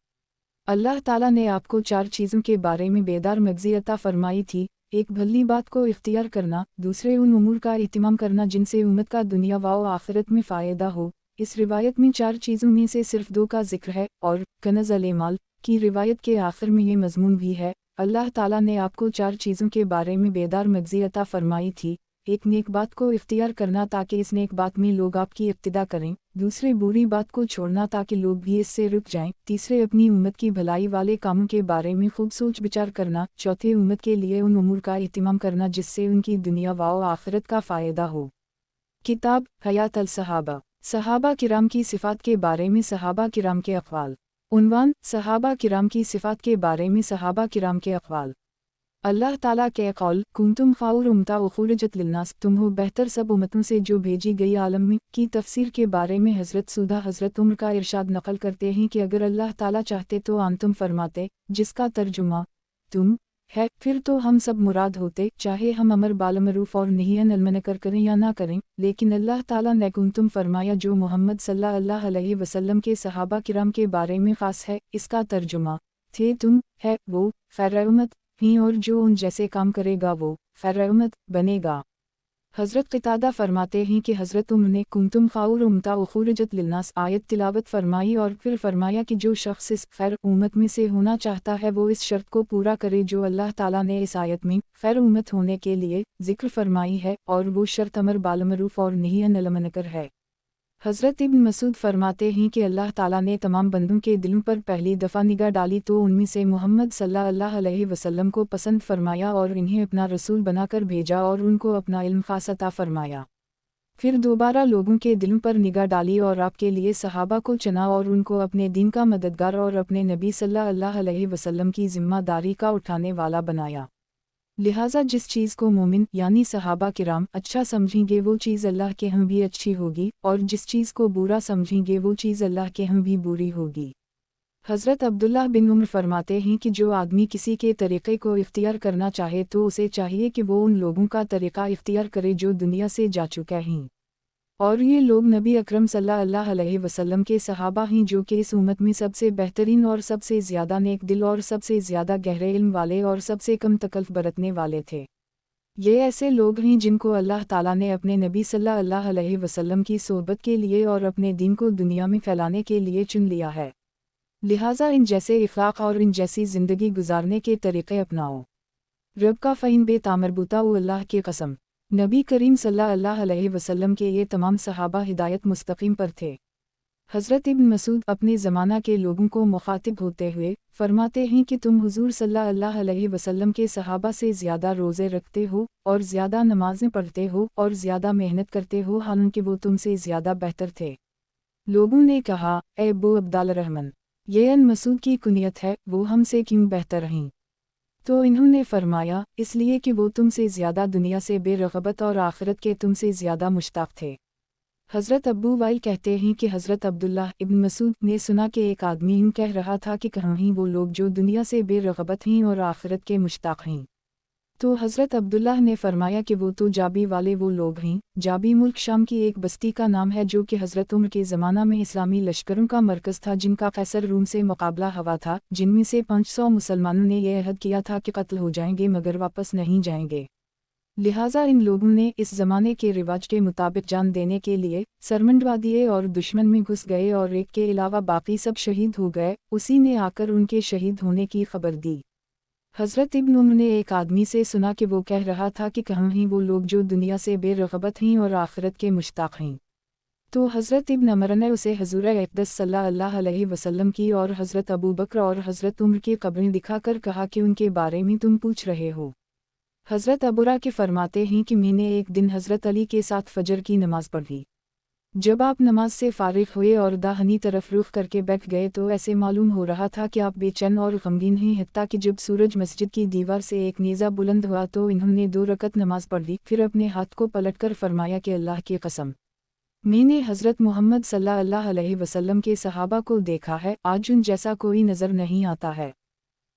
अल्लाह ताला ने आपको 4 चीज़ों के बारे में बेदार मग़ज़ी अता फरमाई थी, एक भली बात को इख्तियार करना, दूसरे उन उमूर का इत्तिमाम करना जिनसे उम्मत का दुनिया व आखिरत में फ़ायदा हो। इस रिवायत में 4 चीज़ों में से सिर्फ 2 का जिक्र है, और कनज़ अल-माल की रिवायत के आखिर में ये मज़मून भी है, अल्लाह ताला ने आपको 4 चीज़ों के बारे में बेदार मग़ज़ी अता फरमाई थी। एक नेक बात को इख्तियार करना ताकि इस नेक बात में लोग आपकी इक्तिदा करें, दूसरे बुरी बात को छोड़ना ताकि लोग भी इससे रुक जाएं, तीसरे अपनी उम्मत की भलाई वाले कामों के बारे में खूब सोच विचार करना, चौथे उम्मत के लिए उन उमूर का इत्तिमाम करना जिससे उनकी दुनिया व आखिरत का फ़ायदा हो। किताब हयात अल-सहाबा, सहाबा किराम की सिफ़ात के बारे में सहाबा किराम के अक़वाल। उन्वान, सहाबा किराम की सिफ़ात के बारे में सहाबा किराम के अक़वाल। अल्लाह ताला के कौल, कुंतुम खैर उम्मतिन उख़रिजत लिन्नास, तुम हो बेहतर सब उम्मतों से जो भेजी गई आलम में, की तफसीर के बारे में हज़रत सुधा हज़रत उम्र का इरशाद नक़ल करते हैं कि अगर अल्लाह ताला चाहते तो आंतुम फरमाते, जिसका तर्जुमा तुम है, फिर तो हम सब मुराद होते, चाहे हम अमर बालमरूफ़ और नहीयन अलमनकर करें या ना करें, लेकिन अल्लाह ताला ने कुंतुम फरमाया जो मोहम्मद सल्लल्लाहु अलैहि वसल्लम के सहाबा किराम के बारे में ख़ास है। इसका तर्जुमा थे तुम, है वो, खैर उम्मत ही, और जो उन जैसे काम करेगा वो खैर उम्मत बनेगा। हज़रत क़तादा फरमाते हैं कि हज़रत उम्र ने कुंतुम खैर उम्मतिन उख़रिजत लिन्नास आयत तिलावत फरमाई और फिर फरमाया कि जो शख्स इस खैर उम्मत में से होना चाहता है वो इस शर्त को पूरा करे जो अल्लाह ताला ने इस आयत में खैर उम्मत होने के लिए ज़िक्र फरमाई है, और वो शर्त अमर बालमरूफ़ और नहीयन अल मुनकर है। हज़रत इब्न मसूद फरमाते हैं कि अल्लाह ताला ने तमाम बंदों के दिलों पर पहली दफ़ा निगाह डाली तो उनमें से मोहम्मद सल्लल्लाहु अलैहि वसल्लम को पसंद फरमाया और इन्हें अपना रसूल बनाकर भेजा और उनको अपना इल्म ख़ास अता फरमाया। फिर दोबारा लोगों के दिलों पर निगाह डाली और आपके लिए सहाबा को चुना और उनको अपने दीन का मददगार और अपने नबी सल्लल्लाहु अलैहि वसल्लम की ज़िम्मेदारी का उठाने वाला बनाया। लिहाजा जिस चीज़ को मोमिन यानी सहाबा किराम अच्छा समझेंगे वो चीज़ अल्लाह के यहाँ भी अच्छी होगी, और जिस चीज़ को बुरा समझेंगे वो चीज़ अल्लाह के यहाँ भी बुरी होगी। हज़रत अब्दुल्लाह बिन उमर फरमाते हैं कि जो आदमी किसी के तरीक़े को इख्तियार करना चाहे तो उसे चाहिए कि वो उन लोगों का तरीक़ा इख्तियार करे जो दुनिया से जा चुके हैं, और ये लोग नबी अकरम सल्लल्लाहु अलैहि वसल्लम के सहाबा हैं जो कि इस उम्मत में सबसे बेहतरीन और सबसे ज़्यादा नेक दिल और सबसे ज़्यादा गहरे इल्म वाले और सबसे कम तकल्फ़ बरतने वाले थे। ये ऐसे लोग हैं जिनको अल्लाह ताला ने अपने नबी सल्लल्लाहु अलैहि वसल्लम की सोहबत के लिए और अपने दीन को दुनिया में फैलाने के लिए चुन लिया है। लिहाजा इन जैसे इख़लाक़ और इन जैसी ज़िंदगी गुजारने के तरीक़े अपनाओ। रब का फ़ईन बेतामरबूता अल्लाह की कसम, नबी करीम सल्लल्लाहु अलैहि वसल्लम के ये तमाम सहाबा हिदायत मुस्तक़ीम पर थे। حضرت ابن مسعود اپنے زمانہ کے لوگوں کو مخاطب ہوتے ہوئے فرماتے ہیں کہ تم حضور صلی اللہ علیہ وسلم کے صحابہ سے زیادہ روزے رکھتے ہو اور زیادہ نمازیں پڑھتے ہو اور زیادہ محنت کرتے ہو، حالانکہ وہ تم سے زیادہ بہتر تھے۔ لوگوں نے کہا، اے ابو عبدالرحمن، یہ ابن مسعود کی کنیت ہے، وہ ہم سے کیوں بہتر ہیں؟ تو انہوں نے فرمایا، اس لیے کہ وہ تم سے زیادہ دنیا سے بے رغبت اور آخرت کے تم سے زیادہ مشتاق تھے۔ حضرت ابو وائل کہتے ہیں کہ حضرت عبداللہ ابن مسعود نے سنا کہ ایک آدمی یوں کہہ رہا تھا کہ کہاں ہیں وہ لوگ جو دنیا سے بے رغبت ہیں اور آخرت کے مشتاق ہیں؟ تو حضرت عبداللہ نے فرمایا کہ وہ تو جابی والے وہ لوگ ہیں۔ جابی ملک شام کی ایک بستی کا نام ہے جو کہ حضرت عمر کے زمانہ میں اسلامی لشکروں کا مرکز تھا، جن کا قیصر روم سے مقابلہ ہوا تھا، جن میں سے 500 مسلمانوں نے یہ عہد کیا تھا کہ قتل ہو جائیں گے مگر واپس نہیں جائیں گے۔ لہٰذا ان لوگوں نے اس زمانے کے رواج کے مطابق جان دینے کے لیے سرمنڈوا دیے اور دشمن میں گھس گئے، اور ایک کے علاوہ باقی سب شہید ہو گئے۔ اسی نے آ کر ان کے شہید ہونے کی خبر دی۔ حضرت ابن عمر نے ایک آدمی سے سنا کہ وہ کہہ رہا تھا کہ کہاں ہیں وہ لوگ جو دنیا سے بے رغبت ہیں اور آخرت کے مشتاق ہیں؟ تو حضرت ابن عمر نے اسے حضور اقدس صلی اللہ علیہ وسلم کی اور حضرت ابو بکر اور حضرت عمر کی قبریں دکھا کر کہا کہ ان کے بارے میں تم پوچھ رہے ہو۔ حضرت ابورا کے فرماتے ہیں کہ میں نے ایک دن حضرت علی کے ساتھ فجر کی نماز پڑھی۔ جب آپ نماز سے فارغ ہوئے اور داہنی طرف رخ کر کے بیٹھ گئے تو ایسے معلوم ہو رہا تھا کہ آپ بے چین اور غمگین ہیں، حتیٰ کہ جب سورج مسجد کی دیوار سے ایک نیزہ بلند ہوا تو انہوں نے 2 رکعت نماز پڑھ لی، پھر اپنے ہاتھ کو پلٹ کر فرمایا کہ اللہ کی قسم، میں نے حضرت محمد صلی اللہ علیہ وسلم کے صحابہ کو دیکھا ہے، آج ان جیسا کوئی نظر نہیں آتا ہے۔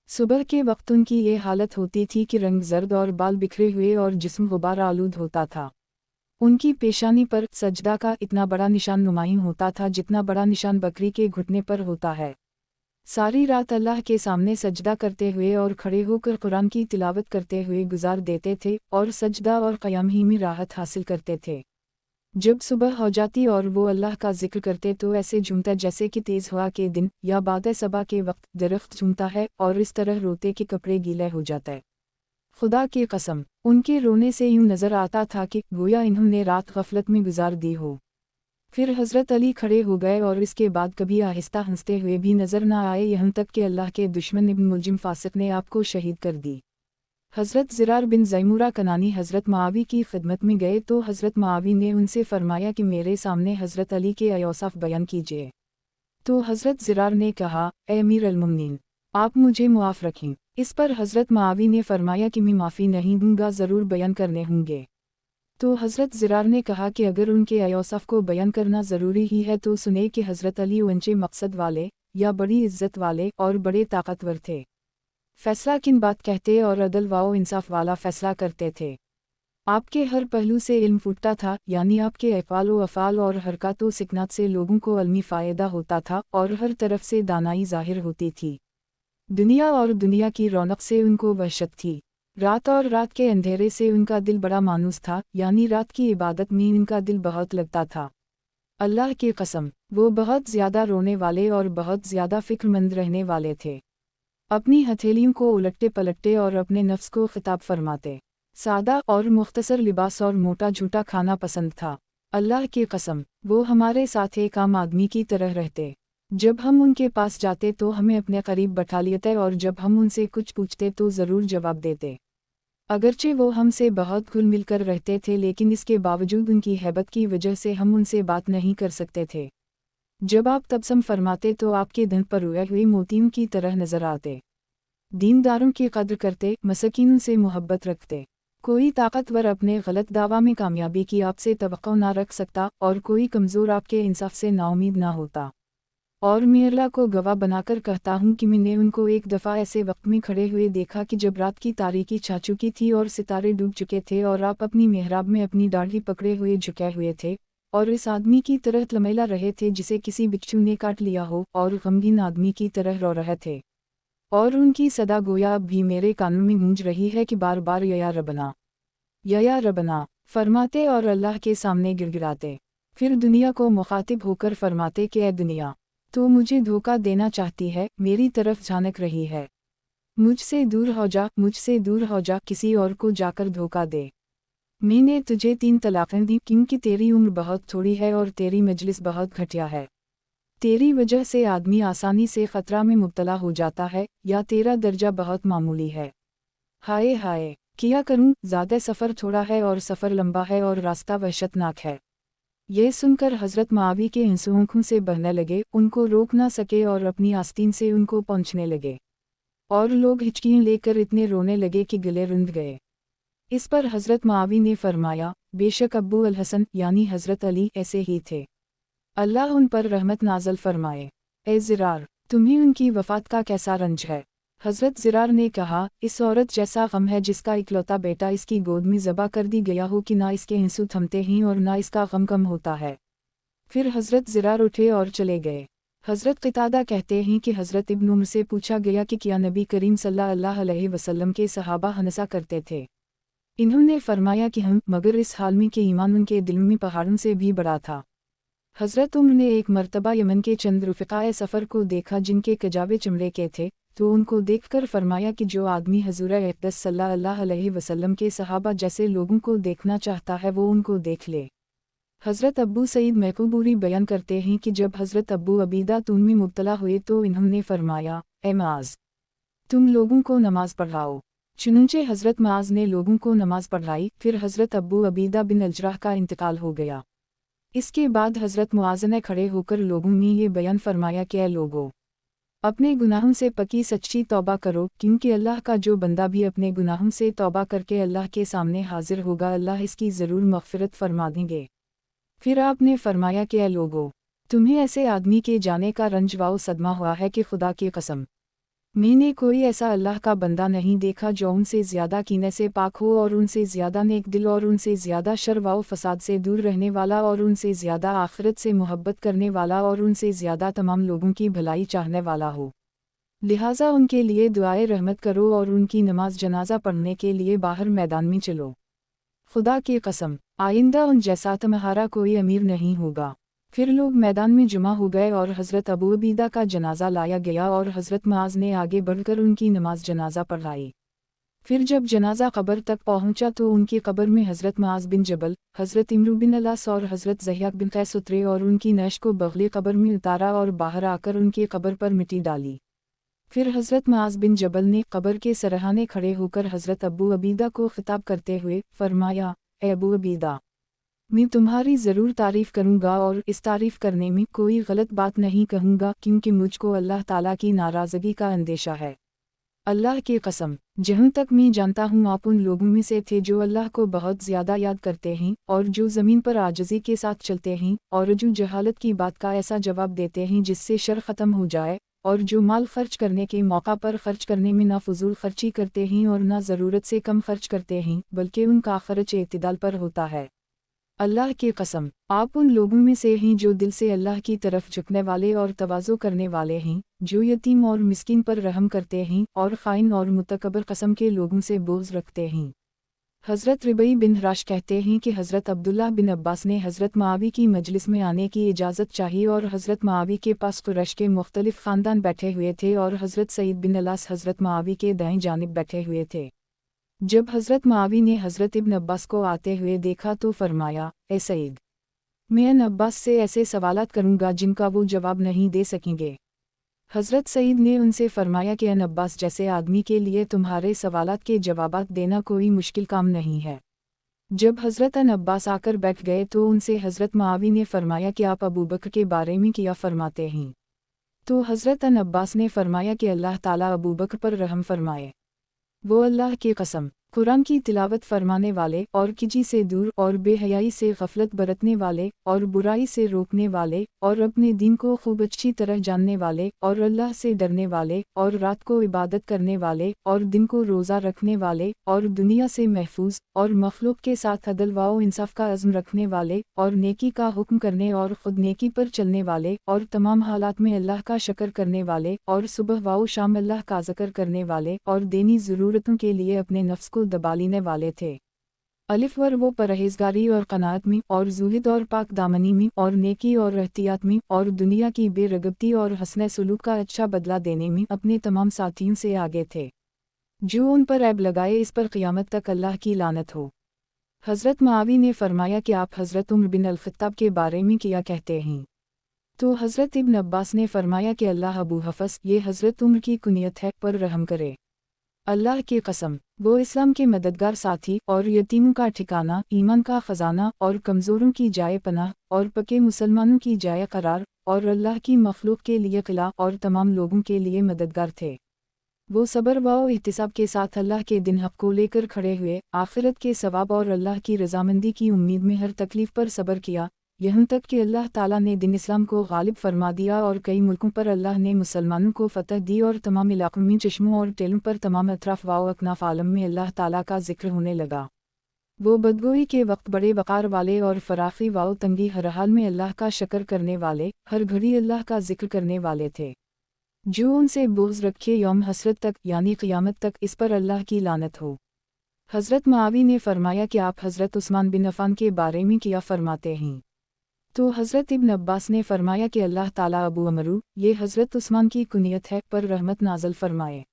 صبح کے وقت ان کی یہ حالت ہوتی تھی کہ رنگ زرد اور بال بکھرے ہوئے اور جسم غبار آلود ہوتا تھا۔ ان کی پیشانی پر سجدہ کا اتنا بڑا نشان نمایاں ہوتا تھا جتنا بڑا نشان بکری کے گھٹنے پر ہوتا ہے۔ ساری رات اللہ کے سامنے سجدہ کرتے ہوئے اور کھڑے ہو کر قرآن کی تلاوت کرتے ہوئے گزار دیتے تھے، اور سجدہ اور قیام ہی میں راحت حاصل کرتے تھے۔ جب صبح ہو جاتی اور وہ اللہ کا ذکر کرتے تو ایسے جھومتا جیسے کہ تیز ہوا کے دن یا بعد صبح کے وقت درخت جھومتا ہے، اور اس طرح روتے کہ کپڑے گیلے ہو جاتے۔ خدا کی قسم، ان کے رونے سے یوں نظر آتا تھا کہ گویا انہوں نے رات غفلت میں گزار دی ہو۔ پھر حضرت علی کھڑے ہو گئے اور اس کے بعد کبھی آہستہ ہنستے ہوئے بھی نظر نہ آئے، یہاں تک کہ اللہ کے دشمن ابن ملجم فاسق نے آپ کو شہید کر دی۔ حضرت زرار بن زیمورہ کنانی حضرت معاوی کی خدمت میں گئے تو حضرت معاوی نے ان سے فرمایا کہ میرے سامنے حضرت علی کے اوصاف بیان کیجیے۔ تو حضرت زرار نے کہا، اے امیر المومنین، آپ مجھے معاف رکھیں۔ اس پر حضرت معاوی نے فرمایا کہ میں معافی نہیں دوں گا، ضرور بیان کرنے ہوں گے۔ تو حضرت زرار نے کہا کہ اگر ان کے اوصاف کو بیان کرنا ضروری ہی ہے تو سنیں کہ حضرت علی اونچے مقصد والے یا بڑی عزت والے اور بڑے طاقتور تھے۔ فیصلہ کن بات کہتے اور عدل و انصاف والا فیصلہ کرتے تھے۔ آپ کے ہر پہلو سے علم پھوٹتا تھا، یعنی آپ کے اقوال و افعال اور حرکات و سکنات سے لوگوں کو علمی فائدہ ہوتا تھا اور ہر طرف سے دانائی ظاہر ہوتی تھی۔ دنیا اور دنیا کی رونق سے ان کو وحشت تھی۔ رات اور رات کے اندھیرے سے ان کا دل بڑا مانوس تھا، یعنی رات کی عبادت میں ان کا دل بہت لگتا تھا۔ اللہ کی قسم، وہ بہت زیادہ رونے والے اور بہت زیادہ فکر مند رہنے والے تھے۔ اپنی ہتھیلیوں کو الٹتے پلٹتے اور اپنے نفس کو خطاب فرماتے۔ سادہ اور مختصر لباس اور موٹا جھوٹا کھانا پسند تھا۔ اللہ کی قسم، وہ ہمارے ساتھ ایک عام آدمی کی طرح رہتے۔ جب ہم ان کے پاس جاتے تو ہمیں اپنے قریب بٹھا لیتے اور جب ہم ان سے کچھ پوچھتے تو ضرور جواب دیتے۔ اگرچہ وہ ہم سے بہت گھل مل کر رہتے تھے، لیکن اس کے باوجود ان کی ہیبت کی وجہ سے ہم ان سے بات نہیں کر سکتے تھے۔ جب آپ تبسم فرماتے تو آپ کے دھن پر روئے ہوئے موتیوں کی طرح نظر آتے۔ دینداروں کی قدر کرتے، مسکینوں سے محبت رکھتے۔ کوئی طاقتور اپنے غلط دعویٰ میں کامیابی کی آپ سے توقع نہ رکھ سکتا اور کوئی کمزور آپ کے انصاف سے نا امید نہ ہوتا۔ اور میں اللہ کو گواہ بنا کر کہتا ہوں کہ میں نے ان کو ایک دفعہ ایسے وقت میں کھڑے ہوئے دیکھا کہ جب رات کی تاریکی چھا چکی تھی اور ستارے ڈوب چکے تھے اور آپ اپنی محراب میں اپنی داڑھی پکڑے ہوئے جھکے ہوئے تھے اور اس آدمی کی طرح تلمیلا رہے تھے جسے کسی بچھو نے کاٹ لیا ہو، اور غمگین آدمی کی طرح رو رہے تھے، اور ان کی صدا گویا اب بھی میرے کانوں میں گونج رہی ہے کہ بار بار یا ربنا، یا ربنا فرماتے اور اللہ کے سامنے گڑ گڑاتے۔ پھر دنیا کو مخاطب ہو کر فرماتے کہ اے دنیا، تو مجھے دھوکہ دینا چاہتی ہے، میری طرف جھانک رہی ہے، مجھ سے دور ہو جا، مجھ سے دور ہو جا، کسی اور کو جا کر دھوکہ دے۔ میں نے تجھے 3 طلاقیں دی کیونکہ تیری عمر بہت تھوڑی ہے اور تیری مجلس بہت گھٹیا ہے۔ तेरी वजह से आदमी आसानी से खतरा में मुब्तला हो जाता है, या तेरा दर्जा बहुत मामूली है। हाय हाय, किया करूं, ज़्यादा सफ़र थोड़ा है और सफ़र लंबा है और रास्ता वहशतनाक है। यह सुनकर हज़रत मुआवी के आंसू से बहने लगे, उनको रोक ना सके और अपनी आस्तीन से उनको पहुँचने लगे। और लोग हिचकियाँ लेकर इतने रोने लगे कि गले रुंध गए। इस पर हज़रत मुआवी ने फरमाया, बेशक अब्बू अल हसन यानी हज़रत अली ऐसे ही थे, अल्लाह उन पर रहमत नाज़ल फरमाए। ए ज़िरार, तुम्हें उनकी वफ़ात का कैसा रंज है? हज़रत ज़िरार ने कहा, इस औरत जैसा गम है जिसका इकलौता बेटा इसकी गोद में ज़बा कर दी गया हो कि ना इसके आंसू थमते हैं और ना इसका गम कम होता है। फिर हज़रत ज़िरार उठे और चले गए। हज़रत क़तादा कहते हैं कि हज़रत इब्न उमर से पूछा गया कि क्या नबी करीम सल्लल्लाहु अलैहि वसल्लम के सहाबा हंसा करते थे? इन्होंने फरमाया कि हम, मगर इस हाल में कि ईमान उनके दिल में पहाड़ों से भी बड़ा था। हज़रत उमर ने एक मर्तबा यमन के चंद रुफ़क़ाए सफ़र को देखा जिनके कजावे चमड़े के थे, तो उनको देखकर फरमाया कि जो आदमी हज़ूर अक़दस सल्लल्लाहु अलैहि वसल्लम के सहाबा जैसे लोगों को देखना चाहता है वो उनको देख ले। हज़रत अबू सईद मक़बूरी बयान करते हैं कि जब हज़रत अबू अबीदा तून में मुब्तला हुए तो इन्होंने फरमाया, ए माज़, तुम लोगों को नमाज़ पढ़ाओ। चुनंचे हज़रत माज़ ने लोगों को नमाज़ पढ़ाई। फिर हज़रत अबू अबीदा बिन अल्जराह का इंतकाल हो गया। इसके बाद हज़रत मुआज़ ने खड़े होकर लोगों में ये बयान फरमाया कि ऐ लोगों, अपने गुनाहों से पक्की सच्ची तौबा करो, क्योंकि अल्लाह का जो बंदा भी अपने गुनाहों से तौबा करके अल्लाह के सामने हाजिर होगा अल्लाह इसकी ज़रूर मग़फ़िरत फरमा देंगे। फिर आपने फरमाया कि ऐ लोगों, तुम्हें ऐसे आदमी के जाने का रंज व सदमा हुआ है कि खुदा की कसम, मैंने कोई ऐसा अल्लाह का बंदा नहीं देखा जो उनसे ज़्यादा कीने से पाक हो और उनसे ज़्यादा नेक दिल और उनसे ज़्यादा शर व फ़साद से दूर रहने वाला और उनसे ज़्यादा आखिरत से मोहब्बत करने वाला और उनसे ज़्यादा तमाम लोगों की भलाई चाहने वाला हो। लिहाजा उनके लिए दुआए रहमत करो और उनकी नमाज जनाजा पढ़ने के लिए बाहर मैदान में चलो। खुदा की कसम, आइंदा उन जैसा तुम्हारा कोई अमीर नहीं होगा। फिर लोग मैदान में जुमा हो गए और हज़रत अबू अबीदा का जनाजा लाया गया और हज़रत मुआज़ ने आगे बढ़कर उनकी नमाज जनाजा पढ़ाई। फिर जब जनाजा कब्र तक पहुंचा तो उनकी कब्र में हज़रत मुआज़ बिन जबल, हज़रत इमरू बिन अलास और हज़रत ज़हियाक बिन कैस उतरे और उनकी नश को बगले कब्र में उतारा और बाहर आकर उनकी कब्र पर मिट्टी डाली। फिर हज़रत मुआज़ बिन जबल ने कब्र के सरहाने खड़े होकर हज़रत अबू अबीदा को खिताब करते हुए फरमाया, ए अबू अबीदा, मैं तुम्हारी ज़रूर तारीफ़ करूँगा और इस तारीफ़ करने में कोई गलत बात नहीं कहूँगा, क्योंकि मुझको अल्लाह ताला की नाराज़गी का अंदेशा है। अल्लाह की कसम, जहाँ तक मैं जानता हूँ आप उन लोगों में से थे जो अल्लाह को बहुत ज़्यादा याद करते हैं और जो ज़मीन पर आजिज़ी के साथ चलते हैं और जो जहालत की बात का ऐसा जवाब देते हैं जिससे शर ख़त्म हो जाए, और जो माल खर्च करने के मौका पर खर्च करने में ना फजूल खर्ची करते हैं और ना ज़रूरत से कम खर्च करते हैं, बल्कि उनका खर्च एतदाल पर होता है। अल्लाह की कसम, आप उन लोगों में से हैं जो दिल से अल्लाह की तरफ झुकने वाले और तवाज़ो करने वाले हैं, जो यतीम और मिस्किन पर रहम करते हैं और ख़ाइन और मुतकब्बर कस्म के लोगों से बोझ रखते हैं। हज़रत रिबई बिन हराश कहते हैं कि हज़रत अब्दुल्लाह बिन अब्बास ने हज़रत मुआवी की मजलिस में आने की इजाज़त चाही और हज़रत मुआवी के पास कुरैश के मुख्तलिफ़ ख़ानदान बैठे हुए थे और हज़रत सईद बिन अलास हज़रत मुआवी के दाएं जानिब बैठे हुए थे। जब हज़रत मुआवी ने हज़रत इब्न अब्बास को आते हुए देखा तो फरमाया, ए सईद, मैं इन अब्बास से ऐसे सवालात करूँगा जिनका वो जवाब नहीं दे सकेंगे। हज़रत सईद ने उनसे फरमाया कि इन अब्बास जैसे आदमी के लिए तुम्हारे सवालात के जवाबात देना कोई मुश्किल काम नहीं है। जब हज़रत अन अब्बास आकर बैठ गए तो उनसे हज़रत मुआवी ने फरमाया कि आप अबू बकर के बारे में क्या फरमाते हैं? तो हज़रत अन अब्बास ने फरमाया कि अल्लाह ताला अबू बकर पर रहम फरमाए। वो अल्लाह की कसम, कुरान की तिलावत फरमाने वाले और किजी से दूर और बेहयाई से गफलत बरतने वाले और बुराई से रोकने वाले और अपने दीन को खूब अच्छी तरह जानने वाले और अल्लाह से डरने वाले और रात को इबादत करने वाले और दिन को रोज़ा रखने वाले और दुनिया से महफूज और मखलूक के साथ अदल व इंसाफ का अज़्म रखने वाले और नेकी का हुक्म करने और ख़ुद नेकी पर चलने वाले और तमाम हालात में अल्लाह का शक्र करने वाले और सुबह व शाम अल्लाह का ज़िक्र करने वाले और देनी ज़रूरतों के लिए अपने नफ्स को दबा लेने वाले थे। अलिफ वर वो परहेजगारी और क़नाअत में और ज़ुहिद और पाक दामनी में और नेकी और एहतियात में और दुनिया की बेरगबती और हस्न सलूक का अच्छा बदला देने में अपने तमाम साथियों से आगे थे। जो उन पर ऐब लगाए इस पर क़यामत तक अल्लाह की लानत हो। हज़रत मुआवी ने फरमाया कि आप हज़रत उमर बिन अल-ख़त्ताब के बारे में क्या कहते हैं? تو हज़रत इब्न अब्बास ने फरमाया कि अल्लाह अबू हफ़स ये हज़रत उम्र की कुनियत है पर रहम करे। अल्लाह की कसम वो इस्लाम के मददगार साथी और यतीमों का ठिकाना, ईमान का ख़जाना और कमज़ोरों की जाए पनाह और पक्के मुसलमानों की जाए करार और अल्लाह की मखलूक के लिए क़िला और तमाम लोगों के लिए मददगार थे। वो सब्र व एहतिसाब के साथ अल्लाह के दिन हक़ को लेकर खड़े हुए, आखिरत के सवाब और अल्लाह की रज़ामंदी की उम्मीद में हर तकलीफ़ पर सब्र किया, यहाँ तक कि अल्लाह ताला ने दिन इस्लाम को गालिब फरमा दिया और कई मुल्कों पर अल्लाह ने मुसलमानों को फ़तह दी और तमाम इलाक़ों में चश्मों और टेलों पर तमाम अतराफ़ व अकनाफ़ आलम में अल्लाह ताला का ज़िक्र होने लगा। वो बदगोई के वक्त बड़े वक़ार वाले और फ़राख़ी व तंगी हर हाल में अल्लाह का शक्र करने वाले, हर घड़ी अल्लाह का ज़िक्र करने वाले थे। जो उनसे बुग़्ज़ रखे यौम हसरत तक यानी क़ियामत तक इस पर अल्लाह की लानत हो। हज़रत मुआवी ने फरमाया कि आप हज़रत उस्मान बिन अफ़ान के बारे में क्या फरमाते हैं? तो हज़रत इब्न अब्बास ने फरमाया कि अल्लाह ताला अबू अमरू ये हज़रत उस्मान की कुनियत है पर रहमत नाज़िल फरमाए।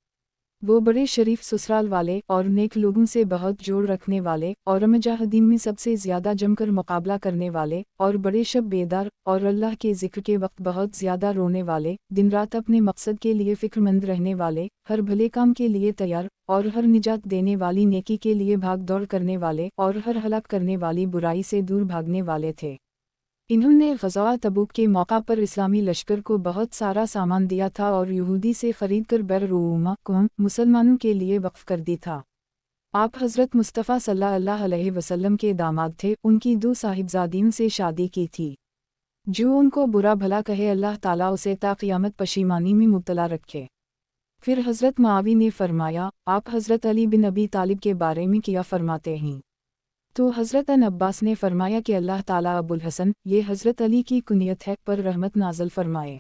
वो बड़े शरीफ ससुराल वाले और नेक लोगों से बहुत जोड़ रखने वाले और मुजाहिदीन में सबसे ज़्यादा जमकर मुकाबला करने वाले और बड़े शब बेदार और अल्लाह के ज़िक्र के वक्त बहुत ज़्यादा रोने वाले, दिन रात अपने मकसद के लिए फ़िक्रमंद रहने वाले, हर भले काम के लिए तैयार और हर निजात देने वाली नेकी के लिए भाग दौड़ करने वाले और हर हलाक करने वाली बुराई से दूर भागने वाले थे। इन्होंने ग़ज़वा तबूक के मौका पर इस्लामी लश्कर को बहुत सारा सामान दिया था और यहूदी से ख़रीद कर बैर रूमा कौम मुसलमानों के लिए वक्फ़ कर दी था। आप हज़रत मुस्तफ़ा सल्लल्लाहु अलैहि वसल्लम के दामाद थे, उनकी 2 साहिबजादियों से शादी की थी। जो उनको बुरा भला कहे अल्लाह ताला उसे ता क़ियामत पशीमानी में मुब्तला रखे। फिर हज़रत मुआवी ने फरमाया, आप हज़रत अली बिन अबी तालिब के बारे में क्या फ़रमाते हैं? तो हज़रत अब्बास ने फरमाया कि अल्लाह ताला अबुल हसन ये हज़रत अली की कुनियत है पर रहमत नाज़िल फरमाए।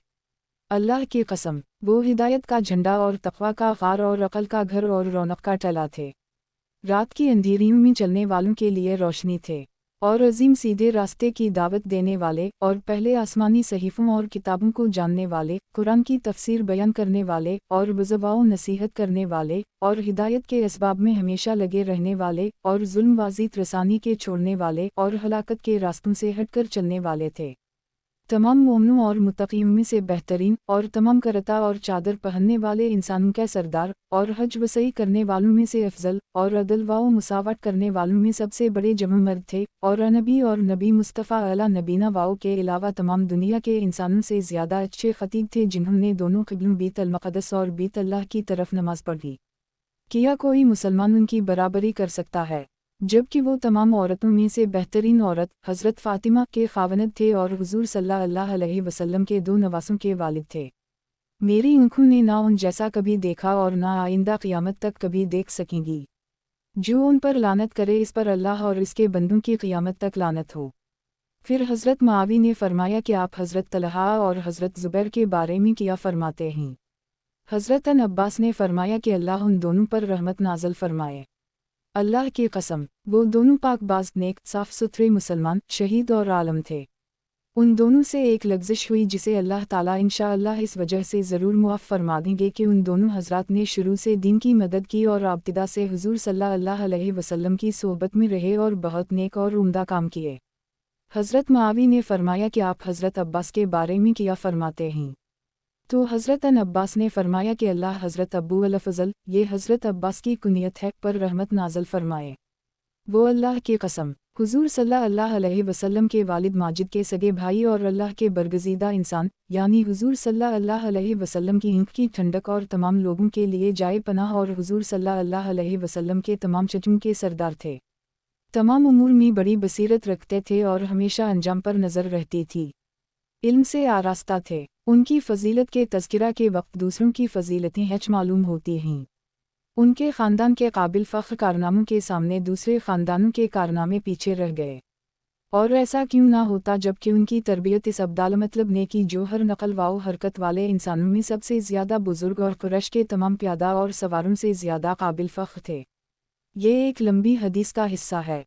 अल्लाह की कसम वो हिदायत का झंडा और तक़वा का ग़ार और अक़ल का घर और रौनक का टला थे। रात की अंधेरियों में चलने वालों के लिए रोशनी थे और अजीम सीधे रास्ते की दावत देने वाले और पहले आसमानी सहीफ़ों और किताबों को जानने वाले, कुरान की तफसीर बयान करने वाले और बुज़वाओं नसीहत करने वाले और हिदायत के असबाब में हमेशा लगे रहने वाले और जुल्म वाज़ी रसानी के छोड़ने वाले और हलाकत के रास्तों से हटकर चलने वाले थे। तमाम मोमिनों और मुत्तक़ीयों में से बेहतरीन और तमाम करता और चादर पहनने वाले इंसानों का सरदार और हज वसई करने वालों में से अफजल और अदल व मुसावट करने वालों में सबसे बड़े जमा मर्द थे और नबी नबी मुस्तफ़ा अला नबीना वाओ के अलावा तमाम दुनिया के इंसानों से ज़्यादा अच्छे ख़तीब थे जिन्होंने दोनों क़िबलों बीत अल मक़दस और बीत अल्लाह की तरफ नमाज पढ़ी। क्या कोई मुसलमान उनकी बराबरी कर सकता है? जबकि वो तमाम औरतों में से बेहतरीन औरत हज़रत फ़ातिमा के ख़ावंद थे और हुज़ूर सल्लल्लाहु अलैहि वसल्लम के 2 नवासों के वालिद थे। मेरी आँखों ने ना उन जैसा कभी देखा और ना आइंदा क़ियामत तक कभी देख सकेंगी। जो उन पर लानत करे इस पर अल्लाह और इसके बंदों की क़ियामत तक लानत हो। फिर हज़रत मुआवी ने फरमाया कि आप हज़रत तलहा और हज़रत ज़ुबैर के बारे में क्या फ़रमाते हैं? हज़रत अब्बास ने फरमाया कि अल्लाह उन दोनों पर रहमत नाज़िल फरमाए। अल्लाह की कसम वो दोनों पाकबाज़ नेक साफ़ सुथरे मुसलमान शहीद और आलम थे। उन दोनों से एक लग़्ज़िश हुई जिसे अल्लाह ताला इंशाअल्लाह इस वजह से ज़रूर मुआफ़ फरमा देंगे कि उन दोनों हज़रात ने शुरू से दीन की मदद की और इब्तिदा से हुज़ूर सल्लल्लाहु अलैहि वसल्लम की सोहबत में रहे और बहुत नेक और उम्दा काम किए। हज़रत मुआवी ने फरमाया कि आप हज़रत अब्बास के बारे में क्या फ़रमाते हैं? तो हज़रत अब्बास ने फरमाया कि अल्लाह हज़रत अबू अल-फ़ज़ल ये हज़रत अब्बास की कुनियत है पर रहमत नाज़िल फरमाए। वो अल्लाह की कसम हुज़ूर सल्लल्लाहु अलैहि वसल्लम के वालिद माजिद के सगे भाई और अल्लाह के बरगज़ीदा इंसान यानी हुज़ूर सल्लल्लाहु अलैहि वसल्लम की आँख की ठंडक और तमाम लोगों के लिए जाए पनाह और हुज़ूर सल्लल्लाहु अलैहि वसल्लम के तमाम चचों के सरदार थे। तमाम उमूर में बड़ी बसीरत रखते थे और हमेशा अंजाम पर नज़र रहती थी। इल्म से आरास्ता थे। उनकी फ़जीलत के तज़किरा के वक्त दूसरों की फ़जीलतें हेच मालूम होती हैं। उनके ख़ानदान के काबिल फ़ख्र कारनामों के सामने दूसरे ख़ानदानों के कारनामे पीछे रह गए। और ऐसा क्यों ना होता जबकि उनकी तरबियत इस अब्दाल मतलब ने की जो हर नकल वाओ हरकत वाले इंसानों में सबसे ज़्यादा बुज़ुर्ग और कुरैश के तमाम प्यादा और सवारों से ज़्यादा काबिल फ़ख्र थे। ये एक लंबी हदीस का हिस्सा है।